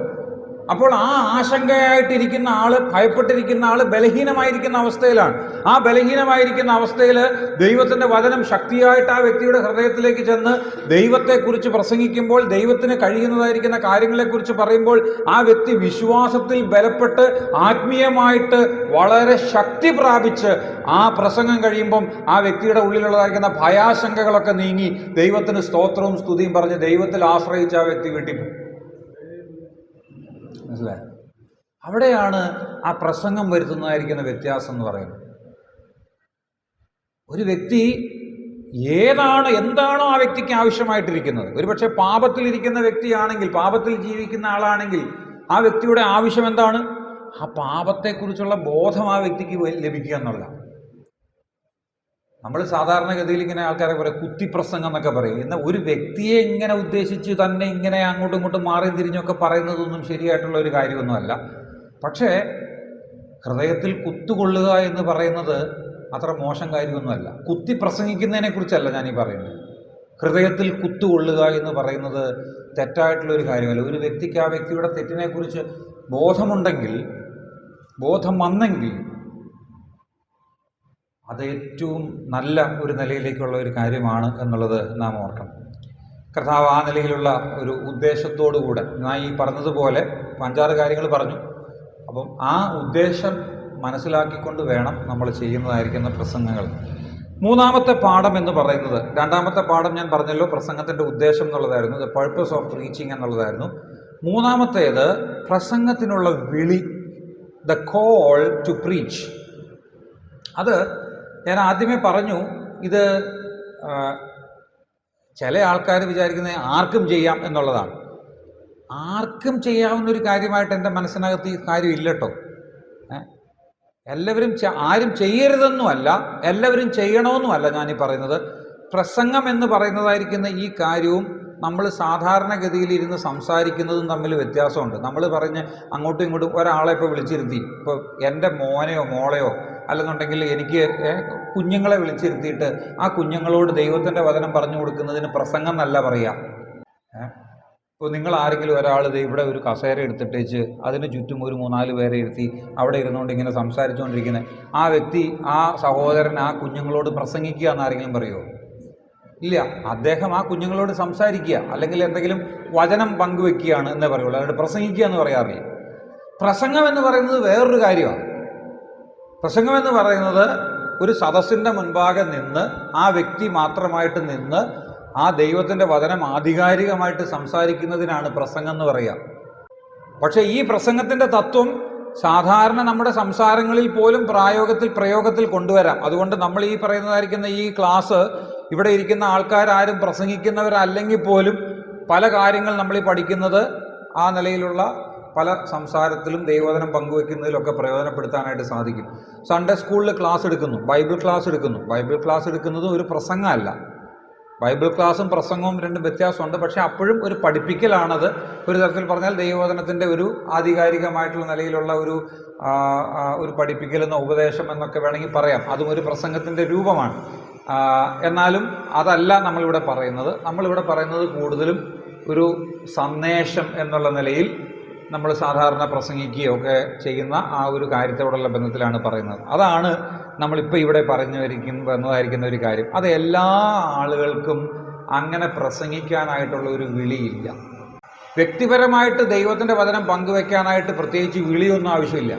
അപ്പോൾ ആ ആശങ്കയായിട്ടിരിക്കുന്ന ആള്, ഭയപ്പെട്ടിരിക്കുന്ന ആള് ബലഹീനമായിരിക്കുന്ന അവസ്ഥയിലാണ്. ആ ബലഹീനമായിരിക്കുന്ന അവസ്ഥയിൽ ദൈവത്തിൻ്റെ വചനം ശക്തിയായിട്ട് ആ വ്യക്തിയുടെ ഹൃദയത്തിലേക്ക് ചെന്ന് ദൈവത്തെക്കുറിച്ച് പ്രസംഗിക്കുമ്പോൾ, ദൈവത്തിന് കഴിയുന്നതായിരിക്കുന്ന കാര്യങ്ങളെക്കുറിച്ച് പറയുമ്പോൾ, ആ വ്യക്തി വിശ്വാസത്തിൽ ബലപ്പെട്ട് ആത്മീയമായിട്ട് വളരെ ശക്തി പ്രാപിച്ച് ആ പ്രസംഗം കഴിയുമ്പം ആ വ്യക്തിയുടെ ഉള്ളിലുള്ളതായിരിക്കുന്ന ഭയാശങ്കകളൊക്കെ നീങ്ങി ദൈവത്തിന് സ്തോത്രവും സ്തുതിയും പറഞ്ഞ് ദൈവത്തിൽ ആശ്രയിച്ച് ആ വ്യക്തി വീട്ടിൽ പോകും. മനസ്സിലായി? അവിടെയാണ് ആ പ്രസംഗം വരുത്തുന്നതായിരിക്കുന്ന വ്യത്യാസം എന്ന് പറയുന്നത്. ഒരു വ്യക്തി എന്താണോ ആ വ്യക്തിക്ക് ആവശ്യമായിട്ടിരിക്കുന്നത്, ഒരുപക്ഷെ പാപത്തിലിരിക്കുന്ന വ്യക്തിയാണെങ്കിൽ, പാപത്തിൽ ജീവിക്കുന്ന ആളാണെങ്കിൽ, ആ വ്യക്തിയുടെ ആവശ്യം എന്താണ്? ആ പാപത്തെക്കുറിച്ചുള്ള ബോധം ആ വ്യക്തിക്ക് ലഭിക്കുക എന്നുള്ള. നമ്മൾ സാധാരണഗതിയിൽ ഇങ്ങനെ ആൾക്കാരെ പറയും കുത്തിപ്രസംഗം എന്നൊക്കെ പറയും. എന്നാൽ ഒരു വ്യക്തിയെ ഇങ്ങനെ ഉദ്ദേശിച്ച് തന്നെ ഇങ്ങനെ അങ്ങോട്ടും ഇങ്ങോട്ടും മാറി തിരിഞ്ഞൊക്കെ പറയുന്നതൊന്നും ശരിയായിട്ടുള്ള ഒരു കാര്യമൊന്നുമല്ല. പക്ഷേ ഹൃദയത്തിൽ കുത്തുകൊള്ളുക എന്ന് പറയുന്നത് അത്ര മോശം കാര്യമൊന്നുമല്ല. കുത്തി പ്രസംഗിക്കുന്നതിനെ കുറിച്ചല്ല ഞാനീ പറയുന്നത്. ഹൃദയത്തിൽ കുത്തുകൊള്ളുക എന്ന് പറയുന്നത് തെറ്റായിട്ടുള്ളൊരു കാര്യമല്ല. ഒരു വ്യക്തിക്ക് ആ വ്യക്തിയുടെ തെറ്റിനെക്കുറിച്ച് ബോധം വന്നെങ്കിൽ അത് ഏറ്റവും നല്ല ഒരു നിലയിലേക്കുള്ള ഒരു കാര്യമാണ് എന്നുള്ളത് നാം ഓർക്കണം. കർത്താവ് ആ നിലയിലുള്ള ഒരു ഉദ്ദേശത്തോടു കൂടെ, ഞാൻ ഈ പറഞ്ഞതുപോലെ 5-6 കാര്യങ്ങൾ പറഞ്ഞു. അപ്പം ആ ഉദ്ദേശം മനസ്സിലാക്കിക്കൊണ്ട് വേണം നമ്മൾ ചെയ്യുന്നതായിരിക്കുന്ന പ്രസംഗങ്ങൾ. 3-ാമത്തെ പാഠം എന്ന് പറയുന്നത്, 2-ാമത്തെ പാഠം ഞാൻ പറഞ്ഞല്ലോ പ്രസംഗത്തിൻ്റെ ഉദ്ദേശം എന്നുള്ളതായിരുന്നു, ദ പർപ്പസ് ഓഫ് പ്രീച്ചിങ് എന്നുള്ളതായിരുന്നു. 3-ാമത്തേത് പ്രസംഗത്തിനുള്ള വിളി, ദ കോൾ ടു പ്രീച്ച്. അത് ഞാൻ ആദ്യമേ പറഞ്ഞു, ഇത് ചില ആൾക്കാർ വിചാരിക്കുന്നത് ആർക്കും ചെയ്യാം എന്നുള്ളതാണ്. ആർക്കും ചെയ്യാവുന്നൊരു കാര്യമായിട്ട് എൻ്റെ മനസ്സിനകത്ത് ഈ കാര്യം ഇല്ല കേട്ടോ. എല്ലാവരും ആരും ചെയ്യരുതെന്നുമല്ല, എല്ലാവരും ചെയ്യണമെന്നുമല്ല ഞാനീ പറയുന്നത്. പ്രസംഗം എന്ന് പറയുന്നതായിരിക്കുന്ന ഈ കാര്യവും നമ്മൾ സാധാരണഗതിയിൽ ഇരുന്ന് സംസാരിക്കുന്നതും തമ്മിൽ വ്യത്യാസമുണ്ട്. നമ്മൾ പറഞ്ഞ് അങ്ങോട്ടും ഇങ്ങോട്ടും ഒരാളെ ഇപ്പോൾ വിളിച്ചിരുത്തി, ഇപ്പോൾ എൻ്റെ മോനെയോ മോളെയോ അല്ലെന്നുണ്ടെങ്കിൽ എനിക്ക് കുഞ്ഞുങ്ങളെ വിളിച്ചിരുത്തിയിട്ട് ആ കുഞ്ഞുങ്ങളോട് ദൈവത്തിൻ്റെ വചനം പറഞ്ഞു കൊടുക്കുന്നതിന് പ്രസംഗം എന്നല്ല പറയുക. ഇപ്പോൾ നിങ്ങൾ ആരെങ്കിലും ഒരാൾ ഇവിടെ ഒരു കസേര എടുത്തിട്ടേച്ച് അതിന് ചുറ്റും ഒരു 3-4 പേരെ ഇരുത്തി അവിടെ ഇരുന്നുകൊണ്ട് ഇങ്ങനെ സംസാരിച്ചുകൊണ്ടിരിക്കുന്നത്, ആ വ്യക്തി, ആ സഹോദരൻ ആ കുഞ്ഞുങ്ങളോട് പ്രസംഗിക്കുക എന്നാരെങ്കിലും പറയുമോ? ഇല്ല. അദ്ദേഹം ആ കുഞ്ഞുങ്ങളോട് സംസാരിക്കുക അല്ലെങ്കിൽ എന്തെങ്കിലും വചനം പങ്കുവെക്കുകയാണ് എന്നേ പറയുള്ളൂ, അല്ലാണ്ട് പ്രസംഗിക്കുക എന്ന് പറയാറില്ല. പ്രസംഗം എന്ന് പറയുന്നത് വേറൊരു കാര്യമാണ്. പ്രസംഗം എന്ന് പറയുന്നത് ഒരു സദസ്സിൻ്റെ മുൻപാകെ നിന്ന് ആ വ്യക്തി മാത്രമായിട്ട് നിന്ന് ആ ദൈവത്തിൻ്റെ വചനം ആധികാരികമായിട്ട് സംസാരിക്കുന്നതിനാണ് പ്രസംഗം എന്ന് പറയുക. പക്ഷേ ഈ പ്രസംഗത്തിൻ്റെ തത്വം സാധാരണ നമ്മുടെ സംസാരങ്ങളിൽ പോലും പ്രയോഗത്തിൽ കൊണ്ടുവരാം. അതുകൊണ്ട് നമ്മൾ ഈ പറയുന്നതായിരിക്കുന്ന ഈ ക്ലാസ് ഇവിടെ ഇരിക്കുന്ന ആൾക്കാരും പ്രസംഗിക്കുന്നവരല്ലെങ്കിൽ പോലും പല കാര്യങ്ങൾ നമ്മൾ ഈ പഠിക്കുന്നത് ആ നിലയിലുള്ള പല സംസാരത്തിലും ദൈവവചനം പങ്കുവെക്കുന്നതിലൊക്കെ പ്രയോജനപ്പെടുത്താനായിട്ട് സാധിക്കും. സൺഡേ സ്കൂളിൽ ക്ലാസ് എടുക്കുന്നു, ബൈബിൾ ക്ലാസ് എടുക്കുന്നു. ബൈബിൾ ക്ലാസ് എടുക്കുന്നതും ഒരു പ്രസംഗമല്ല. ബൈബിൾ ക്ലാസ്സും പ്രസംഗവും രണ്ടും വ്യത്യാസമുണ്ട്. പക്ഷേ അപ്പോഴും ഒരു പഠിപ്പിക്കലാണത്. ഒരു തരത്തിൽ പറഞ്ഞാൽ ദൈവവചനത്തിൻ്റെ ഒരു ആധികാരികമായിട്ടുള്ള നിലയിലുള്ള ഒരു പഠിപ്പിക്കലെന്നോ ഉപദേശം എന്നൊക്കെ വേണമെങ്കിൽ പറയാം. അതും ഒരു പ്രസംഗത്തിൻ്റെ രൂപമാണ്. എന്നാലും അതല്ല നമ്മളിവിടെ പറയുന്നത്. നമ്മളിവിടെ പറയുന്നത് കൂടുതലും ഒരു സന്ദേശം എന്നുള്ള നിലയിൽ നമ്മൾ സാധാരണ പ്രസംഗിക്കുകയോ ഒക്കെ ചെയ്യുന്ന ആ ഒരു കാര്യത്തോടുള്ള ബന്ധത്തിലാണ് പറയുന്നത്. അതാണ് നമ്മളിപ്പോൾ ഇവിടെ വന്നതായിരിക്കുന്ന ഒരു കാര്യം. അത് എല്ലാ ആളുകൾക്കും അങ്ങനെ പ്രസംഗിക്കാനായിട്ടുള്ള ഒരു വിളിയില്ല. വ്യക്തിപരമായിട്ട് ദൈവത്തിൻ്റെ വചനം പങ്കുവെക്കാനായിട്ട് പ്രത്യേകിച്ച് വിളിയൊന്നും ആവശ്യമില്ല.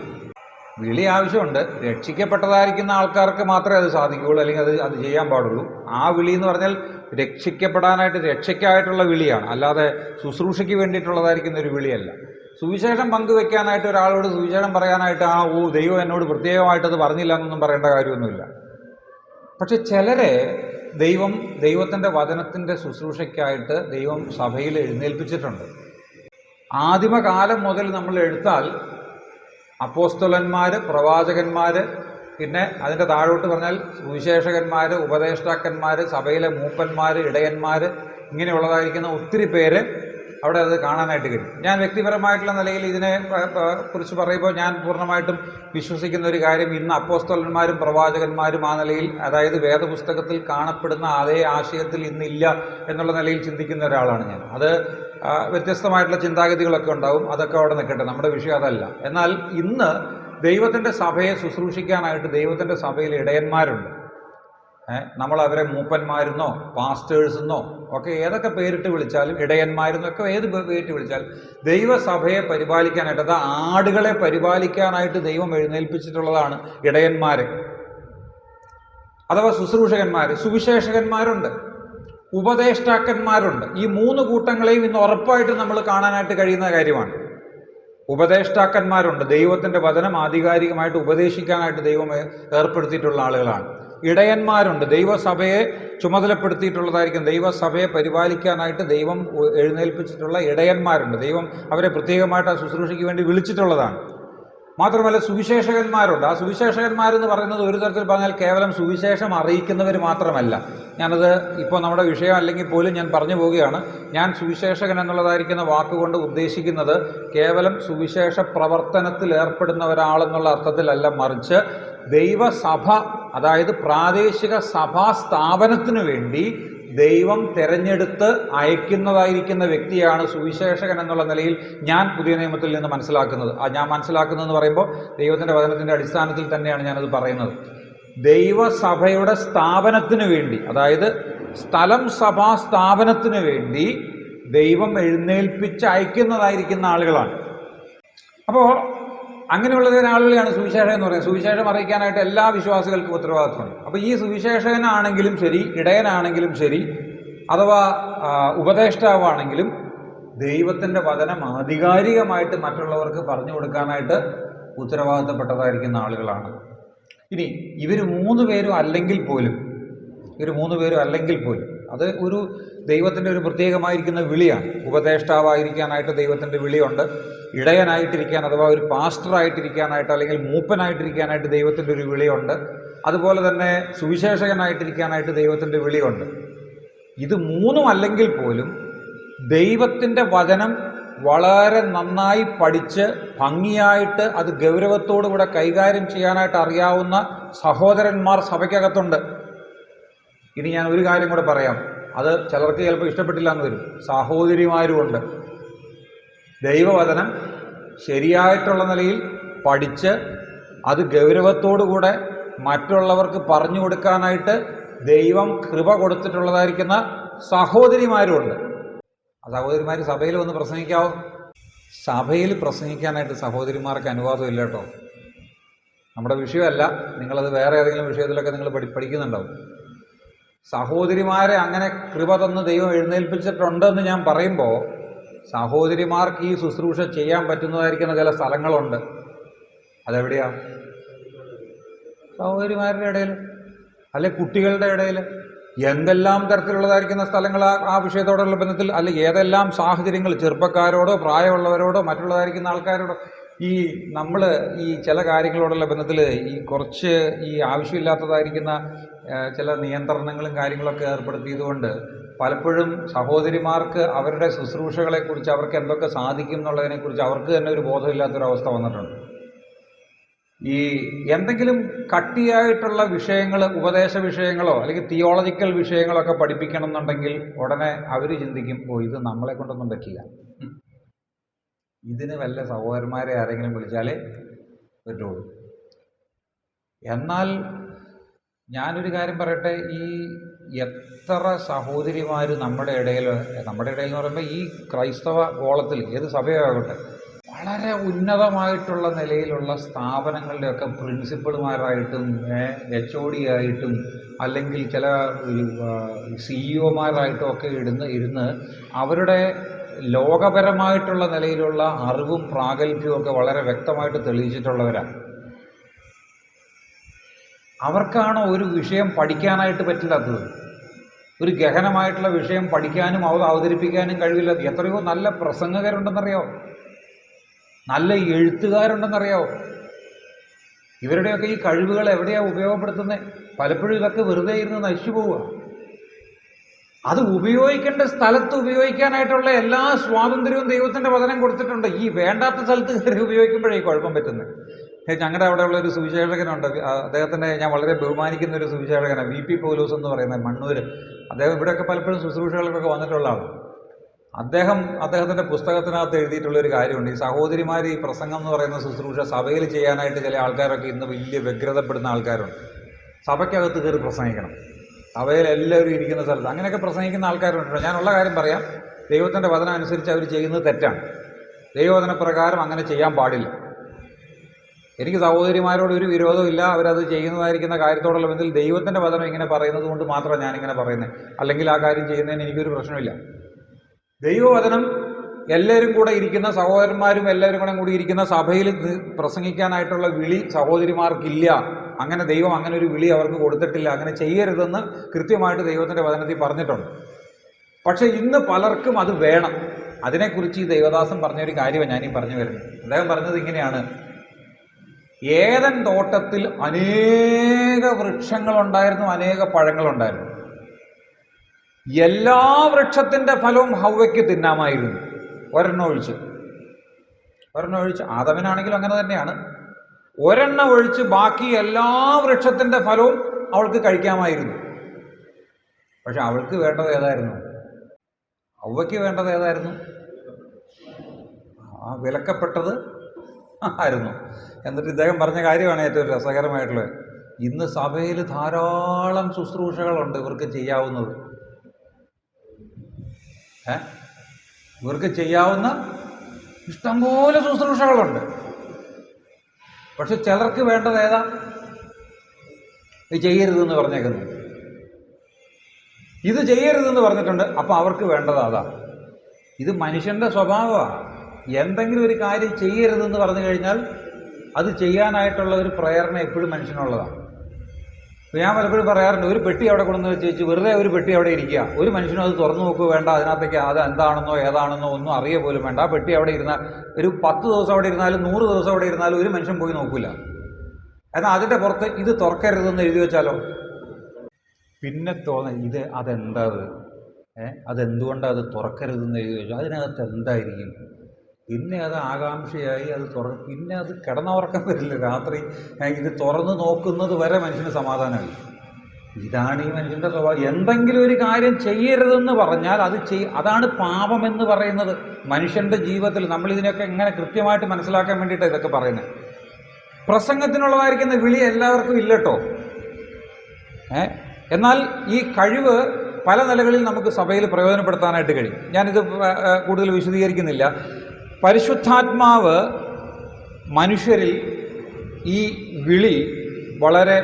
വിളി ആവശ്യമുണ്ട്. രക്ഷിക്കപ്പെട്ടതായിരിക്കുന്ന ആൾക്കാർക്ക് മാത്രമേ അത് സാധിക്കുകയുള്ളൂ, അല്ലെങ്കിൽ അത് ചെയ്യാൻ പാടുള്ളൂ. ആ വിളി എന്ന് പറഞ്ഞാൽ രക്ഷിക്കപ്പെടാനായിട്ട് രക്ഷയ്ക്കായിട്ടുള്ള വിളിയാണ്, അല്ലാതെ ശുശ്രൂഷയ്ക്ക് വേണ്ടിയിട്ടുള്ളതായിരിക്കുന്ന ഒരു വിളിയല്ല. സുവിശേഷം പങ്കുവെക്കാനായിട്ട് ഒരാളോട് സുവിശേഷം പറയാനായിട്ട് ദൈവം എന്നോട് പ്രത്യേകമായിട്ടത് പറഞ്ഞില്ല എന്നൊന്നും പറയേണ്ട കാര്യമൊന്നുമില്ല. പക്ഷെ ചിലരെ ദൈവത്തിൻ്റെ വചനത്തിൻ്റെ ശുശ്രൂഷയ്ക്കായിട്ട് ദൈവം സഭയിൽ എഴുന്നേൽപ്പിച്ചിട്ടുണ്ട്. ആദിമകാലം മുതൽ നമ്മൾ എടുത്താൽ അപ്പോസ്തലന്മാർ, പ്രവാചകന്മാർ, പിന്നെ അതിൻ്റെ താഴോട്ട് പറഞ്ഞാൽ സുവിശേഷകന്മാർ, ഉപദേഷ്ടാക്കന്മാർ, സഭയിലെ മൂപ്പന്മാർ, ഇടയന്മാർ, ഇങ്ങനെയുള്ളതായിരിക്കുന്ന ഒത്തിരി പേര് അവിടെ അത് കാണാനായിട്ട് കഴിയും. ഞാൻ വ്യക്തിപരമായിട്ടുള്ള നിലയിൽ ഇതിനെ കുറിച്ച് പറയുമ്പോൾ ഞാൻ പൂർണ്ണമായിട്ടും വിശ്വസിക്കുന്ന ഒരു കാര്യം, ഇന്ന് അപ്പോസ്തലന്മാരും പ്രവാചകന്മാരും ആ നിലയിൽ, അതായത് വേദപുസ്തകത്തിൽ കാണപ്പെടുന്ന അതേ ആശയത്തിൽ ഇന്നില്ല എന്നുള്ള നിലയിൽ ചിന്തിക്കുന്ന ഒരാളാണ് ഞാൻ. അത് വ്യത്യസ്തമായിട്ടുള്ള ചിന്താഗതികളൊക്കെ ഉണ്ടാവും, അതൊക്കെ അവിടെ നിൽക്കട്ടെ, നമ്മുടെ വിഷയം അതല്ല. എന്നാൽ ഇന്ന് ദൈവത്തിൻ്റെ സഭയെ ശുശ്രൂഷിക്കാനായിട്ട് ദൈവത്തിൻ്റെ സഭയിൽ ഇടയന്മാരുണ്ട്. നമ്മൾ അവരെ മൂപ്പന്മാരെന്നോ പാസ്റ്റേഴ്സെന്നോ ഒക്കെ ഏതൊക്കെ പേരിട്ട് വിളിച്ചാലും, ഇടയന്മാരെന്നൊക്കെ ഏത് പേരിട്ട് വിളിച്ചാലും, ദൈവസഭയെ പരിപാലിക്കാനായിട്ട്, അത് ആടുകളെ പരിപാലിക്കാനായിട്ട് ദൈവം എഴുന്നേൽപ്പിച്ചിട്ടുള്ളതാണ് ഇടയന്മാരെ, അഥവാ ശുശ്രൂഷകന്മാർ. സുവിശേഷകന്മാരുണ്ട്, ഉപദേഷ്ടാക്കന്മാരുണ്ട്. ഈ മൂന്ന് കൂട്ടങ്ങളെയും ഇന്ന് ഉറപ്പായിട്ട് നമ്മൾ കാണാനായിട്ട് കഴിയുന്ന കാര്യമാണ്. ഉപദേഷ്ടാക്കന്മാരുണ്ട്, ദൈവത്തിൻ്റെ വചനം ആധികാരികമായിട്ട് ഉപദേശിക്കാനായിട്ട് ദൈവം ഏർപ്പെടുത്തിയിട്ടുള്ള ആളുകളാണ്. ഇടയന്മാരുണ്ട്, ദൈവസഭയെ ചുമതലപ്പെടുത്തിയിട്ടുള്ളതായിരിക്കും, ദൈവസഭയെ പരിപാലിക്കാനായിട്ട് ദൈവം എഴുന്നേൽപ്പിച്ചിട്ടുള്ള ഇടയന്മാരുണ്ട്. ദൈവം അവരെ പ്രത്യേകമായിട്ട് ആ ശുശ്രൂഷയ്ക്ക് വേണ്ടി വിളിച്ചിട്ടുള്ളതാണ്. മാത്രമല്ല സുവിശേഷകന്മാരുണ്ട്. ആ സുവിശേഷകന്മാരെന്ന് പറയുന്നത് ഒരു തരത്തിൽ പറഞ്ഞാൽ കേവലം സുവിശേഷം അറിയിക്കുന്നവർ മാത്രമല്ല. ഞാനത് ഇപ്പോൾ നമ്മുടെ വിഷയം അല്ലെങ്കിൽ പോലും ഞാൻ പറഞ്ഞു പോവുകയാണ്. ഞാൻ സുവിശേഷകൻ എന്നുള്ളതായിരിക്കുന്ന വാക്കുകൊണ്ട് ഉദ്ദേശിക്കുന്നത് കേവലം സുവിശേഷ പ്രവർത്തനത്തിൽ ഏർപ്പെടുന്ന ഒരാളെന്നുള്ള അർത്ഥത്തിലല്ല, മറിച്ച് ദൈവസഭ, അതായത് പ്രാദേശിക സഭാ സ്ഥാപനത്തിനു വേണ്ടി ദൈവം തിരഞ്ഞെടുത്ത് അയക്കുന്നതായിരിക്കുന്ന വ്യക്തിയാണ് സുവിശേഷകൻ എന്നുള്ള നിലയിൽ ഞാൻ പുതിയ നിയമത്തിൽ നിന്ന് മനസ്സിലാക്കുന്നത്. ഞാൻ മനസ്സിലാക്കുന്നതെന്ന് പറയുമ്പോൾ ദൈവത്തിൻ്റെ വചനത്തിൻ്റെ അടിസ്ഥാനത്തിൽ തന്നെയാണ് ഞാനത് പറയുന്നത്. ദൈവസഭയുടെ സ്ഥാപനത്തിന് വേണ്ടി, അതായത് സ്ഥലം സഭാ സ്ഥാപനത്തിന് വേണ്ടി ദൈവം എഴുന്നേൽപ്പിച്ച് അയക്കുന്നതായിരിക്കുന്ന ആളുകളാണ്. അപ്പോൾ അങ്ങനെയുള്ള ആളുകളെയാണ് സുവിശേഷം എന്ന് പറയുന്നത്. സുവിശേഷം അറിയിക്കാനായിട്ട് എല്ലാ വിശ്വാസികൾക്കും ഉത്തരവാദിത്വമുണ്ട്. അപ്പോൾ ഈ സുവിശേഷകനാണെങ്കിലും ശരി, ഇടയനാണെങ്കിലും ശരി, അഥവാ ഉപദേഷ്ടാവാണെങ്കിലും ദൈവത്തിൻ്റെ വചനം ആധികാരികമായിട്ട് മറ്റുള്ളവർക്ക് പറഞ്ഞു കൊടുക്കാനായിട്ട് ഉത്തരവാദിത്തപ്പെട്ടതായിരിക്കുന്ന ആളുകളാണ്. ഇനി ഇവർ മൂന്ന് പേരും അല്ലെങ്കിൽ പോലും അത് ഒരു ദൈവത്തിൻ്റെ ഒരു പ്രത്യേകമായിരിക്കുന്ന വിളിയാണ്. ഉപദേഷ്ടാവായിരിക്കാനായിട്ട് ദൈവത്തിൻ്റെ വിളിയുണ്ട്. ഇടയനായിട്ടിരിക്കാൻ, അഥവാ ഒരു പാസ്റ്ററായിട്ടിരിക്കാനായിട്ട് അല്ലെങ്കിൽ മൂപ്പനായിട്ടിരിക്കാനായിട്ട് ദൈവത്തിൻ്റെ ഒരു വിളിയുണ്ട്. അതുപോലെ തന്നെ സുവിശേഷകനായിട്ടിരിക്കാനായിട്ട് ദൈവത്തിൻ്റെ വിളിയുണ്ട്. ഇത് മൂന്നും അല്ലെങ്കിൽ പോലും ദൈവത്തിൻ്റെ വചനം വളരെ നന്നായി പഠിച്ച് ഭംഗിയായിട്ട് അത് ഗൗരവത്തോടുകൂടെ കൈകാര്യം ചെയ്യാനായിട്ട് അറിയാവുന്ന സഹോദരന്മാർ സഭയ്ക്കകത്തുണ്ട്. ഇനി ഞാൻ ഒരു കാര്യം കൂടെ പറയാം, അത് ചിലർക്ക് ചിലപ്പോൾ ഇഷ്ടപ്പെട്ടില്ല എന്ന് വരും. സഹോദരിമാരുമുണ്ട്. ദൈവവചനം ശരിയായിട്ടുള്ള നിലയിൽ പഠിച്ച് അത് ഗൗരവത്തോടുകൂടെ മറ്റുള്ളവർക്ക് പറഞ്ഞു കൊടുക്കാനായിട്ട് ദൈവം കൃപ കൊടുത്തിട്ടുള്ളതായിരിക്കുന്ന സഹോദരിമാരുമുണ്ട്. ആ സഹോദരിമാർ സഭയിൽ വന്ന് പ്രസംഗിക്കാവോ? സഭയിൽ പ്രസംഗിക്കാനായിട്ട് സഹോദരിമാർക്ക് അനുവാദമില്ല കേട്ടോ. നമ്മുടെ വിഷയമല്ല, നിങ്ങളത് വേറെ ഏതെങ്കിലും വിഷയത്തിലൊക്കെ നിങ്ങൾ പഠിക്കുന്നുണ്ടാവും. സഹോദരിമാരെ അങ്ങനെ കൃപ തന്ന് ദൈവം എഴുന്നേൽപ്പിച്ചിട്ടുണ്ടെന്ന് ഞാൻ പറയുമ്പോൾ സഹോദരിമാർക്ക് ഈ ശുശ്രൂഷ ചെയ്യാൻ പറ്റുന്നതായിരിക്കുന്ന ചില സ്ഥലങ്ങളുണ്ട്. അതെവിടെയാ? സഹോദരിമാരുടെ ഇടയിൽ, അല്ലെ കുട്ടികളുടെ ഇടയിൽ, എന്തെല്ലാം തരത്തിലുള്ളതായിരിക്കുന്ന സ്ഥലങ്ങൾ ആ വിഷയത്തോടുള്ള ബന്ധത്തിൽ, അല്ലെ ഏതെല്ലാം സാഹചര്യങ്ങൾ, ചെറുപ്പക്കാരോടോ പ്രായമുള്ളവരോടോ മറ്റുള്ളതായിരിക്കുന്ന ആൾക്കാരോടോ നമ്മൾ ഈ ചില കാര്യങ്ങളോടുള്ള ബന്ധത്തിൽ കുറച്ച് ആവശ്യമില്ലാത്തതായിരിക്കുന്ന ചില നിയന്ത്രണങ്ങളും കാര്യങ്ങളൊക്കെ ഏർപ്പെടുത്തിയതുകൊണ്ട് പലപ്പോഴും സഹോദരിമാർക്ക് അവരുടെ ശുശ്രൂഷകളെക്കുറിച്ച് അവർക്ക് എന്തൊക്കെ സാധിക്കും എന്നുള്ളതിനെക്കുറിച്ച് അവർക്ക് തന്നെ ഒരു ബോധമില്ലാത്തൊരവസ്ഥ വന്നിട്ടുണ്ട്. എന്തെങ്കിലും കട്ടിയായിട്ടുള്ള വിഷയങ്ങൾ, ഉപദേശ വിഷയങ്ങളോ അല്ലെങ്കിൽ തിയോളജിക്കൽ വിഷയങ്ങളൊക്കെ പഠിപ്പിക്കണം എന്നുണ്ടെങ്കിൽ ഉടനെ അവർ ചിന്തിക്കും, ഇത് നമ്മളെ കൊണ്ടൊന്നും പറ്റില്ല, ഇതിന് വല്ല സഹോദരന്മാരെ ആരെങ്കിലും വിളിച്ചാലേ പറ്റുള്ളൂ. എന്നാൽ ഞാനൊരു കാര്യം പറയട്ടെ, എത്ര സഹോദരിമാർ നമ്മുടെ ഇടയിൽ എന്ന് പറയുമ്പോൾ ഈ ക്രൈസ്തവ ഗോളത്തിൽ ഏത് സഭയാകട്ടെ വളരെ ഉന്നതമായിട്ടുള്ള നിലയിലുള്ള സ്ഥാപനങ്ങളുടെയൊക്കെ പ്രിൻസിപ്പൾമാരായിട്ടും HOD ആയിട്ടും അല്ലെങ്കിൽ ചില CEO-മാരായിട്ടും ഒക്കെ ഇരുന്ന് അവരുടെ ലോകപരമായിട്ടുള്ള നിലയിലുള്ള അറിവും പ്രാഗൽഭ്യവും ഒക്കെ വളരെ വ്യക്തമായിട്ട് തെളിയിച്ചിട്ടുള്ളവരാണ്. അവർക്കാണോ ഒരു വിഷയം പഠിക്കാനായിട്ട് പറ്റില്ലാത്തത്? ഒരു ഗഹനമായിട്ടുള്ള വിഷയം പഠിക്കാനും അവതരിപ്പിക്കാനും കഴിവില്ല. എത്രയോ നല്ല പ്രസംഗകരുണ്ടെന്നറിയോ, നല്ല എഴുത്തുകാരുണ്ടെന്നറിയോ. ഇവരുടെയൊക്കെ ഈ കഴിവുകൾ എവിടെയാണ് ഉപയോഗപ്പെടുത്തുന്നത്? പലപ്പോഴും ഇതൊക്കെ വെറുതെ ഇരുന്ന് നശിച്ചു പോവുക. അത് ഉപയോഗിക്കേണ്ട സ്ഥലത്ത് ഉപയോഗിക്കാനായിട്ടുള്ള എല്ലാ സ്വാതന്ത്ര്യവും ദൈവത്തിൻ്റെ വചനം കൊടുത്തിട്ടുണ്ട്. വേണ്ടാത്ത സ്ഥലത്ത് കയറി ഉപയോഗിക്കുമ്പോഴേ കുഴപ്പം പറ്റുന്നത്. ഞങ്ങളുടെ അവിടെയുള്ള ഒരു സുവിശേഷകനുണ്ട്, അദ്ദേഹത്തിൻ്റെ ഞാൻ വളരെ ബഹുമാനിക്കുന്ന ഒരു സുവിശേഷകനാണ്, VP പൗലോസ് എന്ന് പറയുന്നത്, മണ്ണൂർ. അദ്ദേഹം ഇവിടെയൊക്കെ പലപ്പോഴും ശുശ്രൂഷകൾക്കൊക്കെ വന്നിട്ടുള്ള ആളാണ്. അദ്ദേഹത്തിൻ്റെ പുസ്തകത്തിനകത്ത് എഴുതിയിട്ടുള്ളൊരു കാര്യമുണ്ട്, ഈ സഹോദരിമാർ ഈ പ്രസംഗം എന്ന് പറയുന്ന ശുശ്രൂഷ സഭയിൽ ചെയ്യാനായിട്ട് ചില ആൾക്കാരൊക്കെ ഇന്ന് വലിയ വ്യഗ്രതപ്പെടുന്ന ആൾക്കാരുണ്ട്. സഭയ്ക്കകത്ത് കയറി പ്രസംഗിക്കണം, സഭയിൽ എല്ലാവരും ഇരിക്കുന്ന സ്ഥലത്ത് അങ്ങനെയൊക്കെ പ്രസംഗിക്കുന്ന ആൾക്കാരുണ്ട്. ഞാനുള്ള കാര്യം പറയാം, ദൈവത്തിൻ്റെ വചനം അനുസരിച്ച് അവർ ചെയ്യുന്നത് തെറ്റാണ്. ദൈവവചന പ്രകാരം അങ്ങനെ ചെയ്യാൻ പാടില്ല. എനിക്ക് സഹോദരിമാരോട് ഒരു വിരോധവും ഇല്ല, അവരത് ചെയ്യുന്നതായിരിക്കുന്ന കാര്യത്തോടുള്ള ബന്ധത്തിൽ ദൈവത്തിൻ്റെ വചനം ഇങ്ങനെ പറയുന്നത് കൊണ്ട് മാത്രമാണ് ഞാനിങ്ങനെ പറയുന്നത്. അല്ലെങ്കിൽ ആ കാര്യം ചെയ്യുന്നതിന് എനിക്കൊരു പ്രശ്നമില്ല. ദൈവവചനം എല്ലാവരും കൂടെ ഇരിക്കുന്ന സഹോദരന്മാരും എല്ലാവരും കൂടി ഇരിക്കുന്ന സഭയിൽ പ്രസംഗിക്കാനായിട്ടുള്ള വിളി സഹോദരിമാർക്കില്ല. ദൈവം അങ്ങനെ ഒരു വിളി അവർക്ക് കൊടുത്തിട്ടില്ല. അങ്ങനെ ചെയ്യരുതെന്ന് കൃത്യമായിട്ട് ദൈവത്തിൻ്റെ വചനത്തിൽ പറഞ്ഞിട്ടുണ്ട്. പക്ഷേ ഇന്ന് പലർക്കും അത് വേണം. അതിനെക്കുറിച്ച് ഈ ദൈവദാസൻ പറഞ്ഞൊരു കാര്യമാണ് ഞാനീ പറഞ്ഞു വരുന്നത്. അദ്ദേഹം പറഞ്ഞത് ഇങ്ങനെയാണ്: ഏദൻ തോട്ടത്തിൽ അനേക വൃക്ഷങ്ങളുണ്ടായിരുന്നു, അനേക പഴങ്ങളുണ്ടായിരുന്നു. എല്ലാ വൃക്ഷത്തിൻ്റെ ഫലവും ഹവ്വയ്ക്ക് തിന്നാമായിരുന്നു, ഒരെണ്ണം ഒഴിച്ച്. ആദമിനാണെങ്കിലും അങ്ങനെ തന്നെയാണ്. ഒരെണ്ണം ഒഴിച്ച് ബാക്കി എല്ലാ വൃക്ഷത്തിൻ്റെ ഫലവും അവൾക്ക് കഴിക്കാമായിരുന്നു. പക്ഷെ അവൾക്ക് വേണ്ടത് ഏതായിരുന്നു? ഹവ്വയ്ക്ക് വേണ്ടത് ഏതായിരുന്നു? വിലക്കപ്പെട്ടത് ആയിരുന്നു. എന്നിട്ട് ഇദ്ദേഹം പറഞ്ഞ കാര്യമാണ് ഏറ്റവും രസകരമായിട്ടുള്ളത്. ഇന്ന് സഭയിൽ ധാരാളം ശുശ്രൂഷകളുണ്ട് ഇവർക്ക് ചെയ്യാവുന്നത്. ഇവർക്ക് ചെയ്യാവുന്ന ഇഷ്ടംപോലെ ശുശ്രൂഷകളുണ്ട്. പക്ഷെ ചിലർക്ക് വേണ്ടത് ഏതാ? ഇത് ചെയ്യരുതെന്ന് പറഞ്ഞേക്കുന്നു. ഇത് ചെയ്യരുതെന്ന് പറഞ്ഞിട്ടുണ്ട്, അപ്പം അവർക്ക് വേണ്ടത് അതാ. ഇത് മനുഷ്യൻ്റെ സ്വഭാവമാണ്. എന്തെങ്കിലും ഒരു കാര്യം ചെയ്യരുതെന്ന് പറഞ്ഞു കഴിഞ്ഞാൽ അത് ചെയ്യാനായിട്ടുള്ള ഒരു പ്രേരണ എപ്പോഴും മനുഷ്യനുള്ളതാണ്. അപ്പോൾ ഞാൻ പലപ്പോഴും പറയാറുണ്ട്, ഒരു പെട്ടി അവിടെ കൊണ്ടുവന്ന് വെച്ച് വെറുതെ ഒരു പെട്ടി അവിടെ ഇരിക്കുക, ഒരു മനുഷ്യനും അത് തുറന്നു നോക്കുക വേണ്ട, അതിനകത്തേക്ക് അത് എന്താണെന്നോ ഏതാണെന്നോ ഒന്നും അറിയ പോലും വേണ്ട. ആ പെട്ടി അവിടെ ഇരുന്നാൽ ഒരു 10 ദിവസം അവിടെ ഇരുന്നാലും 100 ദിവസം അവിടെ ഇരുന്നാലും ഒരു മനുഷ്യൻ പോയി നോക്കില്ല. എന്നാൽ അതിൻ്റെ പുറത്ത് ഇത് തുറക്കരുതെന്ന് എഴുതി വെച്ചാലോ പിന്നെ തോന്നുന്നത് അതെന്താ അതെന്തുകൊണ്ടാണ് അത് തുറക്കരുതെന്ന് എഴുതി വെച്ചാൽ അതിനകത്ത് എന്തായിരിക്കും? പിന്നെ അത് ആകാംക്ഷയായി അത് പിന്നെ അത് കിടന്നുറക്കം വരില്ല. രാത്രി ഇത് തുറന്ന് നോക്കുന്നത് വരെ മനുഷ്യന് സമാധാനമായി. ഇതാണ് ഈ മനുഷ്യൻ്റെ സ്വഭാവം. എന്തെങ്കിലും ഒരു കാര്യം ചെയ്യരുതെന്ന് പറഞ്ഞാൽ അതാണ് പാപമെന്ന് പറയുന്നത്. മനുഷ്യൻ്റെ ജീവിതത്തിൽ നമ്മളിതിനൊക്കെ എങ്ങനെ കൃത്യമായിട്ട് മനസ്സിലാക്കാൻ വേണ്ടിയിട്ടാണ് ഇതൊക്കെ പറയുന്നത്. പ്രസംഗത്തിനുള്ളതായിരിക്കുന്ന വിളി എല്ലാവർക്കും ഇല്ലട്ടോ. എന്നാൽ ഈ കഴിവ് പല നിലകളിൽ നമുക്ക് സഭയിൽ പ്രയോജനപ്പെടുത്താനായിട്ട് കഴിയും. ഞാനിത് കൂടുതൽ വിശദീകരിക്കുന്നില്ല. പരിശുദ്ധാത്മാവ് മനുഷ്യരിൽ ഈ വിളി വളരെ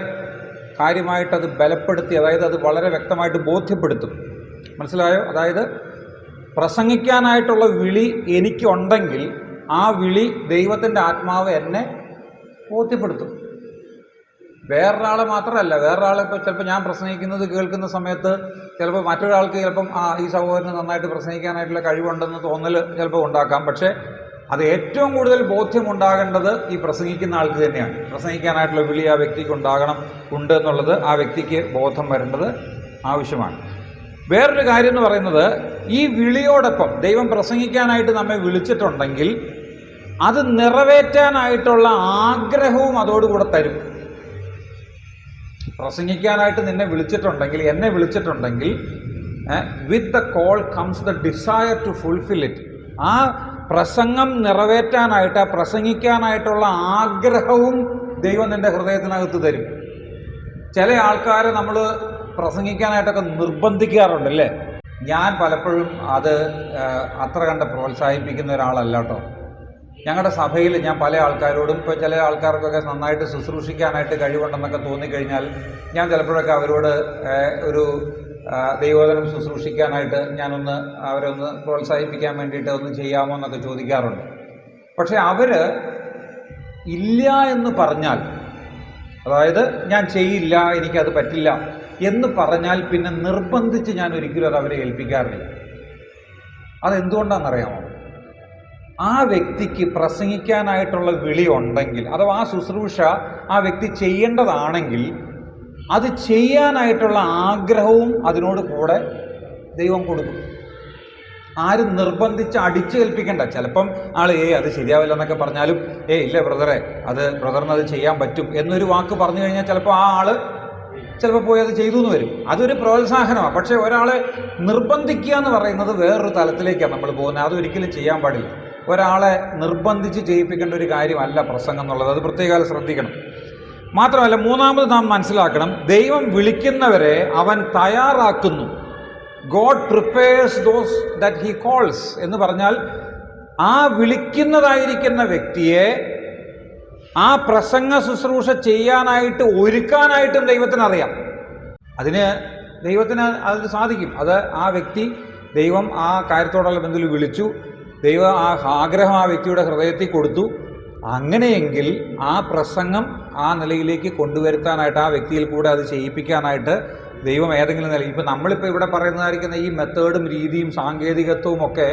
കാര്യമായിട്ടത് ബലപ്പെടുത്തി, അതായത് അത് വളരെ വ്യക്തമായിട്ട് ബോധ്യപ്പെടുത്തും. മനസ്സിലായോ? അതായത് പ്രസംഗിക്കാനായിട്ടുള്ള വിളി എനിക്കുണ്ടെങ്കിൽ ആ വിളി ദൈവത്തിൻ്റെ ആത്മാവ് എന്നെ ബോധ്യപ്പെടുത്തും. വേറൊരാളെ മാത്രമല്ല, വേറൊരാളെ ഇപ്പോൾ ചിലപ്പോൾ ഞാൻ പ്രസംഗിക്കുന്നത് കേൾക്കുന്ന സമയത്ത് ചിലപ്പോൾ മറ്റൊരാൾക്ക് ചിലപ്പം ഈ സഹോദരന് നന്നായിട്ട് പ്രസംഗിക്കാനായിട്ടുള്ള കഴിവുണ്ടെന്ന് തോന്നൽ ചിലപ്പോൾ ഉണ്ടാക്കാം. പക്ഷേ അത് ഏറ്റവും കൂടുതൽ ബോധ്യമുണ്ടാകേണ്ടത് ഈ പ്രസംഗിക്കുന്ന ആൾക്ക് തന്നെയാണ്. പ്രസംഗിക്കാനായിട്ടുള്ള വിളി ആ വ്യക്തിക്ക് ഉണ്ട് എന്നുള്ളത് ആ വ്യക്തിക്ക് ബോധം വരേണ്ടത് ആവശ്യമാണ്. വേറൊരു കാര്യം എന്ന് പറയുന്നത്, ഈ വിളിയോടൊപ്പം ദൈവം പ്രസംഗിക്കാനായിട്ട് നമ്മെ വിളിച്ചിട്ടുണ്ടെങ്കിൽ അത് നിറവേറ്റാനായിട്ടുള്ള ആഗ്രഹവും അതോടുകൂടെ തരും. പ്രസംഗിക്കാനായിട്ട് നിന്നെ വിളിച്ചിട്ടുണ്ടെങ്കിൽ, എന്നെ വിളിച്ചിട്ടുണ്ടെങ്കിൽ, with the call comes the desire to fulfil it. ആ പ്രസംഗം നിറവേറ്റാനായിട്ട്, ആ പ്രസംഗിക്കാനായിട്ടുള്ള ആഗ്രഹവും ദൈവം നിൻ്റെ ഹൃദയത്തിനകത്ത് തരും. ചില ആൾക്കാരെ നമ്മൾ പ്രസംഗിക്കാനായിട്ടൊക്കെ നിർബന്ധിക്കാറുണ്ടല്ലേ. ഞാൻ പലപ്പോഴും അത് അത്ര കണ്ട് പ്രോത്സാഹിപ്പിക്കുന്ന ഒരാളല്ല കേട്ടോ. ഞങ്ങളുടെ സഭയിൽ ഞാൻ പല ആൾക്കാരോടും, ഇപ്പോൾ ചില ആൾക്കാർക്കൊക്കെ നന്നായിട്ട് ശുശ്രൂഷിക്കാനായിട്ട് കഴിവുണ്ടെന്നൊക്കെ തോന്നിക്കഴിഞ്ഞാൽ ഞാൻ ചിലപ്പോഴൊക്കെ അവരോട് ഒരു ദൈവവചനം ശുശ്രൂഷിക്കാനായിട്ട് ഞാനൊന്ന് അവരൊന്ന് പ്രോത്സാഹിപ്പിക്കാൻ വേണ്ടിയിട്ട് ഒന്ന് ചെയ്യാമോ എന്നൊക്കെ ചോദിക്കാറുണ്ട്. പക്ഷേ അവർ ഇല്ല എന്ന് പറഞ്ഞാൽ, അതായത് ഞാൻ ചെയ്യില്ല, എനിക്കത് പറ്റില്ല എന്ന് പറഞ്ഞാൽ പിന്നെ നിർബന്ധിച്ച് ഞാൻ ഒരിക്കലും അത് അവരെ ഏൽപ്പിക്കാറില്ല. അതെന്തുകൊണ്ടാണെന്നറിയാമോ? ആ വ്യക്തിക്ക് പ്രസംഗിക്കാനായിട്ടുള്ള വിളി ഉണ്ടെങ്കിൽ, അഥവാ ആ ശുശ്രൂഷ ആ വ്യക്തി ചെയ്യേണ്ടതാണെങ്കിൽ അത് ചെയ്യാനായിട്ടുള്ള ആഗ്രഹവും അതിനോട് കൂടെ ദൈവം കൊടുക്കും. ആരും നിർബന്ധിച്ച് അടിച്ചേൽപ്പിക്കണ്ട. ചിലപ്പം ആൾ അത് ശരിയാവില്ല എന്നൊക്കെ പറഞ്ഞാലും ഇല്ല ബ്രദറെ, ബ്രദറിന് അത് ചെയ്യാൻ പറ്റും എന്നൊരു വാക്ക് പറഞ്ഞു കഴിഞ്ഞാൽ ചിലപ്പോൾ ആ ആൾ ചിലപ്പോൾ പോയി അത് ചെയ്തു എന്ന് വരും. അതൊരു പ്രോത്സാഹനമാണ്. പക്ഷേ ഒരാളെ നിർബന്ധിക്കുക എന്ന് പറയുന്നത് വേറൊരു തലത്തിലേക്കാണ് നമ്മൾ പോകുന്നത്. അതൊരിക്കലും ചെയ്യാൻ പാടില്ല. ഒരാളെ നിർബന്ധിച്ച് ചെയ്യിപ്പിക്കേണ്ട ഒരു കാര്യമല്ല പ്രസംഗം എന്നുള്ളത്. അത് പ്രത്യേകം ശ്രദ്ധിക്കണം. മാത്രമല്ല, മൂന്നാമത് നാം മനസ്സിലാക്കണം, ദൈവം വിളിക്കുന്നവരെ അവൻ തയ്യാറാക്കുന്നു. God prepares those that he calls എന്ന് പറഞ്ഞാൽ, ആ വിളിക്കുന്നതായിരിക്കുന്ന വ്യക്തിയെ ആ പ്രസംഗ ശുശ്രൂഷ ചെയ്യാനായിട്ട് ഒരുക്കാനായിട്ടും ദൈവത്തിനറിയാം. അതിന് ദൈവത്തിന് അതിന് സാധിക്കും. അത് ആ വ്യക്തി, ദൈവം ആ കാര്യത്തോടുള്ള ബന്ധത്തിൽ വിളിച്ചു, ദൈവം ആ ആഗ്രഹം ആ വ്യക്തിയുടെ ഹൃദയത്തിൽ കൊടുത്തു. അങ്ങനെയെങ്കിൽ ആ പ്രസംഗം ആ നിലയിലേക്ക് കൊണ്ടുവരുത്താനായിട്ട്, ആ വ്യക്തിയിൽ കൂടെ അത് ചെയ്യിപ്പിക്കാനായിട്ട് ദൈവം ഏതെങ്കിലും നില, ഇപ്പം നമ്മളിപ്പോൾ ഇവിടെ പറയുന്നതായിരിക്കുന്ന ഈ മെത്തേഡും രീതിയും സാങ്കേതികത്വവും ഒക്കെ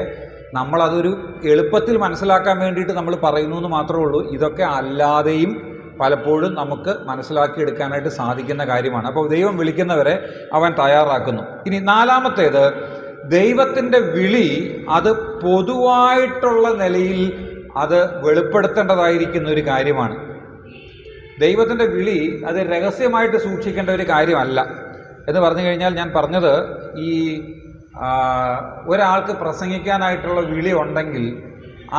നമ്മളതൊരു എളുപ്പത്തിൽ മനസ്സിലാക്കാൻ വേണ്ടിയിട്ട് നമ്മൾ പറയുന്നു എന്ന് മാത്രമേ ഉള്ളൂ. ഇതൊക്കെ അല്ലാതെയും പലപ്പോഴും നമുക്ക് മനസ്സിലാക്കിയെടുക്കാനായിട്ട് സാധിക്കുന്ന കാര്യമാണ്. അപ്പോൾ ദൈവം വിളിക്കുന്നവരെ അവൻ തയ്യാറാക്കുന്നു. ഇനി നാലാമത്തേത്, ദൈവത്തിൻ്റെ വിളി അത് പൊതുവായിട്ടുള്ള നിലയിൽ അത് വെളിപ്പെടുത്തേണ്ടതായിരിക്കുന്ന ഒരു കാര്യമാണ്. ദൈവത്തിൻ്റെ വിളി അത് രഹസ്യമായിട്ട് സൂക്ഷിക്കേണ്ട ഒരു കാര്യമല്ല. എന്ന് പറഞ്ഞു കഴിഞ്ഞാൽ, ഞാൻ പറഞ്ഞത് ഈ ഒരാൾക്ക് പ്രസംഗിക്കാനായിട്ടുള്ള വിളി ഉണ്ടെങ്കിൽ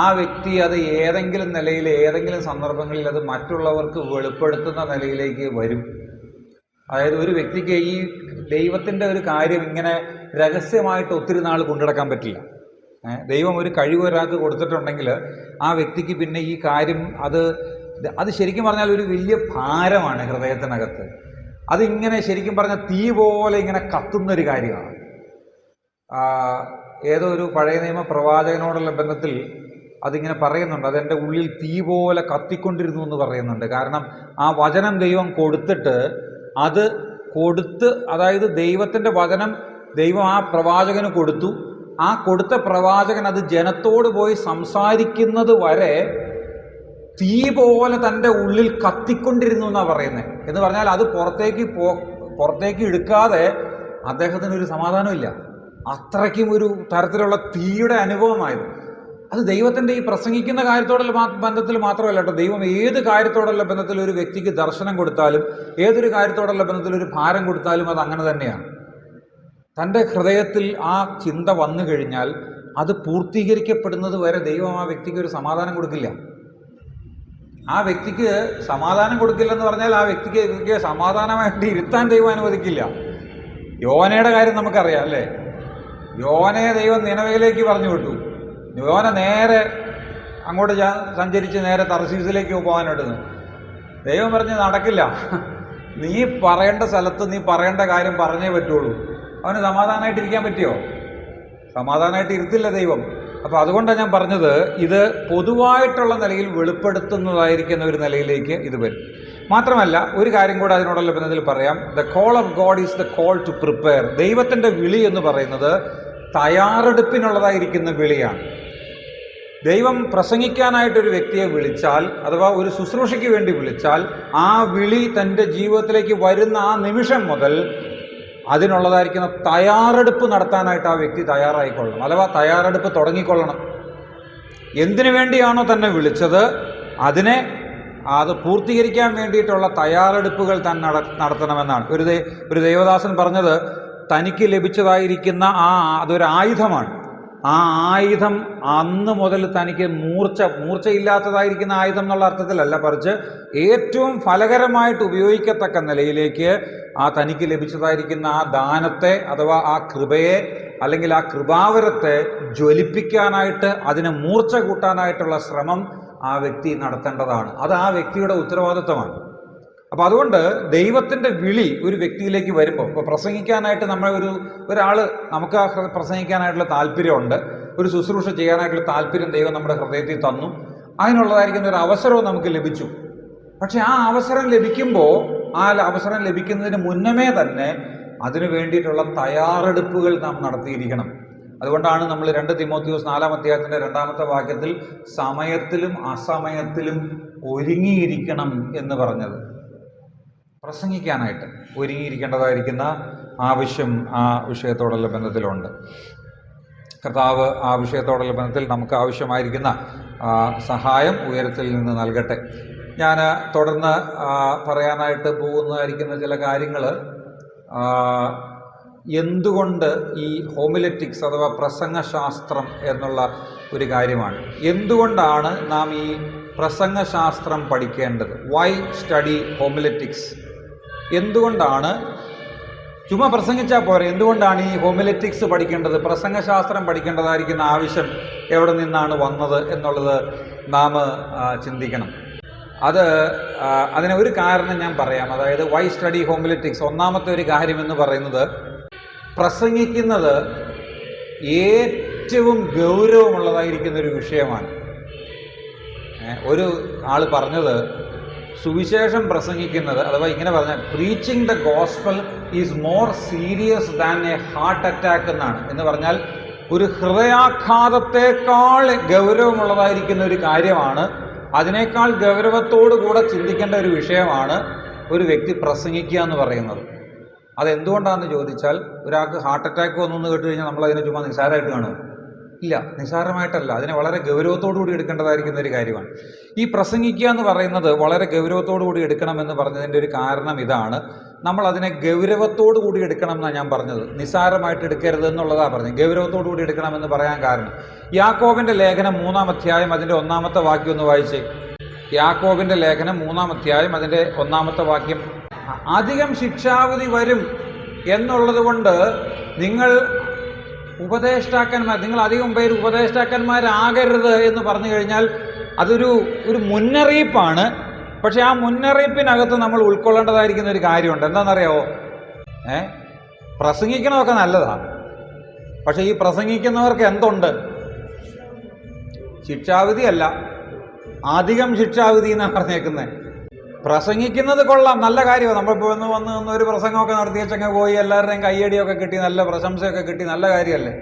ആ വ്യക്തി അത് ഏതെങ്കിലും നിലയിൽ, ഏതെങ്കിലും സന്ദർഭങ്ങളിൽ അത് മറ്റുള്ളവർക്ക് വെളിപ്പെടുത്തുന്ന നിലയിലേക്ക് വരും. അതായത് ഒരു വ്യക്തിക്ക് ഈ ദൈവത്തിൻ്റെ ഒരു കാര്യം ഇങ്ങനെ രഹസ്യമായിട്ട് ഒത്തിരി നാൾ കൊണ്ടുനടക്കാൻ പറ്റില്ല. ദൈവം ഒരു കഴിവ് ഒരാൾക്ക് കൊടുത്തിട്ടുണ്ടെങ്കിൽ ആ വ്യക്തിക്ക് പിന്നെ ഈ കാര്യം അത് ശരിക്കും പറഞ്ഞാൽ ഒരു വലിയ ഭാരമാണ് ഹൃദയത്തിനകത്ത്. അതിങ്ങനെ ശരിക്കും പറഞ്ഞാൽ തീ പോലെ ഇങ്ങനെ കത്തുന്നൊരു കാര്യമാണ്. ഏതോ ഒരു പഴയ നിയമ പ്രവാചകനോടുള്ള ബന്ധത്തിൽ അതിങ്ങനെ പറയുന്നുണ്ട്, അതെൻ്റെ ഉള്ളിൽ തീ പോലെ കത്തിക്കൊണ്ടിരുന്നു എന്ന് പറയുന്നുണ്ട്. കാരണം ആ വചനം ദൈവം കൊടുത്തിട്ട് അതായത് ദൈവത്തിൻ്റെ വചനം ദൈവം ആ പ്രവാചകന് കൊടുത്തു. ആ കൊടുത്ത പ്രവാചകൻ അത് ജനത്തോട് പോയി സംസാരിക്കുന്നത് വരെ തീ പോലെ തൻ്റെ ഉള്ളിൽ കത്തിക്കൊണ്ടിരുന്നു എന്നാണ് പറയുന്നത്. എന്ന് പറഞ്ഞാൽ അത് പുറത്തേക്ക് എടുക്കാതെ അദ്ദേഹത്തിനൊരു സമാധാനമില്ല. അത്രയ്ക്കും ഒരു തരത്തിലുള്ള തീയുടെ അനുഭവമായത്. അത് ദൈവത്തിൻ്റെ ഈ പ്രസംഗിക്കുന്ന കാര്യത്തോടുള്ള ബന്ധത്തിൽ മാത്രമല്ല കേട്ടോ. ദൈവം ഏത് കാര്യത്തോടുള്ള ബന്ധത്തിൽ ഒരു വ്യക്തിക്ക് ദർശനം കൊടുത്താലും, ഏതൊരു കാര്യത്തോടുള്ള ബന്ധത്തിൽ ഒരു ഭാരം കൊടുത്താലും അത് അങ്ങനെ തന്നെയാണ്. തൻ്റെ ഹൃദയത്തിൽ ആ ചിന്ത വന്നു കഴിഞ്ഞാൽ അത് പൂർത്തീകരിക്കപ്പെടുന്നത് വരെ ദൈവം ആ വ്യക്തിക്ക് ഒരു സമാധാനം കൊടുക്കില്ല. ആ വ്യക്തിക്ക് സമാധാനം കൊടുക്കില്ലെന്ന് പറഞ്ഞാൽ ആ വ്യക്തിക്ക് സമാധാനമായിട്ട് ഇരുത്താൻ ദൈവം അനുവദിക്കില്ല. യോനയുടെ കാര്യം നമുക്കറിയാം അല്ലേ. യോനയെ ദൈവം നിനവയിലേക്ക് പറഞ്ഞു വിട്ടു. യോന നേരെ അങ്ങോട്ട് സഞ്ചരിച്ച് നേരെ തർശീസിലേക്ക് പോകാനായിട്ട് ദൈവം പറഞ്ഞ് നടക്കില്ല, നീ പറയേണ്ട സ്ഥലത്ത് നീ പറയേണ്ട കാര്യം പറഞ്ഞേ പറ്റുള്ളൂ. അവന് സമാധാനമായിട്ടിരിക്കാൻ പറ്റിയോ? സമാധാനമായിട്ട് ഇരുത്തില്ല ദൈവം. അപ്പോൾ അതുകൊണ്ടാണ് ഞാൻ പറഞ്ഞത്, ഇത് പൊതുവായിട്ടുള്ള നിലയിൽ വെളിപ്പെടുത്തുന്നതായിരിക്കുന്ന ഒരു നിലയിലേക്ക് ഇത് വരും. മാത്രമല്ല ഒരു കാര്യം കൂടെ അതിനോടുള്ള ബന്ധത്തിൽ പറയാം. The call of God is the call to prepare. ദൈവത്തിൻ്റെ വിളി എന്ന് പറയുന്നത് തയ്യാറെടുപ്പിനുള്ളതായിരിക്കുന്ന വിളിയാണ്. ദൈവം പ്രസംഗിക്കാനായിട്ടൊരു വ്യക്തിയെ വിളിച്ചാൽ, അഥവാ ഒരു ശുശ്രൂഷയ്ക്ക് വേണ്ടി വിളിച്ചാൽ, ആ വിളി തൻ്റെ ജീവിതത്തിലേക്ക് വരുന്ന ആ നിമിഷം മുതൽ അതിനുള്ളതായിരിക്കുന്ന തയ്യാറെടുപ്പ് നടത്താനായിട്ട് ആ വ്യക്തി തയ്യാറായിക്കൊള്ളണം, അഥവാ തയ്യാറെടുപ്പ് തുടങ്ങിക്കൊള്ളണം. എന്തിനു വേണ്ടിയാണോ തന്നെ വിളിച്ചത് അത് പൂർത്തീകരിക്കാൻ വേണ്ടിയിട്ടുള്ള തയ്യാറെടുപ്പുകൾ താൻ നടത്തണമെന്നാണ്. ഒരു ദൈവദാസൻ പറഞ്ഞത്, തനിക്ക് ലഭിച്ചതായിരിക്കുന്ന അതൊരു ആയുധമാണ്. ആ ആയുധം അന്ന് മുതൽ തനിക്ക് മൂർച്ചയില്ലാത്തതായിരിക്കുന്ന ആയുധം എന്നുള്ള അർത്ഥത്തിലല്ല, മറിച്ച് ഏറ്റവും ഫലകരമായിട്ട് ഉപയോഗിക്കത്തക്ക നിലയിലേക്ക് തനിക്ക് ലഭിച്ചതായിരിക്കുന്ന ആ ദാനത്തെ, അഥവാ ആ കൃപയെ അല്ലെങ്കിൽ ആ കൃപാവരത്തെ ജ്വലിപ്പിക്കാനായിട്ട്, അതിനെ മൂർച്ച കൂട്ടാനായിട്ടുള്ള ശ്രമം ആ വ്യക്തി നടത്തേണ്ടതാണ്. അത് ആ വ്യക്തിയുടെ ഉത്തരവാദിത്വമാണ്. അപ്പോൾ അതുകൊണ്ട് ദൈവത്തിൻ്റെ വിളി ഒരു വ്യക്തിയിലേക്ക് വരുമ്പോൾ, ഇപ്പോൾ പ്രസംഗിക്കാനായിട്ട് ഒരാൾ നമുക്ക് പ്രസംഗിക്കാനായിട്ടുള്ള താല്പര്യമുണ്ട്, ഒരു ശുശ്രൂഷ ചെയ്യാനായിട്ടുള്ള താല്പര്യം ദൈവം നമ്മുടെ ഹൃദയത്തിൽ തന്നു, അതിനുള്ളതായിരിക്കുന്ന ഒരു അവസരവും നമുക്ക് ലഭിച്ചു. പക്ഷെ ആ അവസരം ലഭിക്കുമ്പോൾ, ആ അവസരം ലഭിക്കുന്നതിന് മുന്നമേ തന്നെ അതിനു വേണ്ടിയിട്ടുള്ള തയ്യാറെടുപ്പുകൾ നാം നടത്തിയിരിക്കണം. അതുകൊണ്ടാണ് നമ്മൾ 2 തിമോത്തിയോസ് 4-ാം അധ്യായത്തിൻ്റെ 2-ാമത്തെ വാക്യത്തിൽ സമയത്തിലും അസമയത്തിലും ഒരുങ്ങിയിരിക്കണം എന്ന് പറഞ്ഞത്. പ്രസംഗിക്കാനായിട്ട് ഒരുങ്ങിയിരിക്കേണ്ടതായിരിക്കുന്ന ആവശ്യം ആ വിഷയത്തോടുള്ള ബന്ധത്തിലുണ്ട്. കർത്താവ് ആ വിഷയത്തോടുള്ള ബന്ധത്തിൽ നമുക്ക് ആവശ്യമായിരിക്കുന്ന സഹായം ഉയരത്തിൽ നിന്ന് നൽകട്ടെ. ഞാൻ തുടർന്ന് പറയാനായിട്ട് പോകുന്നതായിരിക്കുന്ന ചില കാര്യങ്ങൾ എന്തുകൊണ്ട് ഈ ഹോമിലറ്റിക്സ് അഥവാ പ്രസംഗശാസ്ത്രം എന്നുള്ള ഒരു കാര്യമാണ്. എന്തുകൊണ്ടാണ് നാം ഈ പ്രസംഗശാസ്ത്രം പഠിക്കേണ്ടത്? Why study homiletics? എന്തുകൊണ്ടാണ് ചുമ്മാ പ്രസംഗിച്ചാൽ പോരെ, എന്തുകൊണ്ടാണ് ഈ ഹോമിലറ്റിക്സ് പഠിക്കേണ്ടത്, പ്രസംഗശാസ്ത്രം പഠിക്കേണ്ടതായിരിക്കുന്ന ആവശ്യം എവിടെ നിന്നാണ് വന്നത് എന്നുള്ളത് നാം ചിന്തിക്കണം. അതിന് ഒരു കാരണം ഞാൻ പറയാം. അതായത് വൈ സ്റ്റഡി ഹോമിലറ്റിക്സ്. ഒന്നാമത്തെ ഒരു കാര്യം എന്ന് പറയുന്നത്, പ്രസംഗിക്കുന്നത് ഏറ്റവും ഗൗരവമുള്ളതായിരിക്കുന്ന ഒരു വിഷയമാണ്. ഒരു ആൾ പറഞ്ഞത്, സുവിശേഷം പ്രസംഗിക്കുന്നത്, അഥവാ ഇങ്ങനെ പറഞ്ഞാൽ preaching the gospel is more serious than A heart attack എന്നാണ്. എന്ന് പറഞ്ഞാൽ ഒരു ഹൃദയാഘാതത്തെക്കാൾ ഗൗരവമുള്ളതായിരിക്കുന്ന ഒരു കാര്യമാണ്, അതിനേക്കാൾ ഗൗരവത്തോടു കൂടെ ചിന്തിക്കേണ്ട ഒരു വിഷയമാണ് ഒരു വ്യക്തി പ്രസംഗിക്കുക എന്ന് പറയുന്നത്. അതെന്തുകൊണ്ടാണെന്ന് ചോദിച്ചാൽ, ഒരാൾക്ക് ഹാർട്ട് അറ്റാക്ക് വന്നു കേട്ട് കഴിഞ്ഞാൽ നമ്മളതിനെ ചുമ്മാ നിസ്സാരമായിട്ട് കാണും? ഇല്ല, നിസ്സാരമായിട്ടല്ല, അതിനെ വളരെ ഗൗരവത്തോടു കൂടി എടുക്കേണ്ടതായിരിക്കുന്ന ഒരു കാര്യമാണ്. ഈ പ്രസംഗിക്കുക എന്ന് പറയുന്നത് വളരെ ഗൗരവത്തോടു കൂടി എടുക്കണമെന്ന് പറഞ്ഞതിൻ്റെ ഒരു കാരണം ഇതാണ്. നമ്മൾ അതിനെ ഗൗരവത്തോടു കൂടി എടുക്കണം എന്നാണ് ഞാൻ പറഞ്ഞത്, നിസ്സാരമായിട്ട് എടുക്കരുത് എന്നുള്ളതാണ് പറഞ്ഞത്. ഗൗരവത്തോടു കൂടി എടുക്കണമെന്ന് പറയാൻ കാരണം, യാക്കോബിൻ്റെ ലേഖനം 3-ാം അധ്യായം അതിൻ്റെ 1-ാമത്തെ വാക്യം ഒന്ന് വായിച്ചേ. യാക്കോബിൻ്റെ ലേഖനം 3-ാം അധ്യായം അതിൻ്റെ 1-ാമത്തെ വാക്യം. അധികം ശിക്ഷാവിധി വരും എന്നുള്ളത് കൊണ്ട് നിങ്ങൾ അധികം പേര് ഉപദേഷ്ടാക്കന്മാരാകരുത് എന്ന് പറഞ്ഞു കഴിഞ്ഞാൽ അതൊരു മുന്നറിയിപ്പാണ്. പക്ഷെ ആ മുന്നറിയിപ്പിനകത്ത് നമ്മൾ ഉൾക്കൊള്ളേണ്ടതായിരിക്കുന്ന ഒരു കാര്യമുണ്ട്. എന്താണെന്നറിയാവോ? പ്രസംഗിക്കണമൊക്കെ നല്ലതാണ്, പക്ഷെ ഈ പ്രസംഗിക്കുന്നവർക്ക് എന്തുണ്ട്? ശിക്ഷാവിധി അല്ല, അധികം ശിക്ഷാവിധി എന്നാണ് പറഞ്ഞേക്കുന്നത്. പ്രസംഗിക്കുന്നത് കൊള്ളാം, നല്ല കാര്യമാണ്. നമ്മളിപ്പോൾ വന്ന് ഒരു പ്രസംഗമൊക്കെ നടത്തിയച്ചങ്ങ് പോയി എല്ലാവരുടെയും കയ്യടിയൊക്കെ കിട്ടി, നല്ല പ്രശംസയൊക്കെ കിട്ടി, നല്ല കാര്യമല്ലേ?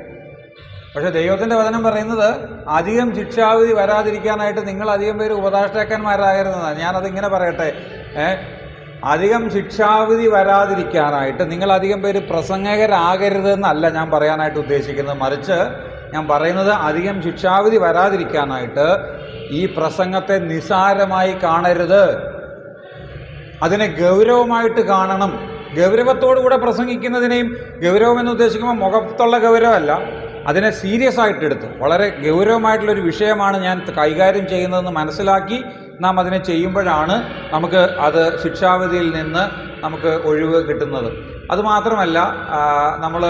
പക്ഷെ ദൈവത്തിൻ്റെ വചനം പറയുന്നത് അധികം ശിക്ഷാവിധി വരാതിരിക്കാനായിട്ട് നിങ്ങൾ അധികം പേര് ഉപദേഷ്ടാക്കന്മാരാകരുതെന്നാണ്. ഞാനതിങ്ങനെ പറയട്ടെ, അധികം ശിക്ഷാവിധി വരാതിരിക്കാനായിട്ട് നിങ്ങൾ അധികം പേര് പ്രസംഗകരാകരുതെന്നല്ല ഞാൻ പറയാനായിട്ട് ഉദ്ദേശിക്കുന്നത്. മറിച്ച് ഞാൻ പറയുന്നത് അധികം ശിക്ഷാവിധി വരാതിരിക്കാനായിട്ട് ഈ പ്രസംഗത്തെ നിസ്സാരമായി കാണരുത്, അതിനെ ഗൗരവമായിട്ട് കാണണം. ഗൗരവത്തോടുകൂടെ പ്രസംഗിക്കുന്നതിനെയും ഗൗരവം എന്ന് ഉദ്ദേശിക്കുമ്പോൾ മുഖത്തുള്ള ഗൗരവമല്ല, അതിനെ സീരിയസ് ആയിട്ടെടുത്ത് വളരെ ഗൗരവമായിട്ടുള്ളൊരു വിഷയമാണ് ഞാൻ കൈകാര്യം ചെയ്യുന്നതെന്ന് മനസ്സിലാക്കി നാം അതിനെ ചെയ്യുമ്പോഴാണ് നമുക്ക് അത് ശിക്ഷാവിധിയിൽ നിന്ന് നമുക്ക് ഒഴിവ് കിട്ടുന്നത്. അതുമാത്രമല്ല, നമ്മൾ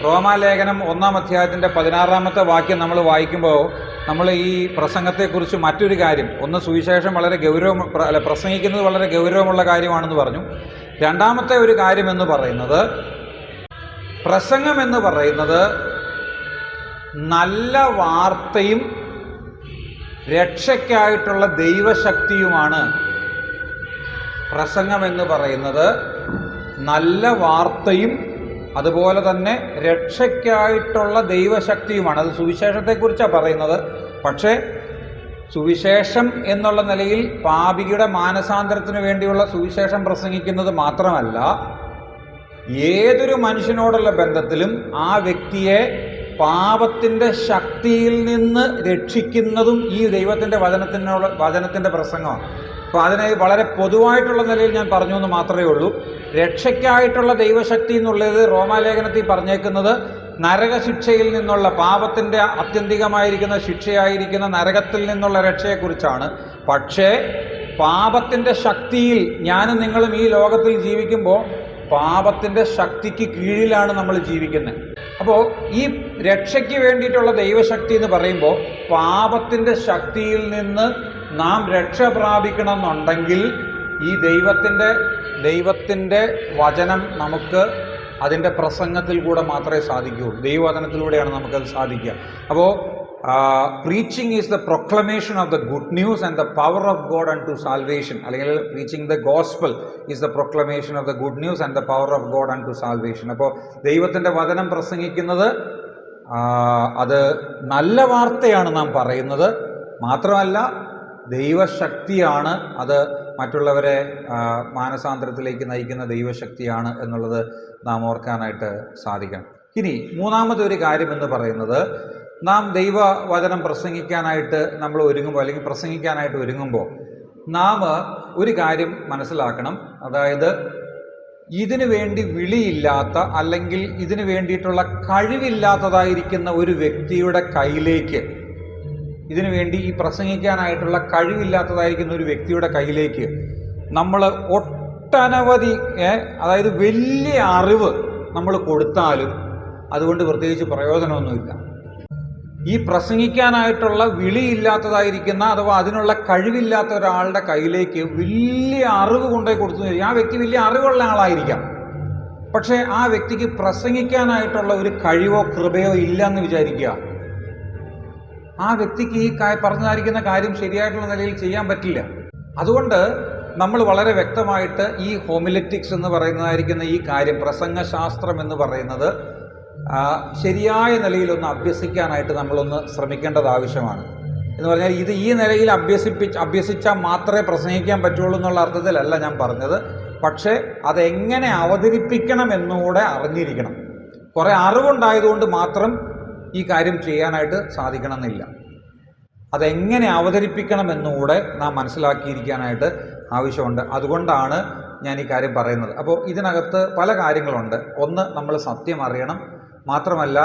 റോമാലേഖനം 1-ാം അധ്യായത്തിൻ്റെ 16-ാമത്തെ വാക്യം നമ്മൾ വായിക്കുമ്പോൾ നമ്മൾ ഈ പ്രസംഗത്തെക്കുറിച്ച് മറ്റൊരു കാര്യം, ഒന്ന് സുവിശേഷം വളരെ പ്രസംഗിക്കുന്നത് വളരെ ഗൗരവമുള്ള കാര്യമാണെന്ന് പറഞ്ഞു. രണ്ടാമത്തെ ഒരു കാര്യം എന്ന് പറയുന്നത്, പ്രസംഗം എന്ന് പറയുന്നത് നല്ല വാർത്തയും രക്ഷയ്ക്കായിട്ടുള്ള ദൈവശക്തിയുമാണ്. പ്രസംഗം എന്ന് പറയുന്നത് നല്ല വാർത്തയും അതുപോലെ തന്നെ രക്ഷയ്ക്കായിട്ടുള്ള ദൈവശക്തിയുമാണ്. അത് സുവിശേഷത്തെക്കുറിച്ചാണ് പറയുന്നത്. പക്ഷേ സുവിശേഷം എന്നുള്ള നിലയിൽ പാപിയുടെ മാനസാന്തരത്തിന് വേണ്ടിയുള്ള സുവിശേഷം പ്രസംഗിക്കുന്നത് മാത്രമല്ല, ഏതൊരു മനുഷ്യനോടുള്ള ബന്ധത്തിലും ആ വ്യക്തിയെ പാപത്തിൻ്റെ ശക്തിയിൽ നിന്ന് രക്ഷിക്കുന്നതും ഈ ദൈവത്തിൻ്റെ വചനത്തിൻ്റെ പ്രസംഗമാണ്. അപ്പോൾ അതിനെ വളരെ പൊതുവായിട്ടുള്ള നിലയിൽ ഞാൻ പറഞ്ഞു എന്ന് മാത്രമേ ഉള്ളൂ. രക്ഷയ്ക്കായിട്ടുള്ള ദൈവശക്തി എന്നുള്ളത് റോമാലേഖനത്തിൽ പറഞ്ഞേക്കുന്നത് നരകശിക്ഷയിൽ നിന്നുള്ള, പാപത്തിൻ്റെ ആത്യന്തികമായിരിക്കുന്ന ശിക്ഷയായിരിക്കുന്ന നരകത്തിൽ നിന്നുള്ള രക്ഷയെക്കുറിച്ചാണ്. പക്ഷേ പാപത്തിൻ്റെ ശക്തിയിൽ ഞാനും നിങ്ങളും ഈ ലോകത്തിൽ ജീവിക്കുമ്പോൾ പാപത്തിൻ്റെ ശക്തിക്ക് കീഴിലാണ് നമ്മൾ ജീവിക്കുന്നത്. അപ്പോൾ ഈ രക്ഷയ്ക്ക് വേണ്ടിയിട്ടുള്ള ദൈവശക്തി എന്ന് പറയുമ്പോൾ പാപത്തിൻ്റെ ശക്തിയിൽ നിന്ന് നാം രക്ഷ പ്രാപിക്കണമെന്നുണ്ടെങ്കിൽ ഈ ദൈവത്തിൻ്റെ വചനം നമുക്ക് അതിൻ്റെ പ്രസംഗത്തിൽ കൂടെ മാത്രമേ സാധിക്കുകയുള്ളൂ. ദൈവവചനത്തിലൂടെയാണ് നമുക്കത് സാധിക്കുക. അപ്പോൾ preaching is the proclamation of the good news and the power of God unto salvation. അല്ലെങ്കിൽ preaching the gospel is the proclamation of the good news and the power of God unto salvation. അപ്പോൾ ദൈവത്തിൻ്റെ വചനം പ്രസംഗിക്കുന്നത് അത് നല്ല വാർത്തയാണ് നാം പറയുന്നത്, മാത്രമല്ല ദൈവശക്തിയാണ്, അത് മറ്റുള്ളവരെ മാനസാന്തരത്തിലേക്ക് നയിക്കുന്ന ദൈവശക്തിയാണ് എന്നുള്ളത് നാം ഓർക്കാനായിട്ട് സാധിക്കണം. ഇനി മൂന്നാമത്തെ ഒരു കാര്യം എന്ന് പറയുന്നത്, നാം ദൈവവചനം പ്രസംഗിക്കാനായിട്ട് നമ്മൾ ഒരുങ്ങുമ്പോൾ അല്ലെങ്കിൽ പ്രസംഗിക്കാനായിട്ട് ഒരുങ്ങുമ്പോൾ നാം ഒരു കാര്യം മനസ്സിലാക്കണം. അതായത് ഇതിനു വേണ്ടി വിളിയില്ലാത്ത അല്ലെങ്കിൽ ഇതിനു വേണ്ടിയിട്ടുള്ള കഴിവില്ലാത്തതായിരിക്കുന്ന ഒരു വ്യക്തിയുടെ കയ്യിലേക്ക്, ഇതിനു വേണ്ടി ഈ പ്രസംഗിക്കാനായിട്ടുള്ള കഴിവില്ലാത്തതായിരിക്കുന്ന ഒരു വ്യക്തിയുടെ കയ്യിലേക്ക് നമ്മൾ ഒട്ടനവധി അതായത് വലിയ അറിവ് നമ്മൾ കൊടുത്താലും അതുകൊണ്ട് പ്രത്യേകിച്ച് പ്രയോജനമൊന്നുമില്ല. ഈ പ്രസംഗിക്കാനായിട്ടുള്ള വിളിയില്ലാത്തതായിരിക്കുന്ന അഥവാ അതിനുള്ള കഴിവില്ലാത്ത ഒരാളുടെ കയ്യിലേക്ക് വലിയ അറിവ് കൊണ്ടുപോയി കൊടുത്തു കഴിഞ്ഞാൽ ആ വ്യക്തി വലിയ അറിവുള്ള ആളായിരിക്കാം, പക്ഷേ ആ വ്യക്തിക്ക് പ്രസംഗിക്കാനായിട്ടുള്ള ഒരു കഴിവോ കൃപയോ ഇല്ലെന്ന് വിചാരിക്കുക. ആ വ്യക്തിക്ക് ഈ പറഞ്ഞതായിരിക്കുന്ന കാര്യം ശരിയായിട്ടുള്ള നിലയിൽ ചെയ്യാൻ പറ്റില്ല. അതുകൊണ്ട് നമ്മൾ വളരെ വ്യക്തമായിട്ട് ഈ ഹോമിലറ്റിക്സ് എന്ന് പറയുന്നതായിരിക്കുന്ന ഈ കാര്യം, പ്രസംഗശാസ്ത്രം എന്ന് പറയുന്നത് ശരിയായ നിലയിലൊന്ന് അഭ്യസിക്കാനായിട്ട് നമ്മളൊന്ന് ശ്രമിക്കേണ്ടത് ആവശ്യമാണ്. എന്ന് പറഞ്ഞാൽ ഇത് ഈ നിലയിൽ അഭ്യസിച്ചാൽ മാത്രമേ പ്രസംഗിക്കാൻ പറ്റുള്ളൂ എന്നുള്ള അർത്ഥത്തിലല്ല ഞാൻ പറഞ്ഞത്. പക്ഷേ അതെങ്ങനെ അവതരിപ്പിക്കണമെന്നുകൂടെ അറിഞ്ഞിരിക്കണം. കുറേ അറിവുണ്ടായതുകൊണ്ട് മാത്രം ഈ കാര്യം ചെയ്യാനായിട്ട് സാധിക്കണമെന്നില്ല. അതെങ്ങനെ അവതരിപ്പിക്കണമെന്നുകൂടെ നാം മനസ്സിലാക്കിയിരിക്കാനായിട്ട് ആവശ്യമുണ്ട്. അതുകൊണ്ടാണ് ഞാൻ ഈ കാര്യം പറയുന്നത്. അപ്പോൾ ഇതിനകത്ത് പല കാര്യങ്ങളുണ്ട്. ഒന്ന്, നമ്മൾ സത്യം അറിയണം. മാത്രമല്ല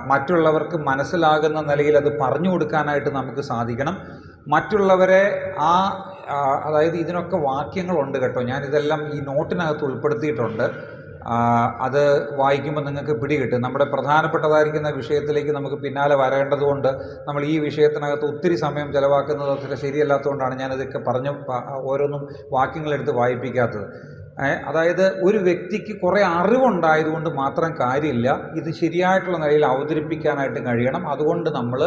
മറ്റുള്ളവർക്ക് മനസ്സിലാകുന്ന നിലയിൽ അത് പറഞ്ഞു കൊടുക്കാനായിട്ട് നമുക്ക് സാധിക്കണം. മറ്റുള്ളവരെ അതായത് ഇതിനൊക്കെ വാക്യങ്ങളുണ്ട് കേട്ടോ, ഞാനിതെല്ലാം ഈ നോട്ടിനകത്ത് ഉൾപ്പെടുത്തിയിട്ടുണ്ട്. അത് വായിക്കുമ്പോൾ നിങ്ങൾക്ക് പിടികിട്ടും. നമ്മുടെ പ്രധാനപ്പെട്ടതായിരിക്കുന്ന വിഷയത്തിലേക്ക് നമുക്ക് പിന്നാലെ വരേണ്ടതുകൊണ്ട് നമ്മൾ ഈ വിഷയത്തിനകത്ത് ഒത്തിരി സമയം ചിലവാക്കുന്നത് അത്ര ശരിയല്ലാത്തതുകൊണ്ടാണ് ഞാനിതൊക്കെ ഓരോന്നും വാക്യങ്ങളെടുത്ത് വായിപ്പിക്കാത്തത്. അതായത് ഒരു വ്യക്തിക്ക് കുറേ അറിവുണ്ടായതുകൊണ്ട് മാത്രം കാര്യമില്ല, ഇത് ശരിയായിട്ടുള്ള നിലയിൽ അവതരിപ്പിക്കാനായിട്ട് കഴിയണം. അതുകൊണ്ട് നമ്മൾ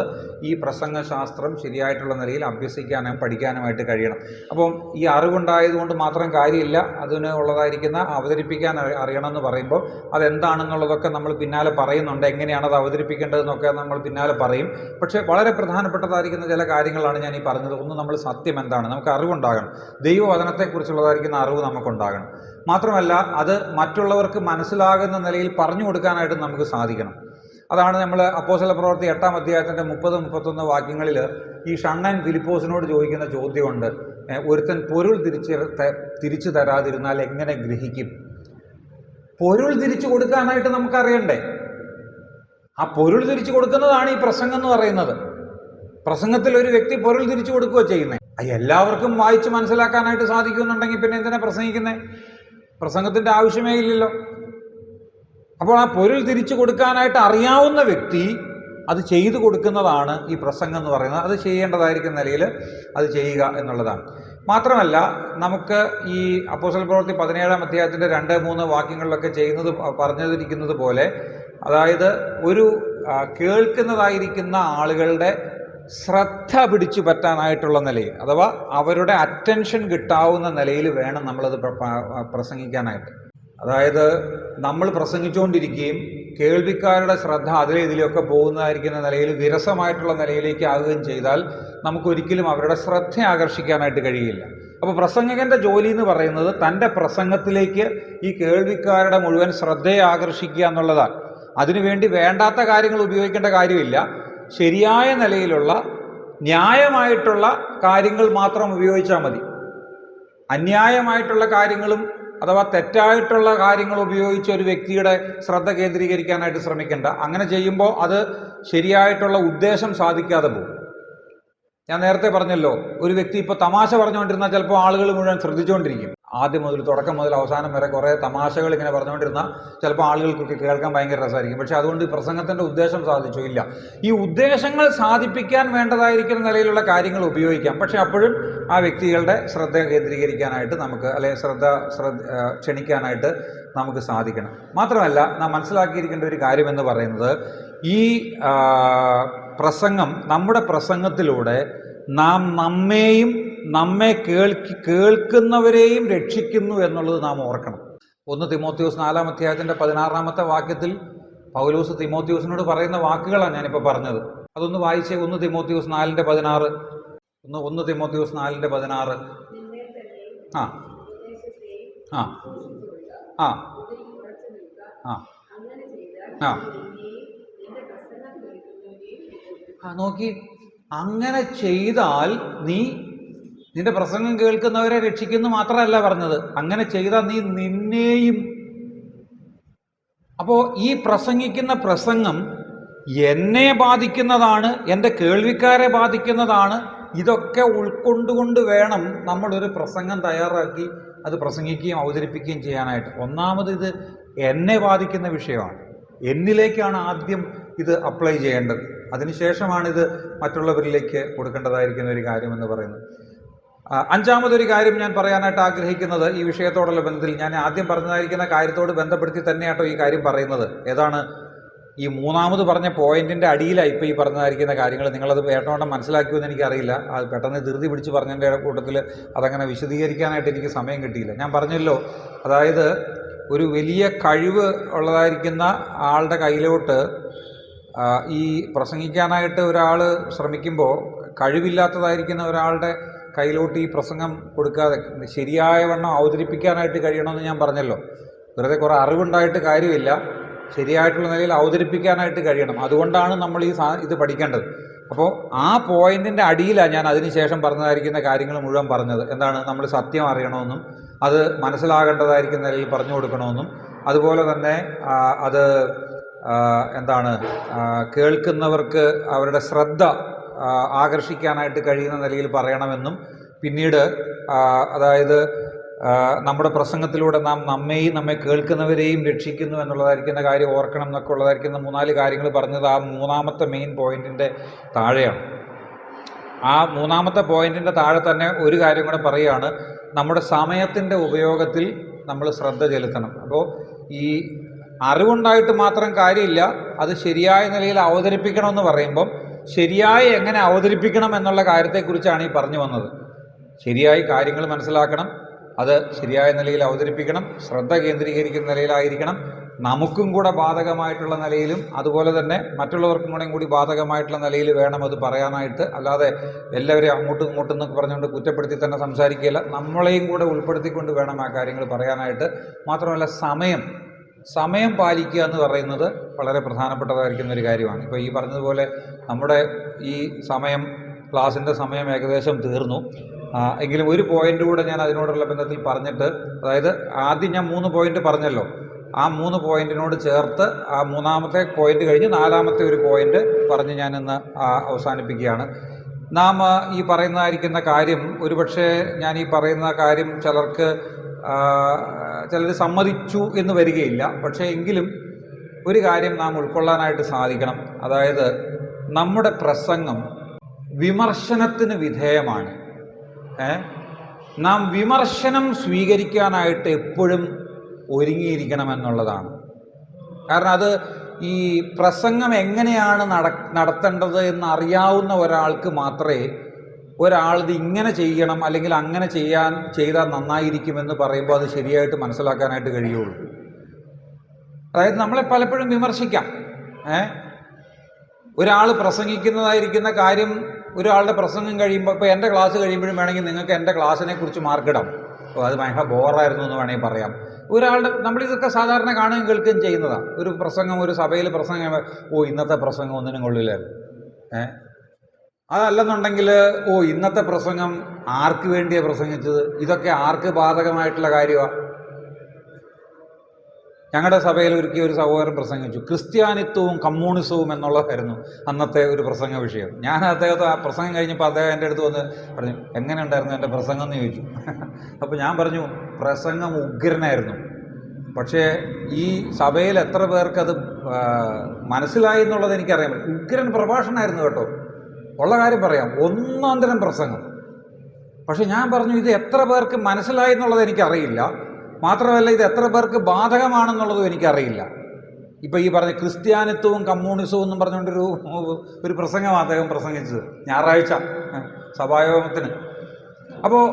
ഈ പ്രസംഗശാസ്ത്രം ശരിയായിട്ടുള്ള നിലയിൽ അഭ്യസിക്കാനും പഠിക്കാനുമായിട്ട് കഴിയണം. അപ്പം ഈ അറിവുണ്ടായതുകൊണ്ട് മാത്രം കാര്യമില്ല, അതിന് ഉള്ളതായിരിക്കുന്ന അവതരിപ്പിക്കാൻ അറിയണമെന്ന് പറയുമ്പോൾ അതെന്താണെന്നുള്ളതൊക്കെ നമ്മൾ പിന്നാലെ പറയുന്നുണ്ട്. എങ്ങനെയാണ് അത് അവതരിപ്പിക്കേണ്ടതെന്നൊക്കെ നമ്മൾ പിന്നാലെ പറയും. പക്ഷേ വളരെ പ്രധാനപ്പെട്ടതായിരിക്കുന്ന ചില കാര്യങ്ങളാണ് ഞാൻ ഈ പറഞ്ഞത്. ഒന്ന്, നമ്മൾ സത്യം എന്താണ്, നമുക്ക് അറിവുണ്ടാകണം. ദൈവവചനത്തെക്കുറിച്ചുള്ളതായിരിക്കുന്ന അറിവ് നമുക്കുണ്ടാകണം. മാത്രമല്ല അത് മറ്റുള്ളവർക്ക് മനസ്സിലാകുന്ന നിലയിൽ പറഞ്ഞു കൊടുക്കാനായിട്ട് നമുക്ക് സാധിക്കണം. അതാണ് നമ്മൾ അപ്പോസ്തലപ്രവൃത്തി 8-ാം അധ്യായത്തിൻ്റെ 30-31 വാക്യങ്ങളിൽ ഈ ഷണ്ണൻ ഫിലിപ്പോസിനോട് ചോദിക്കുന്ന ചോദ്യമുണ്ട്. ഒരുത്തൻ പൊരുൾ തിരിച്ചു തരാതിരുന്നാൽ എങ്ങനെ ഗ്രഹിക്കും? പൊരുൾ തിരിച്ചു കൊടുക്കാനായിട്ട് നമുക്കറിയണ്ടേ? ആ പൊരുൾ തിരിച്ചു കൊടുക്കുന്നതാണ് ഈ പ്രസംഗം എന്ന് പറയുന്നത്. പ്രസംഗത്തിൽ ഒരു വ്യക്തി പൊരുൾ തിരിച്ചു കൊടുക്കുകയോ ചെയ്യുന്നത്. എല്ലാവർക്കും വായിച്ച് മനസ്സിലാക്കാനായിട്ട് സാധിക്കുന്നുണ്ടെങ്കിൽ പിന്നെ എന്തിനാ പ്രസംഗിക്കുന്നത്? പ്രസംഗത്തിൻ്റെ ആവശ്യമേ ഇല്ലല്ലോ. അപ്പോൾ ആ പൊരുൾ തിരിച്ചു കൊടുക്കാനായിട്ട് അറിയാവുന്ന വ്യക്തി അത് ചെയ്തു കൊടുക്കുന്നതാണ് ഈ പ്രസംഗം എന്ന് പറയുന്നത്. അത് ചെയ്യേണ്ടതായിരിക്കുന്ന നിലയിൽ അത് ചെയ്യുക എന്നുള്ളതാണ്. മാത്രമല്ല നമുക്ക് ഈ അപ്പോസ്തലപ്രവൃത്തി 17-ാം അധ്യായത്തിൻ്റെ 2-3 വാക്യങ്ങളിലൊക്കെ പറഞ്ഞിരിക്കുന്നത് പോലെ അതായത് ഒരു കേൾക്കുന്നതായിരിക്കുന്ന ആളുകളുടെ ശ്രദ്ധ പിടിച്ചു പറ്റാനായിട്ടുള്ള നിലയിൽ, അഥവാ അവരുടെ അറ്റൻഷൻ കിട്ടാവുന്ന നിലയിൽ വേണം നമ്മളത് പ്രസംഗിക്കാനായിട്ട്. അതായത് നമ്മൾ പ്രസംഗിച്ചുകൊണ്ടിരിക്കുകയും കേൾവിക്കാരുടെ ശ്രദ്ധ അതിലെ ഇതിലൊക്കെ പോകുന്നതായിരിക്കുന്ന നിലയിൽ വിരസമായിട്ടുള്ള നിലയിലേക്ക് ആവുകയും ചെയ്താൽ നമുക്കൊരിക്കലും അവരുടെ ശ്രദ്ധ ആകർഷിക്കാനായിട്ട് കഴിയില്ല. അപ്പോൾ പ്രസംഗകൻ്റെ ജോലി എന്ന് പറയുന്നത് തൻ്റെ പ്രസംഗത്തിലേക്ക് ഈ കേൾവിക്കാരുടെ മുഴുവൻ ശ്രദ്ധയെ ആകർഷിക്കുക എന്നുള്ളതാണ്. അതിനുവേണ്ടി വേണ്ടാത്ത കാര്യങ്ങൾ ഉപയോഗിക്കേണ്ട കാര്യമില്ല. ശരിയായ നിലയിലുള്ള ന്യായമായിട്ടുള്ള കാര്യങ്ങൾ മാത്രം ഉപയോഗിച്ചാൽ മതി. അന്യായമായിട്ടുള്ള കാര്യങ്ങളും അഥവാ തെറ്റായിട്ടുള്ള കാര്യങ്ങൾ ഉപയോഗിച്ച് ഒരു വ്യക്തിയുടെ ശ്രദ്ധ കേന്ദ്രീകരിക്കാനായിട്ട് ശ്രമിക്കേണ്ട. അങ്ങനെ ചെയ്യുമ്പോൾ അത് ശരിയായിട്ടുള്ള ഉദ്ദേശം സാധിക്കാതെ പോകും. ഞാൻ നേരത്തെ പറഞ്ഞല്ലോ, ഒരു വ്യക്തി ഇപ്പോൾ തമാശ പറഞ്ഞുകൊണ്ടിരുന്നാൽ ചിലപ്പോൾ ആളുകൾ മുഴുവൻ ശ്രദ്ധിച്ചുകൊണ്ടിരിക്കും. ആദ്യം മുതൽ തുടക്കം മുതൽ അവസാനം വരെ കുറേ തമാശകൾ ഇങ്ങനെ പറഞ്ഞുകൊണ്ടിരുന്നാൽ ചിലപ്പോൾ ആളുകൾക്കൊക്കെ കേൾക്കാൻ ഭയങ്കര രസമായിരിക്കും. പക്ഷേ അതുകൊണ്ട് ഈ പ്രസംഗത്തിൻ്റെ ഉദ്ദേശം സാധിച്ചോ? ഇല്ല. ഈ ഉദ്ദേശങ്ങൾ സാധിപ്പിക്കാൻ വേണ്ടതായിരിക്കുന്ന നിലയിലുള്ള കാര്യങ്ങൾ ഉപയോഗിക്കാം. പക്ഷേ അപ്പോഴും ആ വ്യക്തികളുടെ ശ്രദ്ധ കേന്ദ്രീകരിക്കാനായിട്ട് നമുക്ക്, അല്ലെങ്കിൽ ശ്രദ്ധ ക്ഷണിക്കാനായിട്ട് നമുക്ക് സാധിക്കണം. മാത്രമല്ല, നാം മനസ്സിലാക്കിയിരിക്കേണ്ട ഒരു കാര്യമെന്ന് പറയുന്നത്, ഈ പ്രസംഗം, നമ്മുടെ പ്രസംഗത്തിലൂടെ നാം നമ്മെയും നമ്മെ കേൾക്കുന്നവരെയും രക്ഷിക്കുന്നു എന്നുള്ളത് നാം ഓർക്കണം. 1 തിമോത്തിയോസ് 4-ാം അധ്യായത്തിൻ്റെ 16-ാമത്തെ വാക്യത്തിൽ പൗലോസ് തിമോത്തിയോസിനോട് പറയുന്ന വാക്കുകളാണ് ഞാനിപ്പോൾ പറഞ്ഞത്. അതൊന്ന് വായിച്ചേ. 1 തിമോത്തിയോസ് 4:16. 1 തിമോത്തിയോസ് 4:16. ആ ആ ആ ആ ആ ആ നോക്കി, അങ്ങനെ ചെയ്താൽ നീ നിന്റെ പ്രസംഗം കേൾക്കുന്നവരെ രക്ഷിക്കുന്നു മാത്രമല്ല പറഞ്ഞത്, അങ്ങനെ ചെയ്താൽ നീ നിന്നെയും. അപ്പോൾ ഈ പ്രസംഗിക്കുന്ന പ്രസംഗം എന്നെ ബാധിക്കുന്നതാണ്, എൻ്റെ കേൾവിക്കാരെ ബാധിക്കുന്നതാണ്. ഇതൊക്കെ ഉൾക്കൊണ്ടുകൊണ്ട് വേണം നമ്മളൊരു പ്രസംഗം തയ്യാറാക്കി അത് പ്രസംഗിക്കുകയും അവതരിപ്പിക്കുകയും ചെയ്യാനായിട്ട്. ഒന്നാമത് ഇത് എന്നെ ബാധിക്കുന്ന വിഷയമാണ്. എന്നിലേക്കാണ് ആദ്യം ഇത് അപ്ലൈ ചെയ്യേണ്ടത്. അതിനുശേഷമാണ് ഇത് മറ്റുള്ളവരിലേക്ക് കൊടുക്കേണ്ടതായിരിക്കുന്ന ഒരു കാര്യമെന്ന് പറയുന്നത്. 5-മതൊരു കാര്യം ഞാൻ പറയാനായിട്ട് ആഗ്രഹിക്കുന്നത്, ഈ വിഷയത്തോടുള്ള ബന്ധത്തിൽ ഞാൻ ആദ്യം പറഞ്ഞതായിരിക്കുന്ന കാര്യത്തോട് ബന്ധപ്പെടുത്തി തന്നെയാട്ടോ ഈ കാര്യം പറയുന്നത്. ഏതാണ്? ഈ 3-മത് പറഞ്ഞ പോയിന്റിൻ്റെ അടിയിലാണ് ഇപ്പോൾ ഈ പറഞ്ഞതായിരിക്കുന്ന കാര്യങ്ങൾ. നിങ്ങളത് വേട്ടോണ്ണം മനസ്സിലാക്കിയെന്ന് എനിക്കറിയില്ല. അത് പെട്ടെന്ന് ധൃതി പിടിച്ച് പറഞ്ഞതിൻ്റെ കൂട്ടത്തിൽ അതങ്ങനെ വിശദീകരിക്കാനായിട്ട് എനിക്ക് സമയം കിട്ടിയില്ല. ഞാൻ പറഞ്ഞല്ലോ, അതായത് ഒരു വലിയ കഴിവ് ഉള്ളതായിരിക്കുന്ന ആളുടെ കയ്യിലോട്ട് ഈ പ്രസംഗിക്കാനായിട്ട് ഒരാൾ ശ്രമിക്കുമ്പോൾ, കഴിവില്ലാത്തതായിരിക്കുന്ന ഒരാളുടെ കയ്യിലോട്ട് ഈ പ്രസംഗം കൊടുക്കാതെ ശരിയായ വണ്ണം അവതരിപ്പിക്കാനായിട്ട് കഴിയണമെന്ന് ഞാൻ പറഞ്ഞല്ലോ. വെറുതെ കുറേ അറിവുണ്ടായിട്ട് കാര്യമില്ല, ശരിയായിട്ടുള്ള നിലയിൽ അവതരിപ്പിക്കാനായിട്ട് കഴിയണം. അതുകൊണ്ടാണ് നമ്മൾ ഇത് പഠിക്കേണ്ടത്. അപ്പോൾ ആ പോയിന്റിൻ്റെ അടിയിലാണ് ഞാൻ അതിനുശേഷം പറഞ്ഞതായിരിക്കുന്ന കാര്യങ്ങൾ മുഴുവൻ പറഞ്ഞത്. എന്താണ്? നമ്മൾ സത്യം അറിയണമെന്നും അത് മനസ്സിലാകേണ്ടതായിരിക്കുന്ന നിലയിൽ പറഞ്ഞു കൊടുക്കണമെന്നും, അതുപോലെ തന്നെ അത് എന്താണ്, കേൾക്കുന്നവർക്ക് അവരുടെ ശ്രദ്ധ ആകർഷിക്കാനായിട്ട് കഴിയുന്ന നിലയിൽ പറയണമെന്നും, പിന്നീട് അതായത് നമ്മുടെ പ്രസംഗത്തിലൂടെ നാം നമ്മെയും നമ്മെ കേൾക്കുന്നവരെയും രക്ഷിക്കുന്നു എന്നുള്ളതായിരിക്കുന്ന കാര്യം ഓർക്കണം എന്നൊക്കെ ഉള്ളതായിരിക്കുന്ന 3-4 കാര്യങ്ങൾ പറഞ്ഞത് ആ 3-മത്തെ മെയിൻ പോയിന്റിൻ്റെ താഴെയാണ്. ആ 3-മത്തെ പോയിന്റിൻ്റെ താഴെ തന്നെ ഒരു കാര്യം കൂടെ പറയുകയാണ്, നമ്മുടെ സമയത്തിൻ്റെ ഉപയോഗത്തിൽ നമ്മൾ ശ്രദ്ധ ചെലുത്തണം. അപ്പോൾ ഈ അറിവുണ്ടായിട്ട് മാത്രം കാര്യമില്ല, അത് ശരിയായ നിലയിൽ അവതരിപ്പിക്കണമെന്ന് പറയുമ്പം ശരിയായി എങ്ങനെ അവതരിപ്പിക്കണം എന്നുള്ള കാര്യത്തെക്കുറിച്ചാണ് ഈ പറഞ്ഞു വന്നത്. ശരിയായി കാര്യങ്ങൾ മനസ്സിലാക്കണം, അത് ശരിയായ നിലയിൽ അവതരിപ്പിക്കണം, ശ്രദ്ധ കേന്ദ്രീകരിക്കുന്ന നിലയിലായിരിക്കണം, നമുക്കും കൂടെ ബാധകമായിട്ടുള്ള നിലയിലും അതുപോലെ തന്നെ മറ്റുള്ളവർക്കും കൂടി ബാധകമായിട്ടുള്ള നിലയിൽ വേണം അത് പറയാനായിട്ട്. അല്ലാതെ എല്ലാവരെയും അങ്ങോട്ടും ഇങ്ങോട്ടും എന്നൊക്കെ പറഞ്ഞുകൊണ്ട് കുറ്റപ്പെടുത്തി തന്നെ സംസാരിക്കുകയില്ല, നമ്മളെയും കൂടെ ഉൾപ്പെടുത്തിക്കൊണ്ട് വേണം ആ കാര്യങ്ങൾ പറയാനായിട്ട്. മാത്രമല്ല സമയം പാലിക്കുക എന്ന് പറയുന്നത് വളരെ പ്രധാനപ്പെട്ടതായിരിക്കുന്ന ഒരു കാര്യമാണ്. ഇപ്പോൾ ഈ പറഞ്ഞതുപോലെ നമ്മുടെ ഈ ക്ലാസിൻ്റെ സമയം ഏകദേശം തീർന്നു. എങ്കിലും ഒരു പോയിന്റ് കൂടെ ഞാൻ അതിനോടുള്ള ബന്ധത്തിൽ പറഞ്ഞിട്ട്, അതായത് ആദ്യം ഞാൻ 3 പോയിന്റ് പറഞ്ഞല്ലോ, ആ 3 പോയിന്റിനോട് ചേർത്ത് ആ 3-മത്തെ പോയിന്റ് കഴിഞ്ഞ് 4-മത്തെ ഒരു പോയിന്റ് പറഞ്ഞ് ഞാനിന്ന് അവസാനിപ്പിക്കുകയാണ്. നാം ഈ പറയുന്നതായിരിക്കുന്ന കാര്യം, ഒരുപക്ഷെ ഞാൻ ഈ പറയുന്ന കാര്യം ചിലർ സമ്മതിച്ചു എന്ന് വരികയില്ല. പക്ഷേ എങ്കിലും ഒരു കാര്യം നാം ഉൾക്കൊള്ളാനായിട്ട് സാധിക്കണം. അതായത് നമ്മുടെ പ്രസംഗം വിമർശനത്തിന് വിധേയമാണ്. നാം വിമർശനം സ്വീകരിക്കാനായിട്ട് എപ്പോഴും ഒരുങ്ങിയിരിക്കണമെന്നുള്ളതാണ്. കാരണം അത് ഈ പ്രസംഗം എങ്ങനെയാണ് നടത്തേണ്ടത് എന്നറിയാവുന്ന ഒരാൾക്ക് മാത്രമേ ഒരാളിത് ഇങ്ങനെ ചെയ്യണം അല്ലെങ്കിൽ അങ്ങനെ ചെയ്താൽ നന്നായിരിക്കുമെന്ന് പറയുമ്പോൾ അത് ശരിയായിട്ട് മനസ്സിലാക്കാനായിട്ട് കഴിയുള്ളൂ. അതായത് നമ്മളെ പലപ്പോഴും വിമർശിക്കാം. ഒരാൾ പ്രസംഗിക്കുന്നതായിരിക്കുന്ന കാര്യം ഒരാളുടെ പ്രസംഗം കഴിയുമ്പോൾ, ഇപ്പോൾ എൻ്റെ ക്ലാസ് കഴിയുമ്പോഴും വേണമെങ്കിൽ നിങ്ങൾക്ക് എൻ്റെ ക്ലാസ്സിനെ കുറിച്ച് മാർക്കിടാം, അത് ഭയങ്കര ബോറായിരുന്നു എന്ന് വേണമെങ്കിൽ പറയാം. നമ്മളിതൊക്കെ സാധാരണ കാണുകയും കേൾക്കുകയും ചെയ്യുന്നതാണ്. ഒരു പ്രസംഗം, ഒരു സഭയിൽ പ്രസംഗം, ഇന്നത്തെ പ്രസംഗം ഒന്നിനും കൊള്ളില്ലായിരുന്നു. അതല്ലെന്നുണ്ടെങ്കിൽ ഇന്നത്തെ പ്രസംഗം ആർക്ക് വേണ്ടിയാണ് പ്രസംഗിച്ചത്, ഇതൊക്കെ ആർക്ക് ബാധകമായിട്ടുള്ള കാര്യമാണ്. ഞങ്ങളുടെ സഭയിൽ ഒരു സഹോദരൻ പ്രസംഗിച്ചു, ക്രിസ്ത്യാനിത്വവും കമ്മ്യൂണിസവും എന്നുള്ളതായിരുന്നു അന്നത്തെ ഒരു പ്രസംഗ വിഷയം. ഞാൻ അദ്ദേഹത്തെ ആ പ്രസംഗം കഴിഞ്ഞപ്പോൾ അദ്ദേഹം എൻ്റെ അടുത്ത് വന്ന് പറഞ്ഞു, എങ്ങനെ ഉണ്ടായിരുന്നു എൻ്റെ പ്രസംഗം എന്ന് ചോദിച്ചു. അപ്പോൾ ഞാൻ പറഞ്ഞു, പ്രസംഗം ഉഗ്രനായിരുന്നു, പക്ഷേ ഈ സഭയിൽ എത്ര പേർക്കത് മനസ്സിലായി എന്നുള്ളത് എനിക്കറിയാൻ പറ്റും. ഉഗ്രൻ പ്രഭാഷണമായിരുന്നു കേട്ടോ, ഉള്ള കാര്യം പറയാം, ഒന്നാം തരം പ്രസംഗം. പക്ഷെ ഞാൻ പറഞ്ഞു, ഇത് എത്ര പേർക്ക് മനസ്സിലായി എന്നുള്ളത് എനിക്കറിയില്ല, മാത്രമല്ല ഇത് എത്ര പേർക്ക് ബാധകമാണെന്നുള്ളതും എനിക്കറിയില്ല. ഇപ്പം ഈ പറഞ്ഞ ക്രിസ്ത്യാനിത്വവും കമ്മ്യൂണിസവും എന്നും പറഞ്ഞുകൊണ്ടൊരു പ്രസംഗമാണ് അദ്ദേഹം പ്രസംഗിച്ചത് ഞായറാഴ്ച സഭായോഗത്തിന്. അപ്പോൾ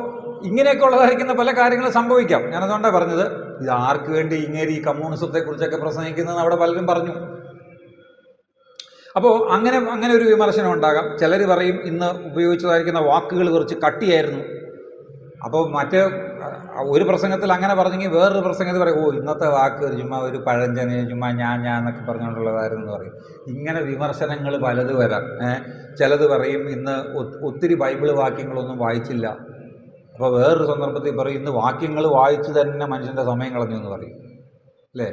ഇങ്ങനെയൊക്കെ ഉള്ളതായിരിക്കുന്ന പല കാര്യങ്ങളും സംഭവിക്കാം. ഞാനതുകൊണ്ടാണ് പറഞ്ഞത്, ഇത് ആർക്ക് വേണ്ടി ഇങ്ങനെ ഈ കമ്മ്യൂണിസത്തെക്കുറിച്ചൊക്കെ പ്രസംഗിക്കുന്നതെന്ന് അവിടെ പലരും പറഞ്ഞു. അപ്പോൾ അങ്ങനെ ഒരു വിമർശനം ഉണ്ടാകാം. ചിലർ പറയും, ഇന്ന് ഉപയോഗിച്ചതായിരിക്കുന്ന വാക്കുകൾ കുറച്ച് കട്ടിയായിരുന്നു. അപ്പോൾ ഒരു പ്രസംഗത്തിൽ അങ്ങനെ പറഞ്ഞെങ്കിൽ വേറൊരു പ്രസംഗത്തിൽ പറയും, ഇന്നത്തെ വാക്ക് ചുമ്മാ ഒരു പഴഞ്ചന്, ചുമ്മാ ഞാൻ എന്നൊക്കെ പറഞ്ഞുകൊണ്ടുള്ളതായിരുന്നു എന്ന് പറയും. ഇങ്ങനെ വിമർശനങ്ങൾ പലത് വരാം. ചിലത് പറയും, ഇന്ന് ഒത്തിരി ബൈബിൾ വാക്യങ്ങളൊന്നും വായിച്ചില്ല. അപ്പോൾ വേറൊരു സന്ദർഭത്തിൽ പറയും, ഇന്ന് വാക്യങ്ങൾ വായിച്ച് തന്നെ മനുഷ്യൻ്റെ സമയം കളഞ്ഞു എന്ന് പറയും, അല്ലേ?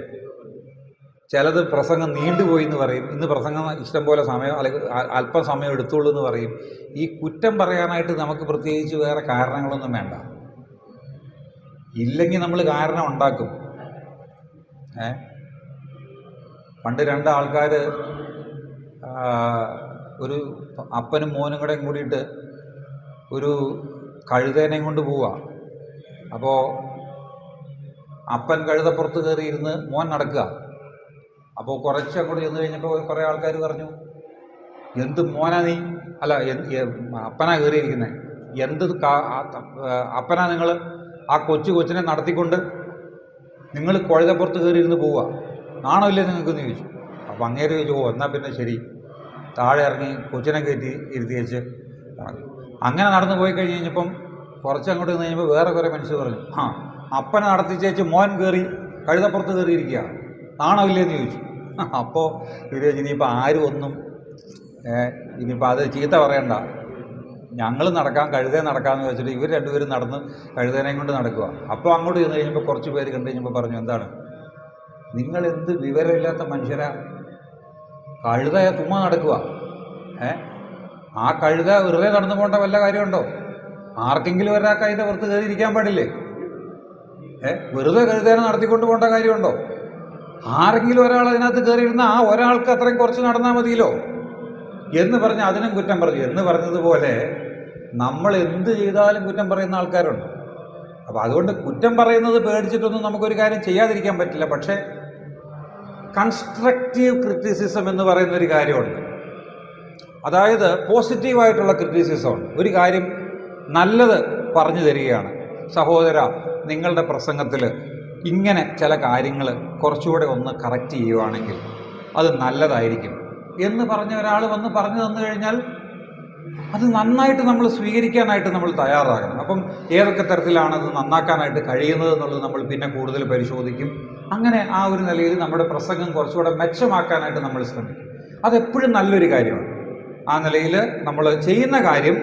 ചിലത് പ്രസംഗം നീണ്ടുപോയി എന്ന് പറയും, ഇന്ന് പ്രസംഗം ഇഷ്ടം പോലെ സമയം അല്ലെങ്കിൽ അല്പം സമയം എടുത്തുള്ളൂ എന്ന് പറയും. ഈ കുറ്റം പറയാനായിട്ട് നമുക്ക് പ്രത്യേകിച്ച് വേറെ കാരണങ്ങളൊന്നും വേണ്ട. ഇല്ലെങ്കിൽ നമ്മൾ കാരണം ഉണ്ടാക്കും. പണ്ട് രണ്ട് ആൾക്കാർ, ഒരു അപ്പനും മോനും കൂടിയിട്ട് ഒരു കഴുതേനെയും കൊണ്ട് പോവുക. അപ്പോൾ അപ്പൻ കഴുതപ്പുറത്ത് കയറിയിരുന്ന് മോൻ നടക്കുക. അപ്പോൾ കുറച്ച് അങ്ങോട്ട് ചെന്ന് കഴിഞ്ഞപ്പോൾ കുറേ ആൾക്കാർ പറഞ്ഞു, എന്ത് മോനാ നീ, അല്ല അപ്പനാ കയറിയിരിക്കുന്നത്, അപ്പനാ നിങ്ങൾ ആ കൊച്ചിനെ നടത്തിക്കൊണ്ട് നിങ്ങൾ കഴുതപ്പുറത്ത് കയറിയിരുന്ന് പോവുക, നാണമില്ലേ നിങ്ങൾക്കെന്ന് ചോദിച്ചു. അപ്പോൾ അങ്ങേര് ചോദിച്ചു, എന്നാൽ പിന്നെ ശരി, താഴെ ഇറങ്ങി കൊച്ചിനെ കയറ്റി ഇരുത്തി വെച്ച് അങ്ങനെ നടന്നു പോയി കഴിഞ്ഞപ്പം കുറച്ച് അങ്ങോട്ട് നിന്ന് കഴിഞ്ഞപ്പോൾ വേറെ കുറേ മനുഷ്യർ പറഞ്ഞു, അപ്പനെ നടത്തിച്ചേച്ച് മോൻ കയറി കഴുതപ്പുറത്ത് കയറിയിരിക്കുക, നാണമില്ലേന്ന് ചോദിച്ചു. അപ്പോൾ ഇവർ ഇനിയിപ്പോൾ ആരും ഒന്നും ഇനിയിപ്പോൾ അത് ചീത്ത പറയണ്ട, ഞങ്ങൾ കഴുതേ നടക്കാമെന്ന് വെച്ചിട്ട് ഇവർ രണ്ടുപേരും നടന്ന് കഴുതേനെയും കൊണ്ട് നടക്കുക. അപ്പോൾ അങ്ങോട്ട് ചെന്ന് കഴിഞ്ഞപ്പോൾ കുറച്ച് പേര് കണ്ടു കഴിഞ്ഞപ്പോൾ പറഞ്ഞു, എന്താണ് നിങ്ങൾ എന്ത് വിവരമില്ലാത്ത മനുഷ്യരാ, കഴുത ചുമ്മാ നടക്കുക, ആ കഴുത വെറുതെ നടന്നു പോകേണ്ട വല്ല കാര്യമുണ്ടോ? ആർക്കെങ്കിലും ഒരാൾക്ക് അതിൻ്റെ പുറത്ത് കയറിയിരിക്കാൻ പാടില്ലേ? വെറുതെ കഴുതേനെ നടത്തിക്കൊണ്ട് പോകേണ്ട കാര്യമുണ്ടോ? ആരെങ്കിലും ഒരാൾ അതിനകത്ത് കയറിയിരുന്ന ആ ഒരാൾക്ക് അത്രയും കുറച്ച് നടന്നാൽ മതിയല്ലോ എന്ന് പറഞ്ഞ് അതിനും കുറ്റം പറഞ്ഞു. എന്ന് പറഞ്ഞതുപോലെ നമ്മൾ എന്ത് ചെയ്താലും കുറ്റം പറയുന്ന ആൾക്കാരുണ്ട്. അപ്പോൾ അതുകൊണ്ട് കുറ്റം പറയുന്നത് പേടിച്ചിട്ടൊന്നും നമുക്കൊരു കാര്യം ചെയ്യാതിരിക്കാൻ പറ്റില്ല. പക്ഷേ കൺസ്ട്രക്റ്റീവ് ക്രിറ്റിസിസം എന്ന് പറയുന്നൊരു കാര്യമുണ്ട്. അതായത് പോസിറ്റീവായിട്ടുള്ള ക്രിറ്റിസിസമാണ്. ഒരു കാര്യം നല്ലത് പറഞ്ഞു തരികയാണ്, സഹോദര നിങ്ങളുടെ പ്രസംഗത്തിൽ ഇങ്ങനെ ചില കാര്യങ്ങൾ കുറച്ചുകൂടെ ഒന്ന് കറക്റ്റ് ചെയ്യുവാണെങ്കിൽ അത് നല്ലതായിരിക്കും എന്ന് പറഞ്ഞ ഒരാൾ വന്ന് പറഞ്ഞു തന്നു കഴിഞ്ഞാൽ അത് നന്നായിട്ട് നമ്മൾ സ്വീകരിക്കാനായിട്ട് നമ്മൾ തയ്യാറാകണം. അപ്പം ഏതൊക്കെ തരത്തിലാണത് നന്നാക്കാനായിട്ട് കഴിയുന്നത് എന്നുള്ളത് നമ്മൾ പിന്നെ കൂടുതൽ പരിശോധിക്കും. അങ്ങനെ ആ ഒരു നിലയിൽ നമ്മുടെ പ്രസംഗം കുറച്ചുകൂടെ മെച്ചമാക്കാനായിട്ട് നമ്മൾ ശ്രമിക്കും. അതെപ്പോഴും നല്ലൊരു കാര്യമാണ്. ആ നിലയിൽ നമ്മൾ ചെയ്യുന്ന കാര്യം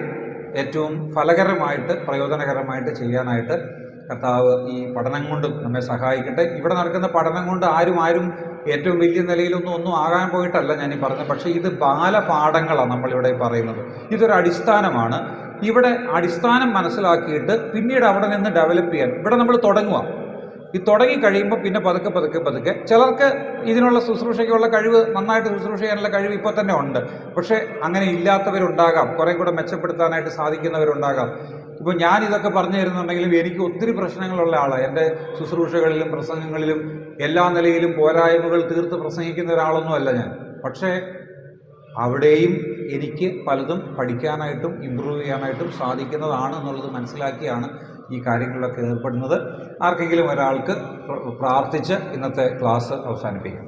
ഏറ്റവും ഫലകരമായിട്ട് പ്രയോജനകരമായിട്ട് ചെയ്യാനായിട്ട് കർത്താവ് ഈ പഠനം കൊണ്ട് നമ്മെ സഹായിക്കട്ടെ. ഇവിടെ നടക്കുന്ന പഠനം കൊണ്ട് ആരും ഏറ്റവും വലിയ നിലയിലൊന്നും ആകാൻ പോയിട്ടല്ല ഞാൻ ഈ പറഞ്ഞത്. പക്ഷേ ഇത് ബാലപാഠങ്ങളാണ് നമ്മളിവിടെ പറയുന്നത്. ഇതൊരു അടിസ്ഥാനമാണ്. ഇവിടെ അടിസ്ഥാനം മനസ്സിലാക്കിയിട്ട് പിന്നീട് അവിടെ നിന്ന് ഡെവലപ്പ് ചെയ്യാൻ ഇവിടെ നമ്മൾ തുടങ്ങുക. ഈ തുടങ്ങി കഴിയുമ്പോൾ പിന്നെ പതുക്കെ പതുക്കെ പതുക്കെ ചിലർക്ക് ഇതിനുള്ള ശുശ്രൂഷയ്ക്കുള്ള കഴിവ്, നന്നായിട്ട് ശുശ്രൂഷ ചെയ്യാനുള്ള കഴിവ് ഇപ്പോൾ തന്നെ ഉണ്ട്. പക്ഷേ അങ്ങനെ ഇല്ലാത്തവരുണ്ടാകാം, കുറേ കൂടെ മെച്ചപ്പെടുത്താനായിട്ട് സാധിക്കുന്നവരുണ്ടാകാം. ഇപ്പോൾ ഞാൻ ഇതൊക്കെ പറഞ്ഞു തരുന്നുണ്ടെങ്കിലും എനിക്ക് ഒത്തിരി പ്രശ്നങ്ങളുള്ള ആളാണ്. എൻ്റെ ശുശ്രൂഷകളിലും പ്രസംഗങ്ങളിലും എല്ലാ നിലയിലും പോരായ്മകൾ തീർത്ത് പ്രസംഗിക്കുന്ന ഒരാളൊന്നുമല്ല ഞാൻ. പക്ഷേ അവിടെയും എനിക്ക് പലതും പഠിക്കാനായിട്ടും ഇമ്പ്രൂവ് ചെയ്യാനായിട്ടും സാധിക്കുന്നതാണ് എന്നുള്ളത് മനസ്സിലാക്കിയാണ് ഈ കാര്യങ്ങളിലൊക്കെ ഏർപ്പെടുന്നത്. ആർക്കെങ്കിലും ഒരാൾക്ക് പ്രാർത്ഥിച്ച് ഇന്നത്തെ ക്ലാസ് അവസാനിപ്പിക്കാം.